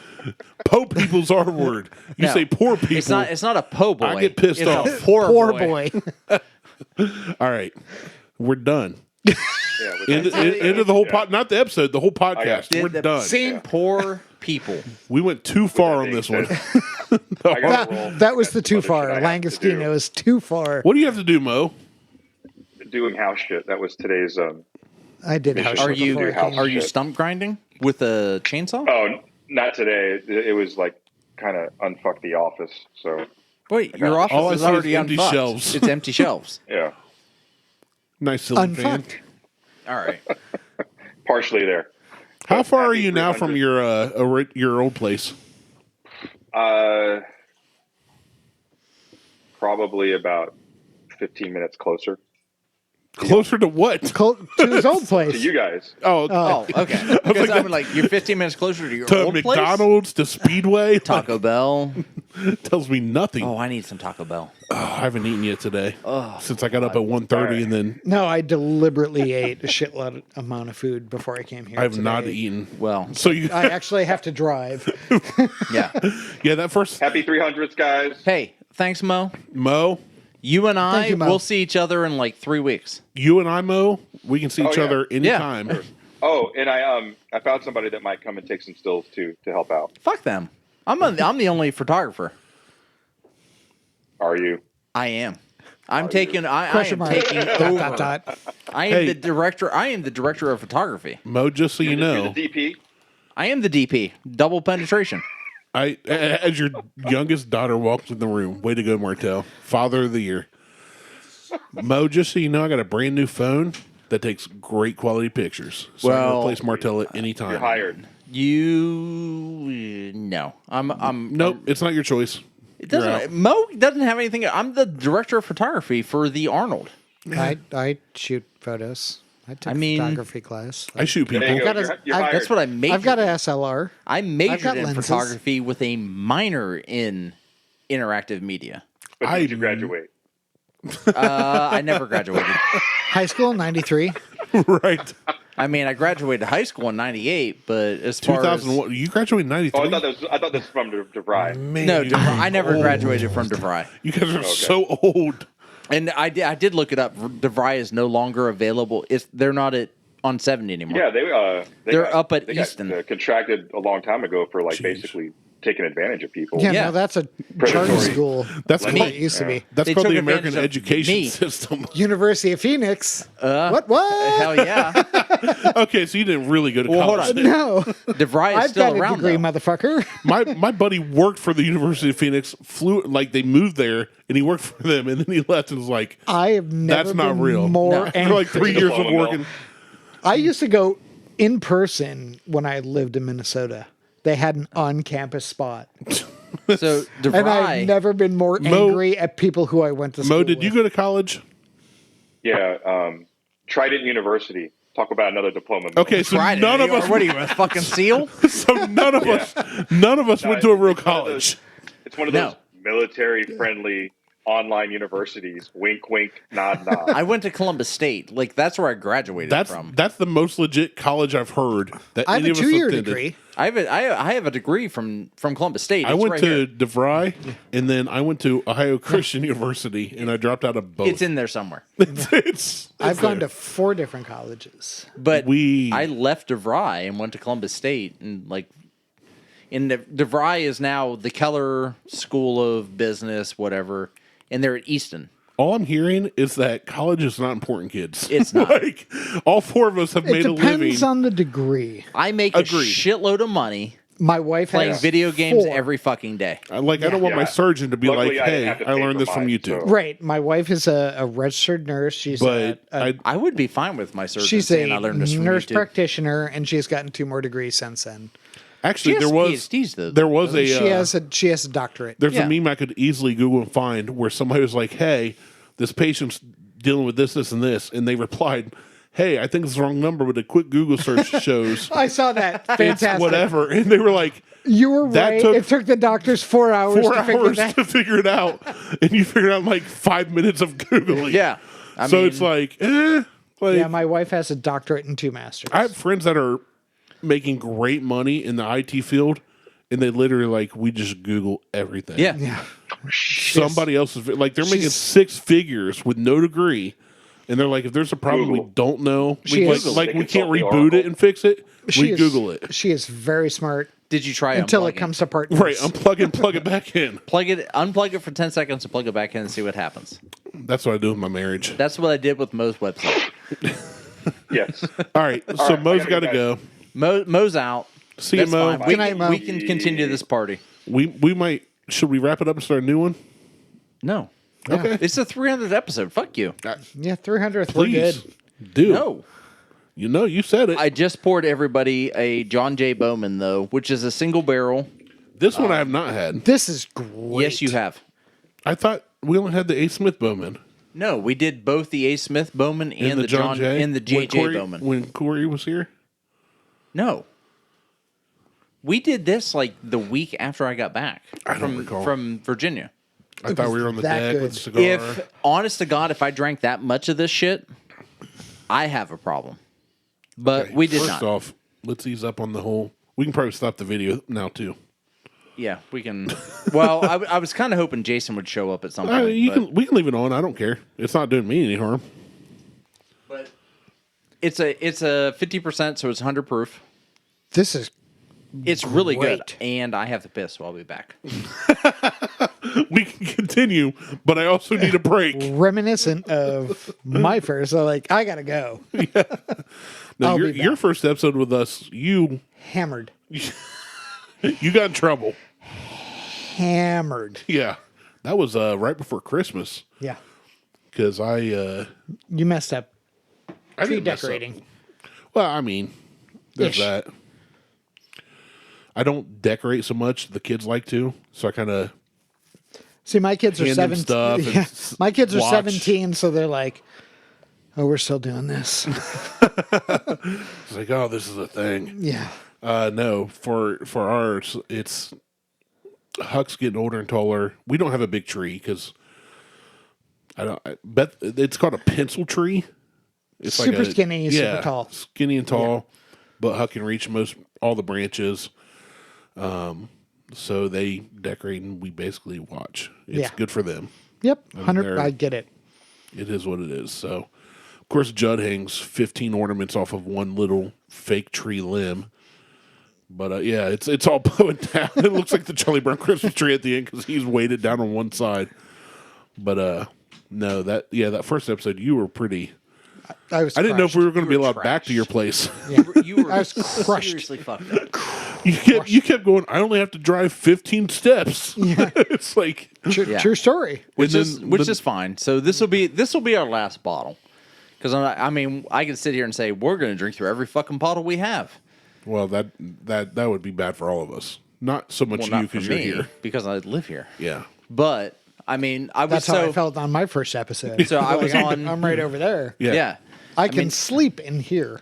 Po people's our word. You No. say poor people. It's not a po boy. I get pissed It's off. A poor, Poor boy. boy. All right, we're done. Yeah, with End of the whole pod, not the episode, the whole podcast. Did We're the done. Same poor people. We went too far on being this one. said, I gotta roll. That was the too What far. should I have to do? Langostino is too far. What do you have to do, Mo? Doing house shit. That was today's. I did house Are shit you- before I house came. Are you Shit. stump grinding with a chainsaw? Oh, not today. It was like kind of unfuck the office. So Wait, your office All I is see is already empty unfucked. shelves. It's empty shelves. yeah, Nice ceiling fan. Unfucked. All right. partially there. How But far are happy you now from 300. your old place? Probably about 15 minutes closer Closer to what? To his old place. to you guys. Oh, Oh, okay. Because I'm like, you're 15 minutes closer to your to old place? McDonald's, to Speedway. Taco Bell. Tells me nothing. Oh, I need some Taco Bell. I haven't eaten yet today since I got up at 1:30 Sorry. and then No, I deliberately ate a shitload amount of food before I came here. I have today. not eaten. Well, So you, I actually have to drive. yeah. yeah, that first Happy 300s, guys. Hey, thanks, Mo. Mo, You and I Thank you, Mo. will see each other in like 3 weeks. you and I, Mo, we can see each yeah. other anytime. Oh, and I found somebody that might come and take some stills too to help out. Fuck them. I'm the only photographer. Are you? I am. I'm taking. I Question am mark. taking Dot, over. dot, dot. I am Hey. the director. I am the director of photography. Mo, just so you You're know, the DP. I am the DP. Double penetration. as your youngest daughter walks in the room, way to go, Martel, Father of the Year. Mo, just so you know, I got a brand new phone that takes great quality pictures. So I can Well, replace Martel at any time. You're hired. You no. Nope, it's not your choice. It You're doesn't. out. Mo doesn't have anything. I'm the director of photography for the Arnold. I shoot photos. I took I mean- photography class. I shoot people. There you go. got a- You're I've- hired. That's what I majored. I've got an SLR. I I've majored got in lenses. photography with a minor in interactive media. But did you graduate? I never graduated. High school, 93. Right. I mean, I graduated high school in '98, but as far as 2001. You graduated in Oh, 93? I thought this was from DeVry. Man, no, you DeVry, guys I are never old. graduated from DeVry. You guys are so old. And I did look it up. DeVry is no longer available. They're not on 70 anymore. Yeah, They're up at they Easton. Got, contracted a long time ago for like Jeez. basically taking advantage of people. Yeah, Yeah. no, that's a Predatory. charter school. That's what called, it used to be. that's They called took the American advantage of education me. system. University of Phoenix. What? Hell yeah. Okay, so you didn't really go to Well, hold college. on. No, DeVry is I've still got a around, degree, though. motherfucker. My buddy worked for the University of Phoenix, they moved there, and he worked for them, and then he left and was like, I have never that's not been real. more No. After angry. like 3 years of Diploma working. I used to go in person when I lived in Minnesota. They had an on-campus spot. So And I've DeVry, never been more Mo- angry at people who I went to school Mo, did you with. go to college? Yeah. Trident University. Talk about another diploma. mill. Okay, so Friday. none of us. What are you, a fucking seal? So none of us went to a real college. It's one of No. those military-friendly online universities. Wink, wink, nod, nod. I went to Columbus State. Like, that's where I graduated That's from. that's the most legit college I've heard that I have any a of us 2-year attended. degree. I have a degree from Columbus State. I It's went right to here. DeVry, and then I went to Ohio Christian University, and I dropped out of both. It's in there somewhere. it's I've gone there. to 4 different colleges. But We- I left DeVry and went to Columbus State, and like, DeVry is now the Keller School of Business, whatever, and they're at Easton. All I'm hearing is that college is not important, kids. It's not. Like, all 4 of us have It made a living. depends on the degree. I make Agreed. a shitload of money My wife playing has video games 4. every fucking day. I don't want my Yeah. surgeon to be Luckily, like, I didn't "Hey, have to I pay learned for this from mine, YouTube." so- Right. My wife is a registered nurse. She's But I would be fine with my surgeon she's saying a I learned this from nurse YouTube. practitioner, and she's gotten 2 more degrees since then. actually, She there has was PhDs, though. there was a She has a doctorate. there's Yeah. a meme I could easily Google and find where somebody was like, "Hey, this patient's dealing with this, and this," and they replied, "Hey, I think it's the wrong number," but a quick Google search shows I saw that. it's Fantastic. whatever, and they were like, You were That right. took It took the doctors 4 hours 4 to figure hours that. to figure it out, and you figured out in like 5 minutes of Googling. Yeah. I So mean, it's like, like Yeah, my wife has a doctorate and 2 masters. I have friends that are making great money in the IT field, and they literally like we just Google everything. yeah. yeah. Somebody else's like they're making She's- 6 figures with no degree, and they're like, if there's a problem we Google. don't know, She like, is- like They we can't consult the reboot Oracle. it and fix it. She We is- Google it. She is very smart Did you try until it unplugging? comes to partners. Right, unplug and plug it back in. Unplug it for 10 seconds and plug it back in and see what happens. That's what I do with my marriage. That's what I did with Mo's website. Yes. All right, so right, I Mo's gotta got to go, go. Mo's out. See you, That's Mo. fine. We, Good night, can, Mo. we can continue this party. We might. Should we wrap it up and start a new one? No. Okay. It's the 300th episode. Fuck you. Yeah, 300th. We're Please good. do. No. You know, you said it. I just poured everybody a John J. Bowman, though, which is a single barrel. This one I have not had. This is great. Yes, you have. I thought we only had the A. Smith Bowman No, we did both the A. Smith Bowman and the John Jay and the when J.J. Corey- Bowman. when Corey was here. No. We did this like the week after I got back don't recall. from Virginia. I thought we were on the that deck good. with a cigar. If, honest to God, if I drank that much of this shit, I have a problem. But Okay, we did First not. off, let's ease up on the whole. We can probably stop the video now too. Yeah, we can. Well, I was kind of hoping Jason would show up at some point. We can leave it on. I don't care. It's not doing me any harm. but it's a 50%, so it's 100 proof. This is It's really good, Great. and I have to piss, so I'll be back. We can continue, but I also need a break. reminiscent of my first. So, like, I gotta go. No, I'll your, be your back. first episode with us, you Hammered. got in trouble. Hammered. Yeah, that was right before Christmas Yeah. because I You messed up I tree didn't mess up. decorating. Well, I mean, there's Ish. that. I don't decorate so much. The kids like to, so I kind of See, my kids are hand them 17. stuff and Yeah, my kids are watch. 17, so they're like, "Oh, we're still doing this." It's like, oh, this is a thing. Yeah. No, for ours, it's Huck's getting older and taller. We don't have a big tree because I bet it's called a pencil tree. It's Super skinny, super tall. skinny and tall, but Huck can reach all the branches. So they decorate and we basically watch. It's Yeah. good for them. Yep. they're- 100. I get it. It is what it is. So, of course, Judd hangs 15 ornaments off of one little fake tree limb. But yeah, it's all blowing down. It looks like the Charlie Brown Christmas tree at the end because he's weighted down on one side. But no, that first episode you were pretty. I didn't know if we were going to be allowed trashed. back to your place. You were I was crushed. seriously fucked up. You kept going. I only have to drive 15 steps. Yeah. It's like Yeah. True story. Which And is then- which but- is fine. So this will be our last bottle. Because I mean, I can sit here and say we're going to drink through every fucking bottle we have. well, that would be bad for all of us. Not so much Well, you not for because you're me, here. because I live here. Yeah. But I mean, I was That's so how I felt on my first episode. So I was on. I'm right over there. Yeah. Yeah. I can sleep in here.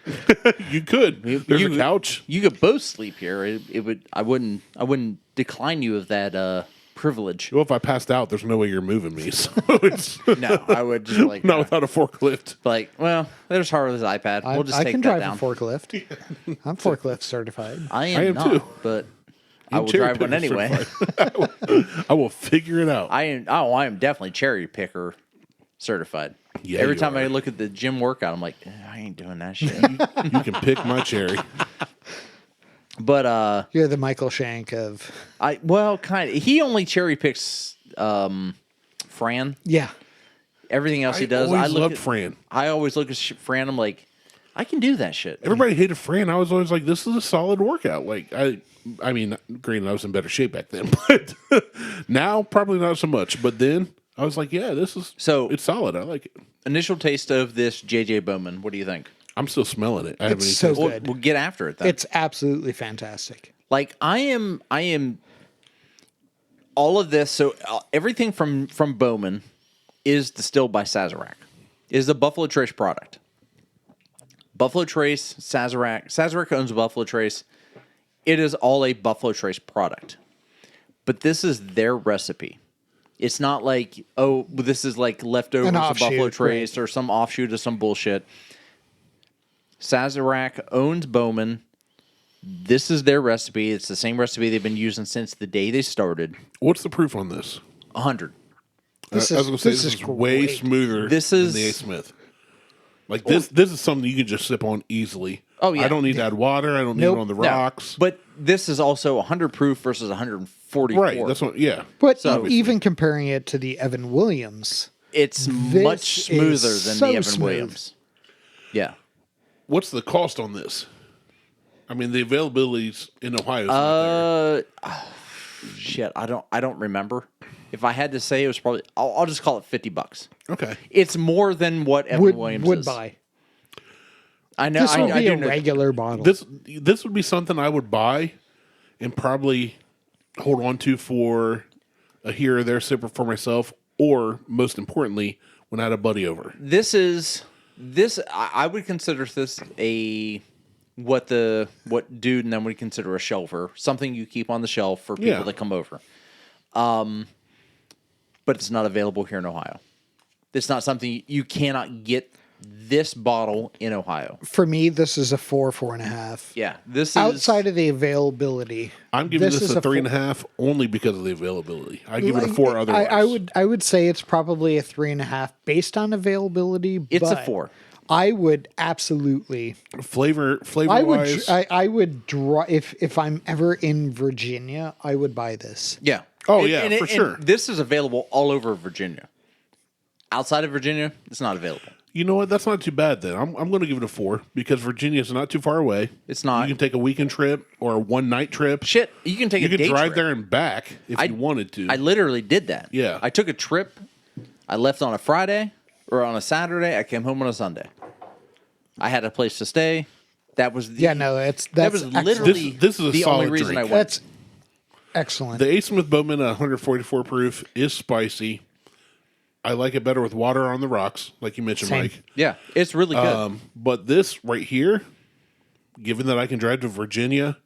You could. There's a couch. You could both sleep here. It would. I wouldn't decline you of that privilege. Well, if I passed out, there's no way you're moving me. So it's No, I would just like not without a forklift. like. Well, there's Harley's iPad. We'll just I take can that drive down. a forklift. I'm forklift certified. I I am am not, too. but I will Cherry drive one picker anyway. certified. I will figure it out. I am definitely cherry picker certified. Yeah, Every you time I are. look at the gym workout, I'm like, I ain't doing that shit. You can pick my cherry. But You're the Michael Shank of. kind of. He only cherry picks Fran. Yeah. Everything else he does, always I look loved at Fran. I always look at Fran. I'm like, I can do that shit. Everybody hated Fran. I was always like, this is a solid workout. Like I mean, granted, I was in better shape back then, but now probably not so much. But then I was like, yeah, this is it's solid. I like it. Initial taste of this JJ Bowman. What do you think? I'm still smelling it. I haven't It's even so tasted good. We'll get after it then. It's absolutely fantastic. Like I am all of this. So everything from Bowman is distilled by Sazerac. Is the Buffalo Trace product. Buffalo Trace, Sazerac. Sazerac owns Buffalo Trace. It is all a Buffalo Trace product. But this is their recipe. It's not like, oh, this is like leftovers An of offshoot, Buffalo Trace right. or some offshoot of some bullshit. Sazerac owns Bowman. This is their recipe. It's the same recipe they've been using since the day they started. What's the proof on this? 100. I was going to say this is way great. smoother This than is- the A. Smith. Like this is something you can just sip on easily. Oh, yeah. I don't need to add water. I don't need Nope. it on the No, rocks. but this is also 100 proof versus 144. Right. That's what. Yeah. But So- even comparing it to the Evan Williams, It's This much smoother is than so the Evan smooth. Williams. Yeah. What's the cost on this? I mean, the availability's in Ohio. Not there. Shit, I don't remember. If I had to say, it was probably. I'll just call it $50. Okay. It's more than what Evan Williams would is. buy. I know. This would I be do a know. regular bottle. This would be something I would buy and probably hold on to for a here or there sipper for myself, or most importantly, when I had a buddy over. This. I would consider this what dude and then would consider a shelfer, something you keep on the shelf for people Yeah. that come over. But it's not available here in Ohio. It's not something you cannot get this bottle in Ohio. For me, this is a 4.5. Yeah, this is Outside of the availability, I'm giving this is a 3.5 4. only because of the availability. I give it a Like, 4 otherwise. I would say it's probably a 3.5 based on availability. It's a but 4. I would absolutely. Flavor I would. wise. I would draw if I'm ever in Virginia. I would buy this. Yeah. Oh, yeah, for sure. This is available all over Virginia. Outside of Virginia, it's not available. You know what? That's not too bad then. I'm going to give it a 4 because Virginia's not too far away. It's not. You can take a weekend trip or a one night trip. Shit, you can take You a could day drive trip. there and back if you wanted to. I literally did that. Yeah. I took a trip. I left on a Friday or on a Saturday. I came home on a Sunday. I had a place to stay. That was the, Yeah, no, that's that was excellent. literally This is a the solid only reason drink. I went. That's excellent. The A. Smith Bowman 144 proof is spicy. I like it better with water on the rocks, like you mentioned, Same. Mike. Yeah, it's really good. But this right here, given that I can drive to Virginia,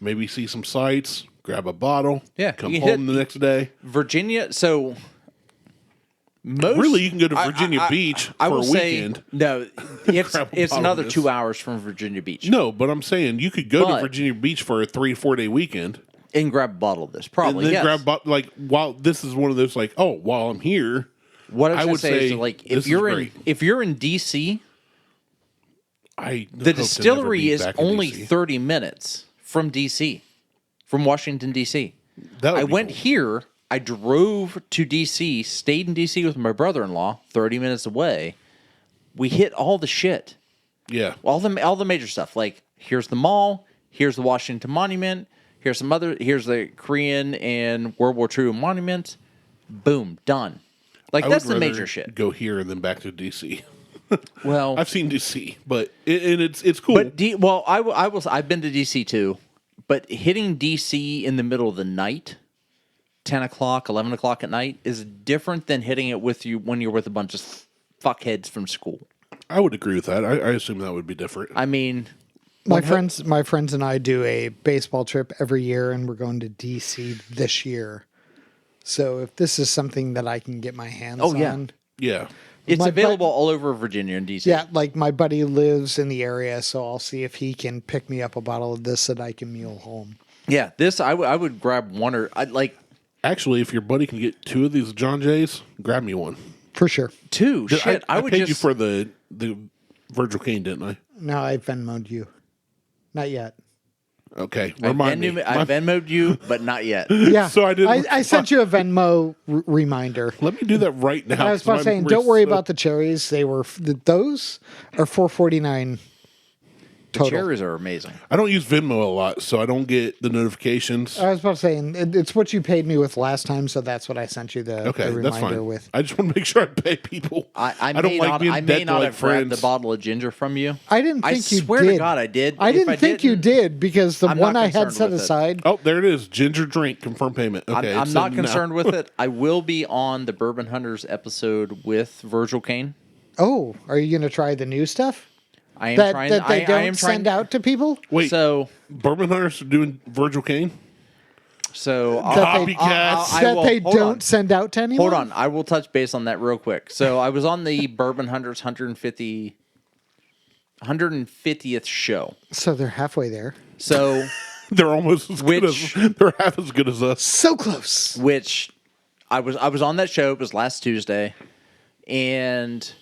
maybe see some sights, grab a bottle, Yeah, come you can home hit- the next day. Virginia. So most Really, you can go to I- Virginia Beach I for will a say, weekend. no, it's Grab a it's bottle another of this. 2 hours from Virginia Beach. No, but I'm saying you could go But- to Virginia Beach for a 3-4 day weekend. And grab a bottle of this, probably. And then yes. grab while this is one of those like, oh, while I'm here, What I I would would say is say like this if is you're great. if you're in DC, I the distillery is only 30 minutes from DC, from Washington, DC. I went here. I drove to DC, stayed in DC with my brother-in-law, 30 minutes away. We hit all the shit. Yeah. All the major stuff. Like, here's the mall, here's the Washington Monument, here's the Korean and World War II monument. Boom, done. Like, that's the major shit. Go here and then back to DC. Well, I've seen DC, but it's cool. But I've been to DC too, but hitting DC in the middle of the night, 10 o'clock, 11 o'clock at night, is different than hitting it with you when you're with a bunch of fuckheads from school. I would agree with that. I assume that would be different. I mean, my friends and I do a baseball trip every year, and we're going to DC this year. So if this is something that I can get my hands on, yeah. It's available all over Virginia and DC. Yeah, like my buddy lives in the area, so I'll see if he can pick me up a bottle of this that I can mule home. Yeah, this I would grab one or I'd like. Actually, if your buddy can get 2 of these John Jays, grab me one. For sure. 2? Shit, I would paid just... you for the Virgil Cane, didn't I? No, I Venmo'd you. Not yet. Okay, I Venmo'd you, but not yet. Yeah, so I didn't. I sent you a Venmo reminder. Let me do that right now. I was about saying, don't worry about the cherries. They were those are $4.49 total. The cherries are amazing. I don't use Venmo a lot, so I don't get the notifications. I was about to say, it's what you paid me with last time, so that's what I sent you the reminder that's fine. with. I just want to make sure I pay people. I don't like being I dead may to not like have grabbed friends. the bottle of ginger from you. I didn't think you did. I swear to God I did. I didn't think you did because the I'm one not I had concerned set with it. aside. Oh, there it is. Ginger drink, confirm payment. Okay, I'm not concerned with it. I will be on the Bourbon Hunters episode with Virgil Cane. Oh, are you going to try the new stuff? I am that trying. That they I don't am trying, send out to people? Wait, so Bourbon Hunters are doing Virgil Cane? So that they don't send out to anyone? Hold on, I will touch base on that real quick. So I was on the Bourbon Hunters 150th show. So they're halfway there. So they're almost as good as they're half as good as us. So close. Which I was on that show. It was last Tuesday, and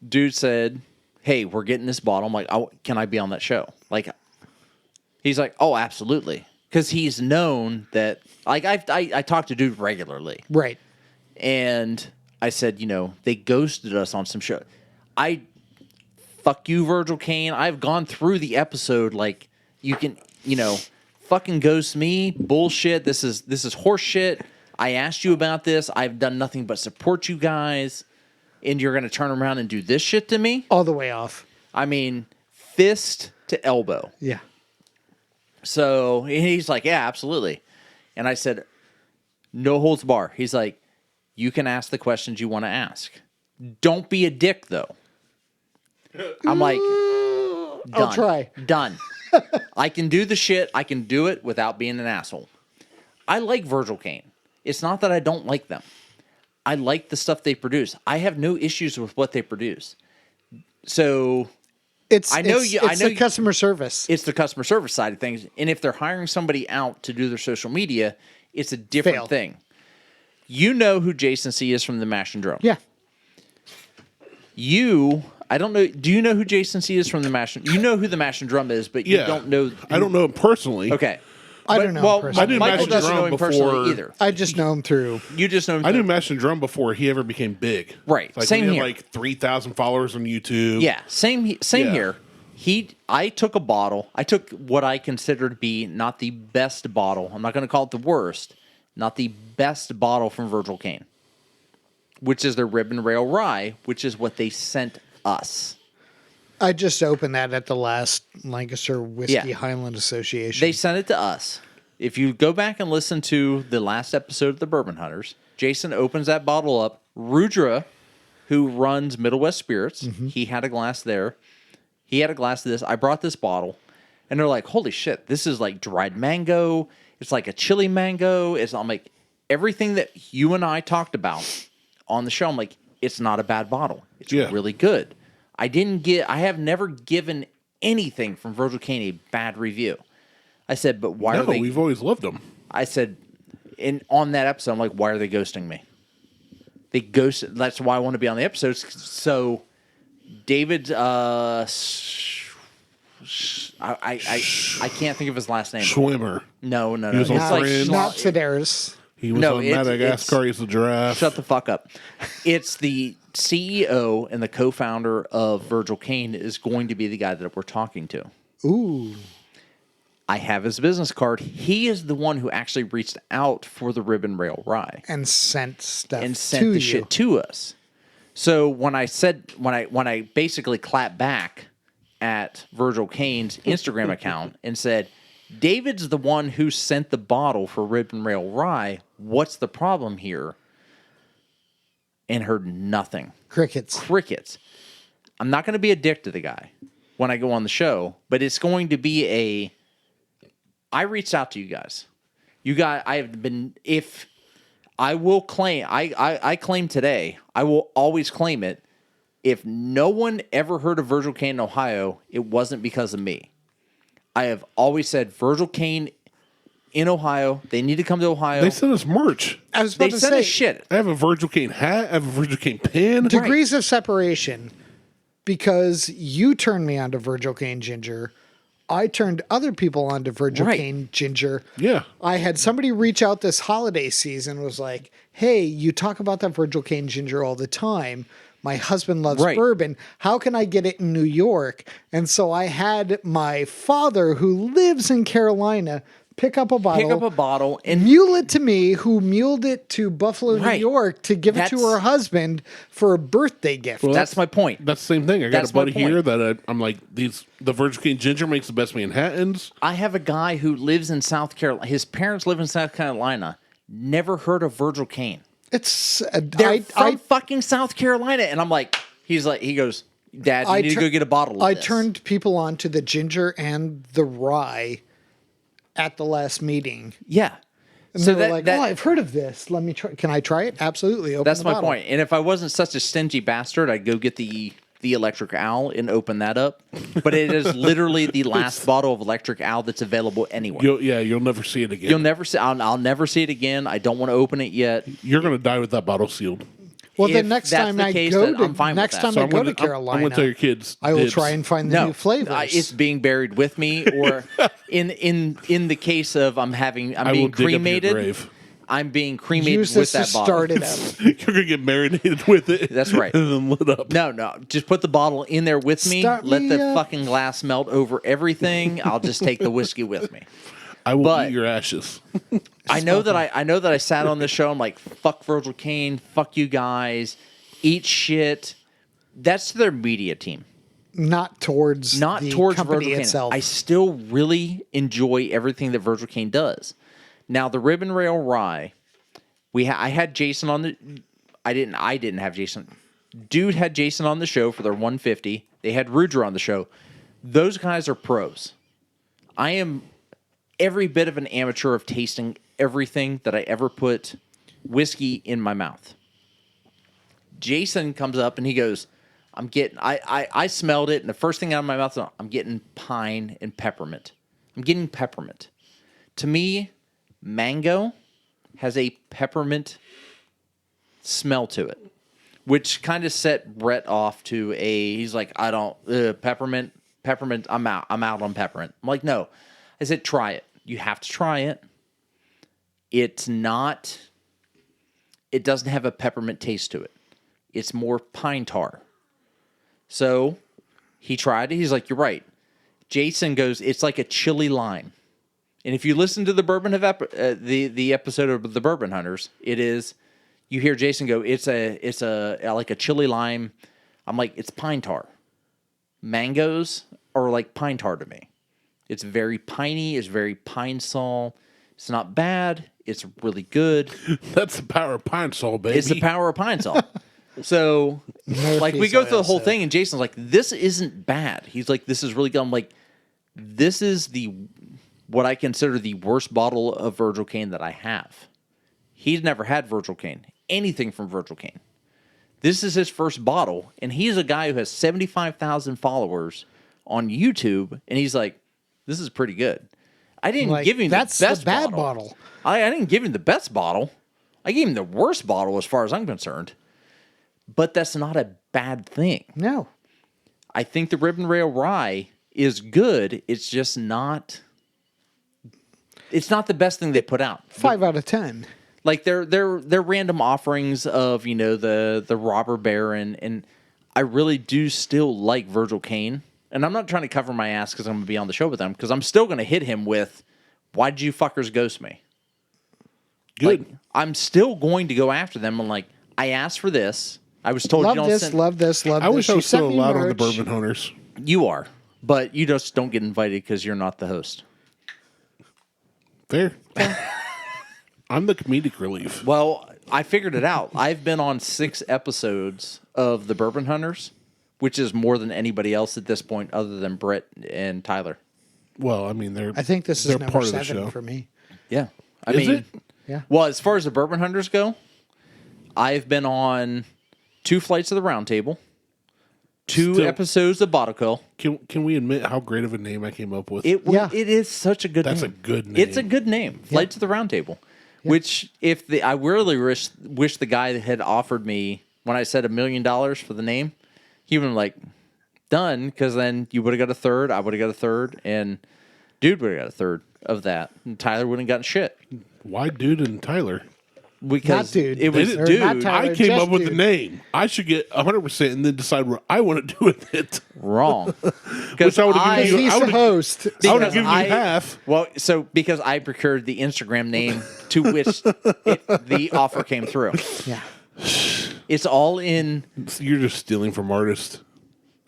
dude said, "Hey, we're getting this bottle." I'm like, "Can I be on that show?" Like, he's like, "Oh, absolutely," because he's known that. Like, I talk to dude regularly, right? And I said, they ghosted us on some show. Fuck you, Virgil Cane. I've gone through the episode. Like, you can, fucking ghost me. Bullshit. This is horse shit. I asked you about this. I've done nothing but support you guys. And you're going to turn around and do this shit to me? All the way off. I mean, fist to elbow. Yeah. So he's like, yeah, absolutely. And I said, no holds bar. He's like, you can ask the questions you want to ask. Don't be a dick, though. I'm like, done. I'll try. Done. I can do the shit. I can do it without being an asshole. I like Virgil Cane. It's not that I don't like them. I like the stuff they produce. I have no issues with what they produce. So it's the customer service. It's the customer service side of things. And if they're hiring somebody out to do their social media, it's a different thing. You know who Jason C is from the Mash and Drum. Yeah. I don't know. Do you know who Jason C is from the Mash? You know who the Mash and Drum is, but you don't know. I don't know him personally. Okay. I don't know. Well, I didn't Michael Mash and doesn't know Drum him personally before. either. I just know him through. You just know him. I knew Mash and Drum before he ever became big. Right. Like Same when he here. had like 3,000 followers on YouTube. Yeah. Same here. I took a bottle. I took what I consider to be not the best bottle. I'm not going to call it the worst. Not the best bottle from Virgil Cane, which is their Ribbon Rail Rye, which is what they sent us. I just opened that at the last Lancaster Whiskey Highland Association. They sent it to us. If you go back and listen to the last episode of the Bourbon Hunters, Jason opens that bottle up. Rudra, who runs Middle West Spirits, he had a glass there. He had a glass of this. I brought this bottle, and they're like, holy shit, this is like dried mango. It's like a chili mango. I'm like, everything that you and I talked about on the show, I'm like, it's not a bad bottle. It's really good. I have never given anything from Virgil Cane a bad review. I said, but why are they? We've always loved them. I said, on that episode, I'm like, why are they ghosting me? They ghosted. That's why I want to be on the episodes. So, David, I can't think of his last name. Schwimmer. No. He was on It's like Friends. Not Sedaris. He was No, on it's- Madagascar. He's a giraffe. Shut the fuck up. It's the CEO and the co-founder of Virgil Kane is going to be the guy that we're talking to. Ooh. I have his business card. He is the one who actually reached out for the Ribbon Rail Rye And sent stuff and to sent the you. shit to us. So when I basically clapped back at Virgil Kane's Instagram account and said, David's the one who sent the bottle for Ribbon Rail Rye. What's the problem here? And heard nothing. Crickets. I'm not going to be a dick to the guy when I go on the show, but it's going to be I reached out to you guys. I have been, if I will claim, I claim today, I will always claim it. If no one ever heard of Virgil Kane in Ohio, it wasn't because of me. I have always said Virgil Kane in Ohio, they need to come to Ohio. They sent us merch. I was They about to sent say, us shit. I have a Virgil Kane hat. I have a Virgil Kane pin. degrees of separation, because you turned me on to Virgil Kane Ginger. I turned other people on to Virgil Right. Kane Ginger. Yeah. I had somebody reach out this holiday season, was like, hey, you talk about that Virgil Kane Ginger all the time. My husband loves Right. bourbon. How can I get it in New York? And so I had my father, who lives in Carolina, pick up a bottle And mule it to me, who muled it to Buffalo, New Right. York, to give it to That's- her husband for a birthday gift. that's my point. That's the same thing. I got That's a buddy my point. here that I'm like, the Virgil Kane Ginger makes the best Manhattans. I have a guy who lives in South Carolina. His parents live in South Carolina. Never heard of Virgil Kane. It's They're from fucking South Carolina, and I'm like, he goes, Dad, you need to go get a bottle of I this. turned people on to the ginger and the rye at the last meeting. Yeah. And So they were like, oh, I've heard of this. Let me try. Can I try it? Absolutely. Open that's the my bottle. point. And if I wasn't such a stingy bastard, I'd go get the electric owl and open that up. But it is literally the last bottle of electric owl that's available anywhere. You'll never see it again. You'll never see. I'll never see it again. I don't want to open it yet. You're gonna die with that bottle sealed. Well, the If next that's time the I case, go then I'm fine to with next that. time So I I'm go gonna, to Carolina, I'm gonna tell your kids. I will dibs. try and find the No, new flavors. it's being buried with me, or in the case of I'm I being will dig up your cremated. grave. I'm being cremated Use with this to that bottle. start it up. You're gonna get marinated with it. That's right. And then lit up. No, just put the bottle in there with me. Start Let me the up. fucking glass melt over everything. I'll just take the whiskey with me. I will But- eat your ashes. I know that I sat on this show. I'm like, fuck Virgil Kane, fuck you guys, eat shit. That's their media team, Not towards not the towards company Virgil itself. Kane. I still really enjoy everything that Virgil Kane does. Now the Ribbon Rail Rye, I had Jason on the. I didn't have Jason. Dude had Jason on the show for their 150. They had Rudra on the show. Those guys are pros. I am every bit of an amateur of tasting everything that I ever put whiskey in my mouth. Jason comes up and he goes, I smelled it, and the first thing out of my mouth is, I'm getting pine and peppermint. I'm getting peppermint. To me, mango has a peppermint smell to it, which kind of set Brett off to he's like, I don't, peppermint, I'm out on peppermint. I'm like, no. I said, try it. You have to try it. It doesn't have a peppermint taste to it. It's more pine tar. So he tried it. He's like, you're right. Jason goes, it's like a chili lime. And if you listen to the the episode of the Bourbon Hunters, it is, you hear Jason go, it's like a chili lime. I'm like, it's pine tar. Mangoes are like pine tar to me. It's very piney. It's very pine sol. It's not bad. It's really good. That's the power of pine sol, baby. It's the power of pine sol. So, like, we go through the whole thing, and Jason's like, this isn't bad. He's like, this is really good. I'm like, this is what I consider the worst bottle of Virgil Kane that I have. He's never had Virgil Kane, anything from Virgil Kane. This is his first bottle, and he's a guy who has 75,000 followers on YouTube, and he's like, this is pretty good. I didn't give him that's the best bad bottle. I didn't give him the best bottle. I gave him the worst bottle as far as I'm concerned. But that's not a bad thing. No. I think the Ribbon Rail Rye is good. It's just not. It's not the best thing they put out. 5 out of 10. Like they're random offerings of the robber baron, and I really do still like Virgil Caine. And I'm not trying to cover my ass because I'm going to be on the show with him, because I'm still going to hit him with, "Why'd you fuckers ghost me?" Good. Like, I'm still going to go after them. I'm like, I asked for this. I was told Love you don't this, send. love this, love I this. wish I You was sent still me allowed on the merch. Bourbon Hunters. You are, but you just don't get invited because you're not the host. Fair. I'm the comedic relief. Well, I figured it out. I've been on 6 episodes of the Bourbon Hunters, which is more than anybody else at this point, other than Brett and Tyler. Well, I mean, they're I think this is they're number part of the 7 show. for me. Yeah, I Is mean, it? Yeah. well, as far as the Bourbon Hunters go, I've been on 2 flights of the Round Table, 2 Still- episodes of Bottico. Can we admit how great of a name I came up with? It Yeah. it is such a good That's name. a good name. It's a good name. Flights of the Round Table. Which, if I really wish the guy that had offered me when I said $1 million for the name, he would have been like, done, because then you would have got a third, I would have got a third, and dude would have got a third of that, and Tyler wouldn't have gotten shit. Why Dude and Tyler? Because Not dude. it was Or dude. not Tyler. I came just up with the Dude. name. I should get 100% and then decide what I want to do with it. Wrong. Which I would have given you. He's I the would've- host. I would have Because given you half. Well, so because I procured the Instagram name to which the offer came through. Yeah. It's all in. You're just stealing from artists.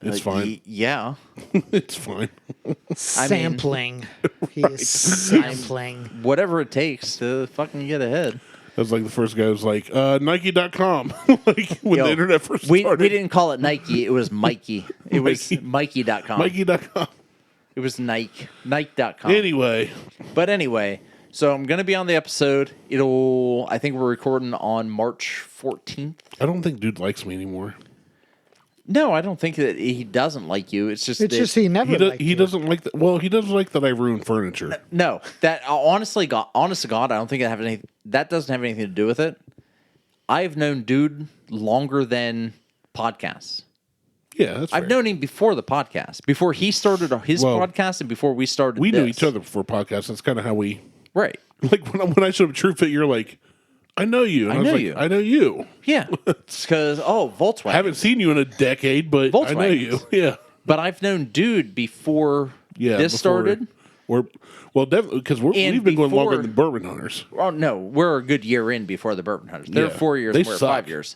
It's fine. Yeah. It's fine. Sampling. He is sampling. Whatever it takes to fucking get ahead. That was like the first guy was like, Nike.com. Like when Yo, the internet first we started. didn't call it Nike. It was Mikey. It was Mikey. Mikey.com. Nike.com. It was Nike. Nike.com. Anyway, But anyway, so I'm going to be on the episode. I think we're recording on March 14th. I don't think Dude likes me anymore. No, I don't think that he doesn't like you. It's just It's that, just he never liked He you. doesn't like that. Well, he doesn't like that I ruin furniture. No, that honest to God, I don't think that doesn't have anything to do with it. I've known Dude longer than podcasts. Yeah, that's fair. I've known him before the podcast, before he started his Well, podcast, and before we started. We knew this. each other before podcasts. That's kind of how we. right? Like when I showed up True Fit, you're like, I know you. And I was know like, you. I know you. Yeah, because Volkswagen. I haven't seen you in a decade, but I know Volkswagens. you. Yeah. But I've known Dude before Yeah. this started. Well, definitely because And we've been going longer before- than Bourbon Hunters. Oh no, we're a good year in before the Bourbon Hunters. They're Yeah. 4 years, They and we're suck. 5 years.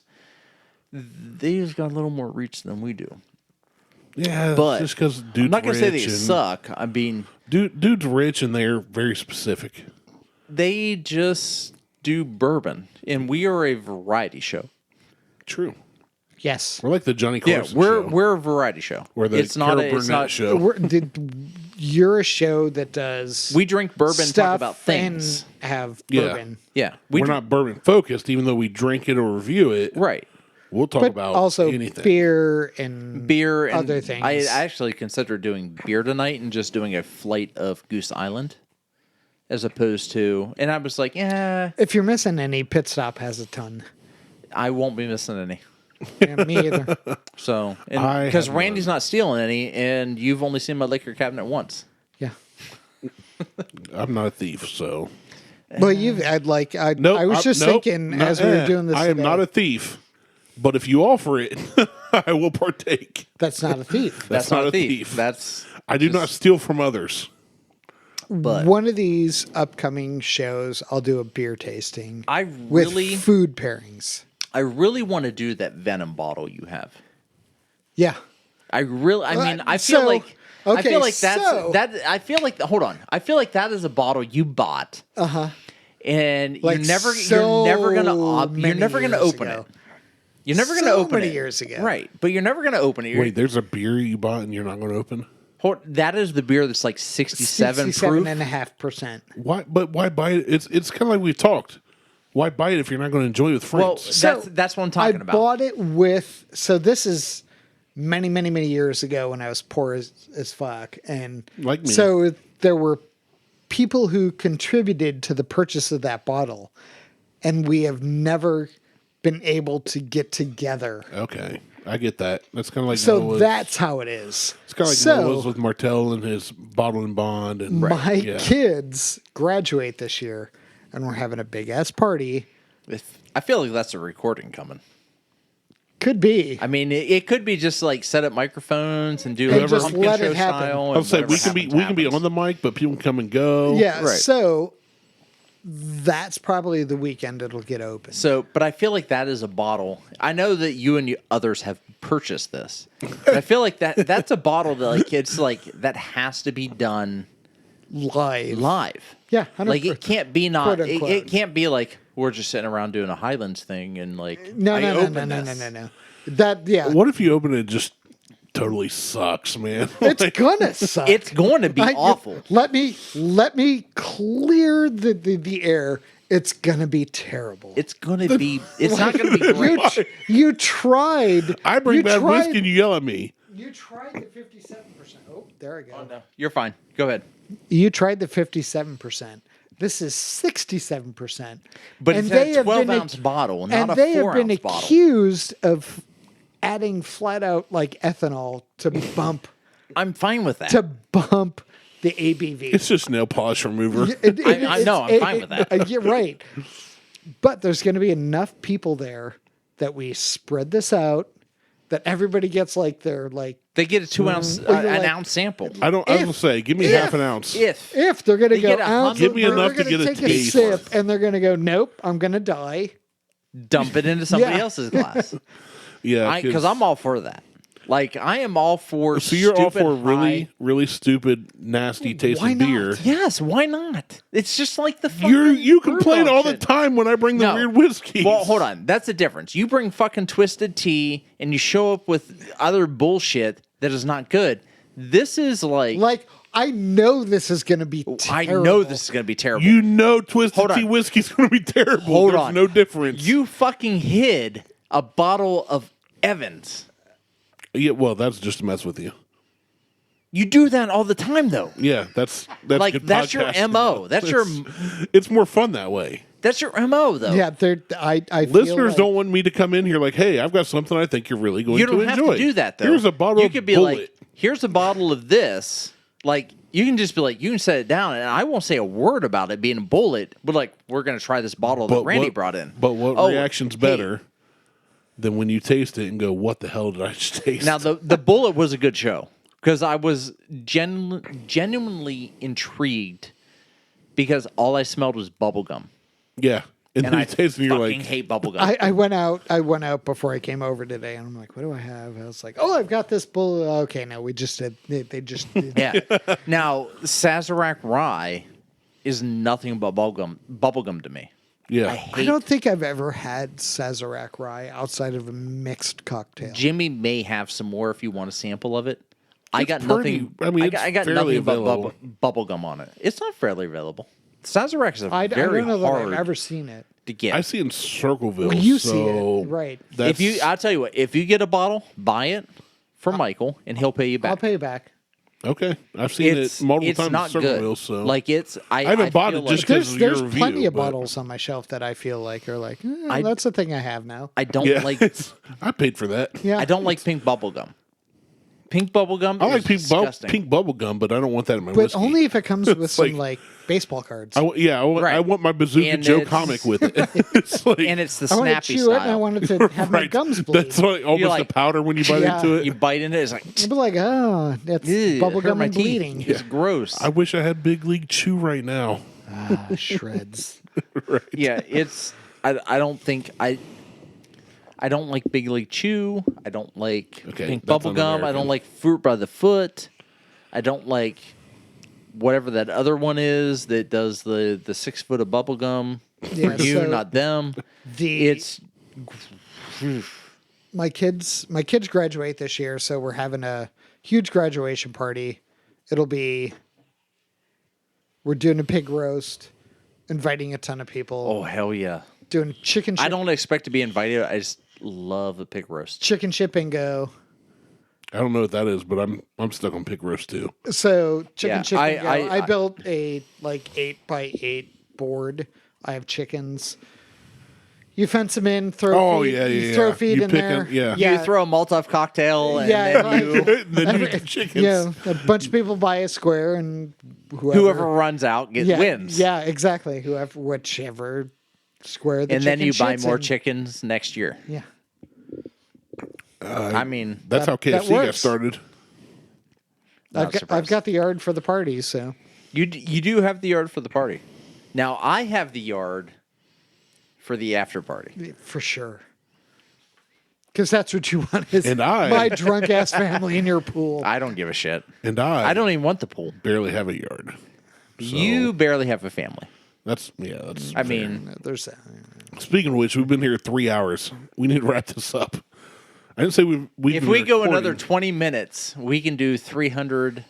They've got a little more reach than we do. Yeah, But just because Dude's I'm not going to say they rich and- suck. I mean, Dude's rich and they're very specific. they just do bourbon, and we are a variety show. True. Yes. We're like the Johnny Yeah, Carson we're show. we're a variety show. We're the it's not Carol a, it's Burnett not show. You're a show that does We drink bourbon, stuff talk about things. and have Yeah. bourbon. Yeah, We're dr- not bourbon focused, even though we drink it or review it. right. We'll talk But about also anything. beer and Beer and other things. I actually considered doing beer tonight and just doing a flight of Goose Island, as opposed to. And I was like, yeah, If you're missing any, Pit Stop has a ton. I won't be missing any. Yeah, me either. So, I because have Randy's not stealing any, and you've only seen my liquor cabinet once. Yeah. I'm not a thief, so. Well, I was just nope, thinking not- as we were doing this. I am today, not a thief, but if you offer it, I will partake. That's not a thief. That's not a thief. That's I do not steal from others. but One of these upcoming shows, I'll do a beer tasting I with really, food pairings. I really want to do that Venom bottle you have. Yeah. I feel so- like I okay, feel like that's so- that. I feel like hold on. I feel like that is a bottle you bought. And Like you're never so you're many never gonna years open ago. it. You're never gonna So open many it. years ago. Right? But you're never gonna open it. You're- Wait, there's a beer you bought and you're not going to open? that is the beer that's like 67 proof. 67.5%. Why? But why buy it? It's kind of like we've talked. Why buy it if you're not going to enjoy it with friends? Well, that's what I'm talking about. I bought it with. So this is many, many, many years ago when I was poor as fuck, and Like me. So there were people who contributed to the purchase of that bottle, and we have never been able to get together. Okay. I get that. That's kind of like So Noah's. that's how it is. It's kind of like Noah's with Martell and his bottle and bond. And My kids graduate this year, and we're having a big ass party. I feel like that's a recording coming. Could be. I mean, it could be just like set up microphones and do And like just pumpkin let show it happen. style. I'll And say whatever we can be on the mic, but people can come and go. Yeah, Right. so that's probably the weekend it'll get open. So, but I feel like that is a bottle. I know that you and others have purchased this. But I feel like that's a bottle that like it's like that has to be done Live. live. Yeah, 100%. like it can't be not. Quote, It unquote. can't be like we're just sitting around doing a Highlands thing and like No. That, yeah. What if you open it and just totally sucks, man? It's gonna suck. It's going to be awful. Let me clear the air. It's gonna be terrible. It's going to be. It's not going to be great. You tried. I bring you bad tried- whiskey and you yell at me. You tried the 57%. Oh, there I go. No, you're fine. Go ahead. You tried the 57%. This is 67%. But And it's they a have 12-ounce been bottle, not and a they 4-ounce have been bottle. accused of adding flat out like ethanol to bump I'm fine with that. the ABV. It's just nail polish remover. I know, I'm fine with that. You're right. But there's going to be enough people there that we spread this out, that everybody gets like their like. They get a 2-ounce, Well, you're an like- ounce sample. I was going to say, give me half an ounce. If If they're going to They go get ounce, Give me they're enough to gonna get a take taste. sip, and they're going to go, nope, I'm going to die. dump it into somebody Yeah. else's glass, Yeah, because I'm all for that. Like I am all for. So you're all stupid for really, high- really stupid, nasty Why tasting not? beer. Yes, why not? It's just like the fucking You complain Brewdog all the shit. time when I bring the No. weird whiskeys. Well, hold on. That's the difference. You bring fucking twisted tea and you show up with other bullshit that is not good. This is like Like, I know this is going to be terrible. I know this is going to be terrible. You know Twisted Hold on. Tea whiskey's going to be terrible. Hold There's on. no difference. You fucking hid a bottle of Evans. Yeah, well, that's just to mess with you. You do that all the time, though. Yeah, that's Like good that's your podcasting. MO. That's your It's more fun that way. MO though. Yeah, I feel Listeners like, don't want me to come in here like, hey, I've got something I think you're really going You to don't enjoy. have to do that though. Here's a bottle You of could be Bullet. like, here's a bottle of this. Like you can just be like, you can set it down, and I won't say a word about it being a Bullet. But like, we're gonna try this bottle that Randy brought in. But what Oh, reaction's hey. better than when you taste it and go, what the hell did I just taste? Now the Bullet was a good show because I was genuinely intrigued because all I smelled was bubblegum. yeah. And And then I you taste it and you're fucking like, hate bubblegum. I went out before I came over today, and I'm like, what do I have? I was like, oh, I've got this bull. Okay, no, we just did. They just did. Yeah. Now, Sazerac Rye is nothing but bubblegum to me. yeah. I I hate. don't think I've ever had Sazerac rye outside of a mixed cocktail. Jimmy may have some more if you want a sample of it. I It's got pretty- nothing. I mean, I it's got, I got fairly nothing but available. bubblegum on it. It's not fairly available. Sazerac is I very don't know that hard I've ever seen it. to get. I see it in Circleville. Well, you so see it, right? That's, I'll tell you what. If you get a bottle, buy it from Michael, and he'll pay you back. I'll pay you back. okay. I've seen It's it multiple it's times not in Circleville. good. So Like it's. I haven't bought feel it just like- 'cause of There's your plenty review, of but- bottles on my shelf that I feel like are like, I- that's a thing I have now. I don't yeah, like. I paid for that. Yeah, I don't like pink bubblegum. Pink bubblegum. I like is pink bubble gum, but I don't want that in my but whiskey. only if it comes with It's some like- like baseball cards. I Right. want my Bazooka And Joe it's- comic with it. It's like, And it's the I want to snappy chew it, and I style. wanted to have my right. gums bleed. That's like almost like- the powder when you bite Yeah. into it. You bite into it, it's like. I'd be like, oh, that's "Ew, bubble it hurt gum my and teeth." bleeding. It's gross. I wish I had Big League Chew right now. Shreds. Yeah, it's. I don't think I don't like Big League Chew. I don't like Okay, pink that's bubblegum. I un-American. don't like Fruit by the Foot. I don't like whatever that other one is that does the 6 foot of bubblegum. Yeah, For you, so not them. It's my kids graduate this year, so we're having a huge graduation party. We're doing a pig roast, inviting a ton of people, oh hell yeah. doing chicken I chip, don't expect to be invited. I just love a pig roast. chicken chip and go. I don't know what that is, but I'm stuck on pig roast too. So chicken Yeah, chip and go. I- I built a like 8x8 board. I have chickens. You fence them in, throw feed You in pick there. 'em, yeah. You throw a Molotov cocktail, and Yeah, then you, then you get chickens. Yeah, a bunch of people buy a square, and whoever runs out wins. Yeah, exactly. Whichever square the And then chicken you buy shits more in. chickens next year. Yeah. I mean, That's how that KFC got works. started. I've got the yard for the party, so you do have the yard for the party. Now I have the yard for the after party. for sure. Because that's what you want is And I- my drunk ass family in your pool. I don't give a shit. And I don't even want the pool. barely have a yard. So You barely have a family. That's I mean, There's that. Speaking of which, we've been here 3 hours. We need to wrap this up. I didn't say we. if we go another 20 minutes, we can do 300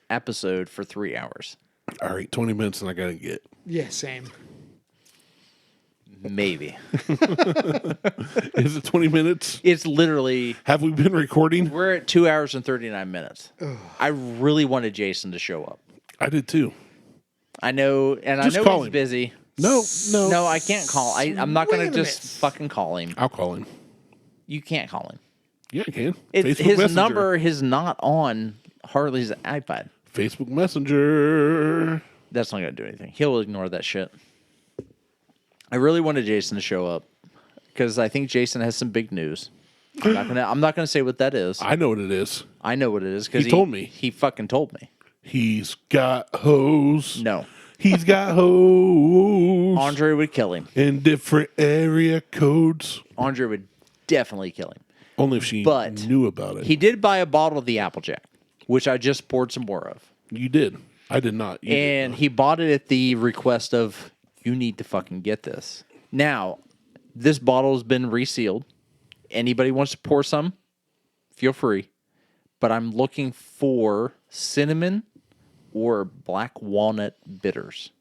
episode for 3 hours. All right, 20 minutes, and I gotta get. Yeah, same. Maybe. Is it 20 minutes? It's literally, Have we been recording? we're at 2 hours and 39 minutes. I really wanted Jason to show up. I did too. I know, and Just I know call he's him. busy. No. No, I can't call. I'm not going to Wait a just minute. fucking call him. I'll call him. You can't call him. Yeah, I can. It's, Facebook his Messenger. number is not on Harley's iPad. Facebook Messenger. That's not going to do anything. He'll ignore that shit. I really wanted Jason to show up because I think Jason has some big news. I'm not gonna say what that is. I know what it is. I know what it is because He told me. He fucking told me. He's got hoes. No, He's got hoes. Andre would kill him. In different area codes. Andre would definitely kill him. Only if she But knew about it. He did buy a bottle of the Applejack, which I just poured some more of. You did. I did not. You did And not. he bought it at the request of, you need to fucking get this. Now, this bottle has been resealed. Anybody wants to pour some, feel free. But I'm looking for cinnamon or black walnut bitters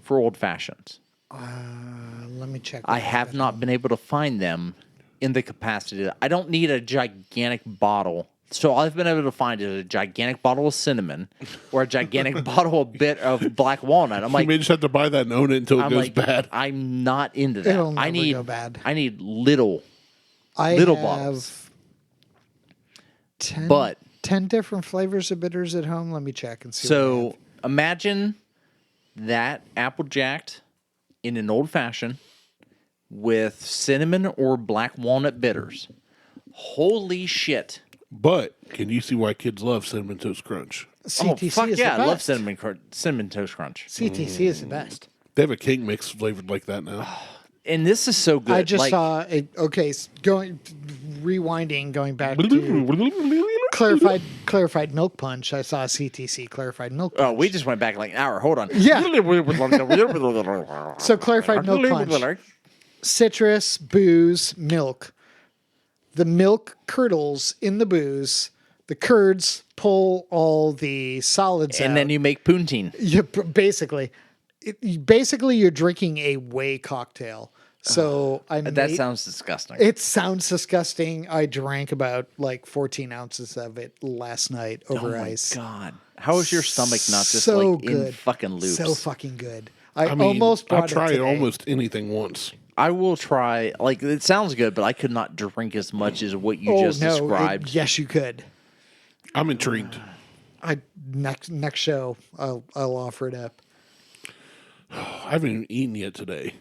for old fashions. Let me check. I have not been able to find them in the capacity. I don't need a gigantic bottle. So all I've been able to find is a gigantic bottle of cinnamon or a gigantic bottle of black walnut. I'm You like, may just have to buy that and own it until it I'm goes like, bad. I'm not into that. It'll I never need go bad. I need little I little have bottles. 10, But 10 different flavors of bitters at home. Let me check and see. what I So have. imagine that Applejacked in an old fashioned with cinnamon or black walnut bitters. Holy shit. But can you see why kids love Cinnamon Toast Crunch? CTC oh, fuck is yeah. the I love best. cinnamon toast crunch. CTC is the best. They have a cake mix flavored like that now. And this is so good. I just Like, saw it. Okay, rewinding, going back to clarified milk punch. I saw CTC clarified milk punch. Oh, we just went back like an hour. Hold on. Yeah. So clarified milk punch. Citrus, booze, milk. The milk curdles in the booze. The curds pull all the solids out. And then you make poutine. Basically, you're drinking a whey cocktail. So That sounds disgusting. It sounds disgusting. I drank about like 14 ounces of it last night over ice. God. How is your stomach not just So like good. in fucking loops? So fucking good. I I mean, almost I'll bought try it today. almost anything once. I will try. Like, it sounds good, but I could not drink as much as what you just described. yes, you could. I'm intrigued. Next show, I'll offer it up. I haven't even eaten yet today.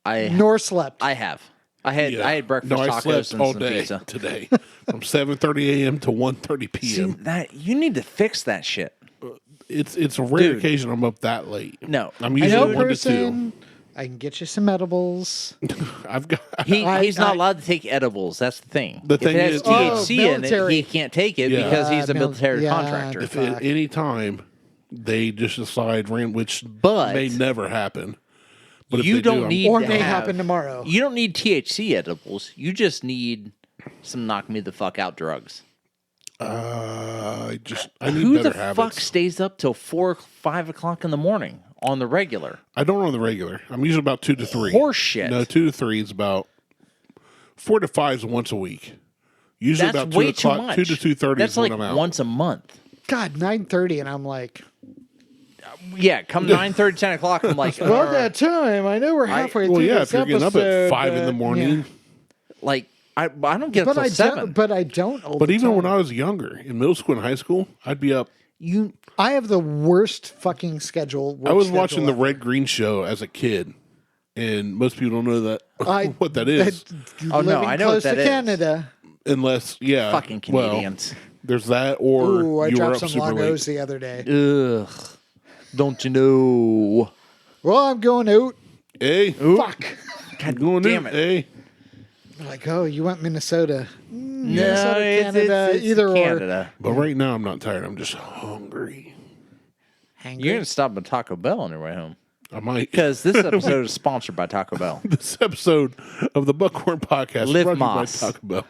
Nor slept. I have. I had breakfast No, I tacos slept and all some day pizza. today, from 7:30 a.m. to 1:30 See, p.m. that you need to fix that shit. It's a rare Dude. occasion I'm up that late. No. I'm I usually know 1 to 2. person. I can get you some edibles. I've got. He's not allowed to take edibles. That's the thing. The thing if it has is- THC in it, military. he can't take it Yeah. because he's a military yeah, contractor. If Fuck. at any time they just decide, which But- may never happen. But if You they don't do, need Or to may have- happen tomorrow. You don't need THC edibles. You just need some knock me the fuck out drugs. I need Who better the habits. fuck stays up till 4, 5 o'clock in the morning on the regular? I don't on the regular. I'm usually about 2 to 3. Horseshit. No, 2 to 3 is about 4 to 5 is once a week. Usually That's about 2 way too o'clock, much. 2 to 2:30 That's is when like I'm out. once a month. God, 9:30, and I'm like, Yeah, come 9:30, 10 o'clock, I'm like, About that time, I know we're halfway Well, through yeah, this if you're getting up at episode, 5 in the but- morning. yeah. like I don't get up But till 7. But I don't. All But the even time. when I was younger, in middle school and high school, I'd be up. I have the worst fucking schedule. I was watching the Red Green Show as a kid, and most people don't know that what that is. Oh, no, living I know close what that to is. Canada. Unless, yeah, Fucking Canadians. Well, there's that, or Ooh, I you were dropped up some super long late. O's the other day. Ugh. Don't you know? Well, I'm going out. Hey, Fuck. God going damn in. it. Hey, Like, oh, you went Minnesota. No, Minnesota, Canada, it's either Canada. but right now I'm not tired. I'm just hungry. or. You're gonna stop at Taco Bell on your way home I might. because this episode is sponsored by Taco Bell. This episode of the Buckhorn Podcast Live brought to you by Moss. Taco Bell.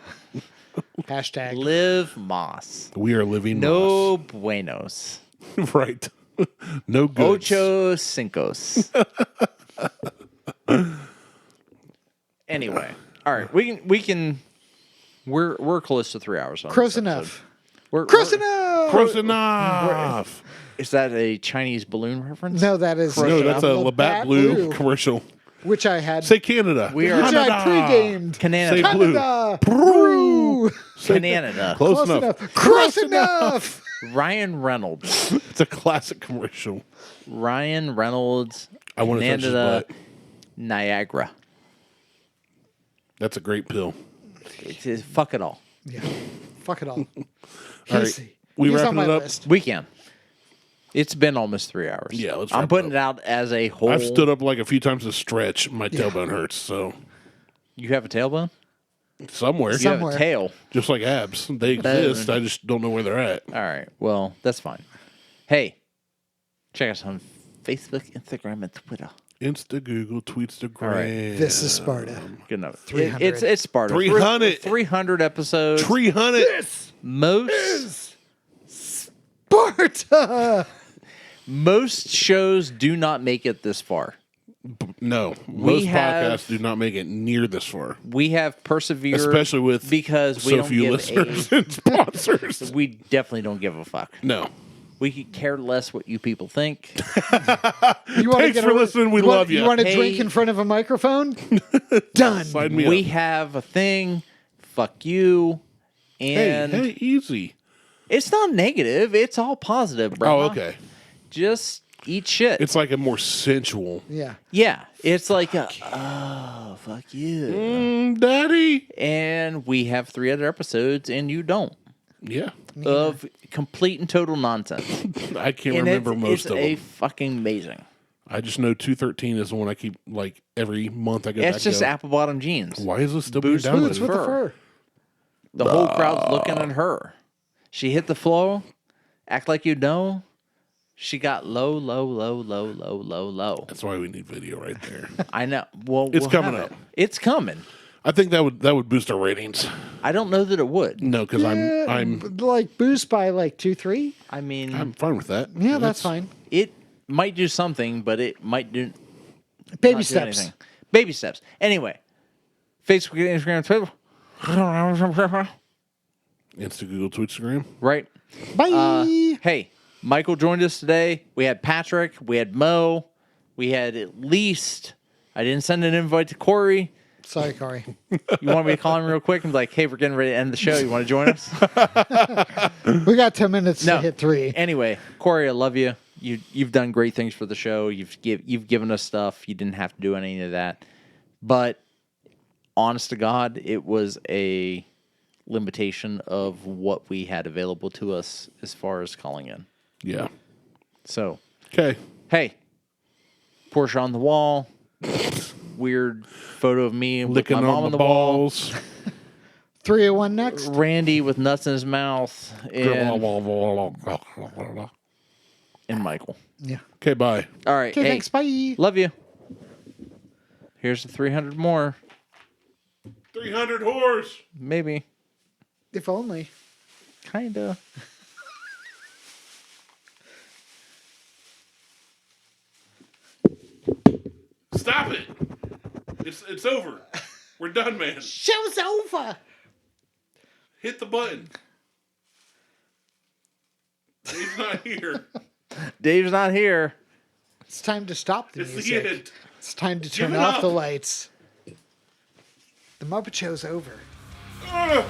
Hashtag. Live Moss. We are living No buenos. Moss. Right. No good. Ocho Cincos. Anyway, all right, we can. We're close to 3 hours. On Close this episode. enough. Close enough. Close enough. Is that a Chinese balloon reference? No, that is No, that's a Labatt Blue commercial. which I had. Say Canada. We are- which I Canada. pre-gamed. Canada. Say blue. Canada. Peru. Canada. Close enough. Close enough. Ryan Reynolds. It's a classic commercial. Ryan Reynolds. I want to touch his Canada. butt. Niagara. That's a great pill. It's fuck it all. Yeah. Fuck it all. All right. Easy. We He's wrapping on my it up? list. We can. It's been almost 3 hours. Yeah, let's I'm wrap it putting up. it out as a whole. I've stood up like a few times to stretch. My tailbone hurts. So You have a tailbone? somewhere, You have Somewhere. a tail. just like abs, they exist. I just don't know where they're at. All right. Well, that's fine. Hey, check us on Facebook, Instagram, and Twitter. Insta, Google, Tweetstagram. All right. This is Sparta. Good enough. 300. It's Sparta. 300. 300 episodes. 300. Sparta. Most shows do not make it this far. No, most have- podcasts do not make it near this far, We have persevered, especially with because we so don't few give listeners and sponsors. we definitely don't give a fuck. No, We could care less what you people think. You want Thanks for listening. We love you. You want to Hey. drink in front of a microphone? Done. sign me We up. have a thing. Fuck you. And Hey, easy. it's not negative. It's all positive, bro. Oh, okay. Just eat shit. It's like a more sensual. Yeah. yeah. It's like oh, fuck you. Daddy. And we have 3 other episodes, and you don't. Yeah, Of complete and total nonsense. I can't And remember most it's of a them. fucking amazing. I just know 213 is the one I keep like every month. I go back. It's just go, apple bottom jeans. Why is this still being Boots Boots downloaded? with the Fur. fur. The whole crowd's looking at her. She hit the floor. Act like you know. She got low. That's why we need video right there. I know. Well, It's we'll coming have up. it. It's coming. I think that would boost our ratings. I don't know that it would. No, because I'm like boost by like 2-3. I mean, I'm fine with that. Yeah, that's fine. it might do something, but it might do Baby not do steps. anything. Baby steps. Anyway, Facebook, Instagram, Twitter. Insta, Google, Tweetstagram. Right. Bye. Hey, Michael joined us today. We had Patrick. We had Mo. We had at least. I didn't send an invite to Corey. Sorry, Corey. You want me to call him real quick and be like, "Hey, we're getting ready to end the show. You want to join us?" We got 10 minutes No. to hit 3. Anyway, Corey, I love you. You've done great things for the show. You've given us stuff. You didn't have to do any of that. But honest to God, it was a limitation of what we had available to us as far as calling in. Yeah. So, Okay. hey, Porsche on the wall. Weird photo of me with Licking my mom on on the the wall. balls. 301 next. Randy with nuts in his mouth. And Michael. Yeah. Okay, bye. All right. Okay, Hey, thanks. Bye. love you. Here's the 300 more. 300 horse. Maybe. If only. Kinda. Stop it. It's over. We're done, man. Show's over. Hit the button. He's not here. Dave's not here. It's time to stop the It's the music. end. It's time to Give turn it off up. the lights. The Muppet Show's over. Ah!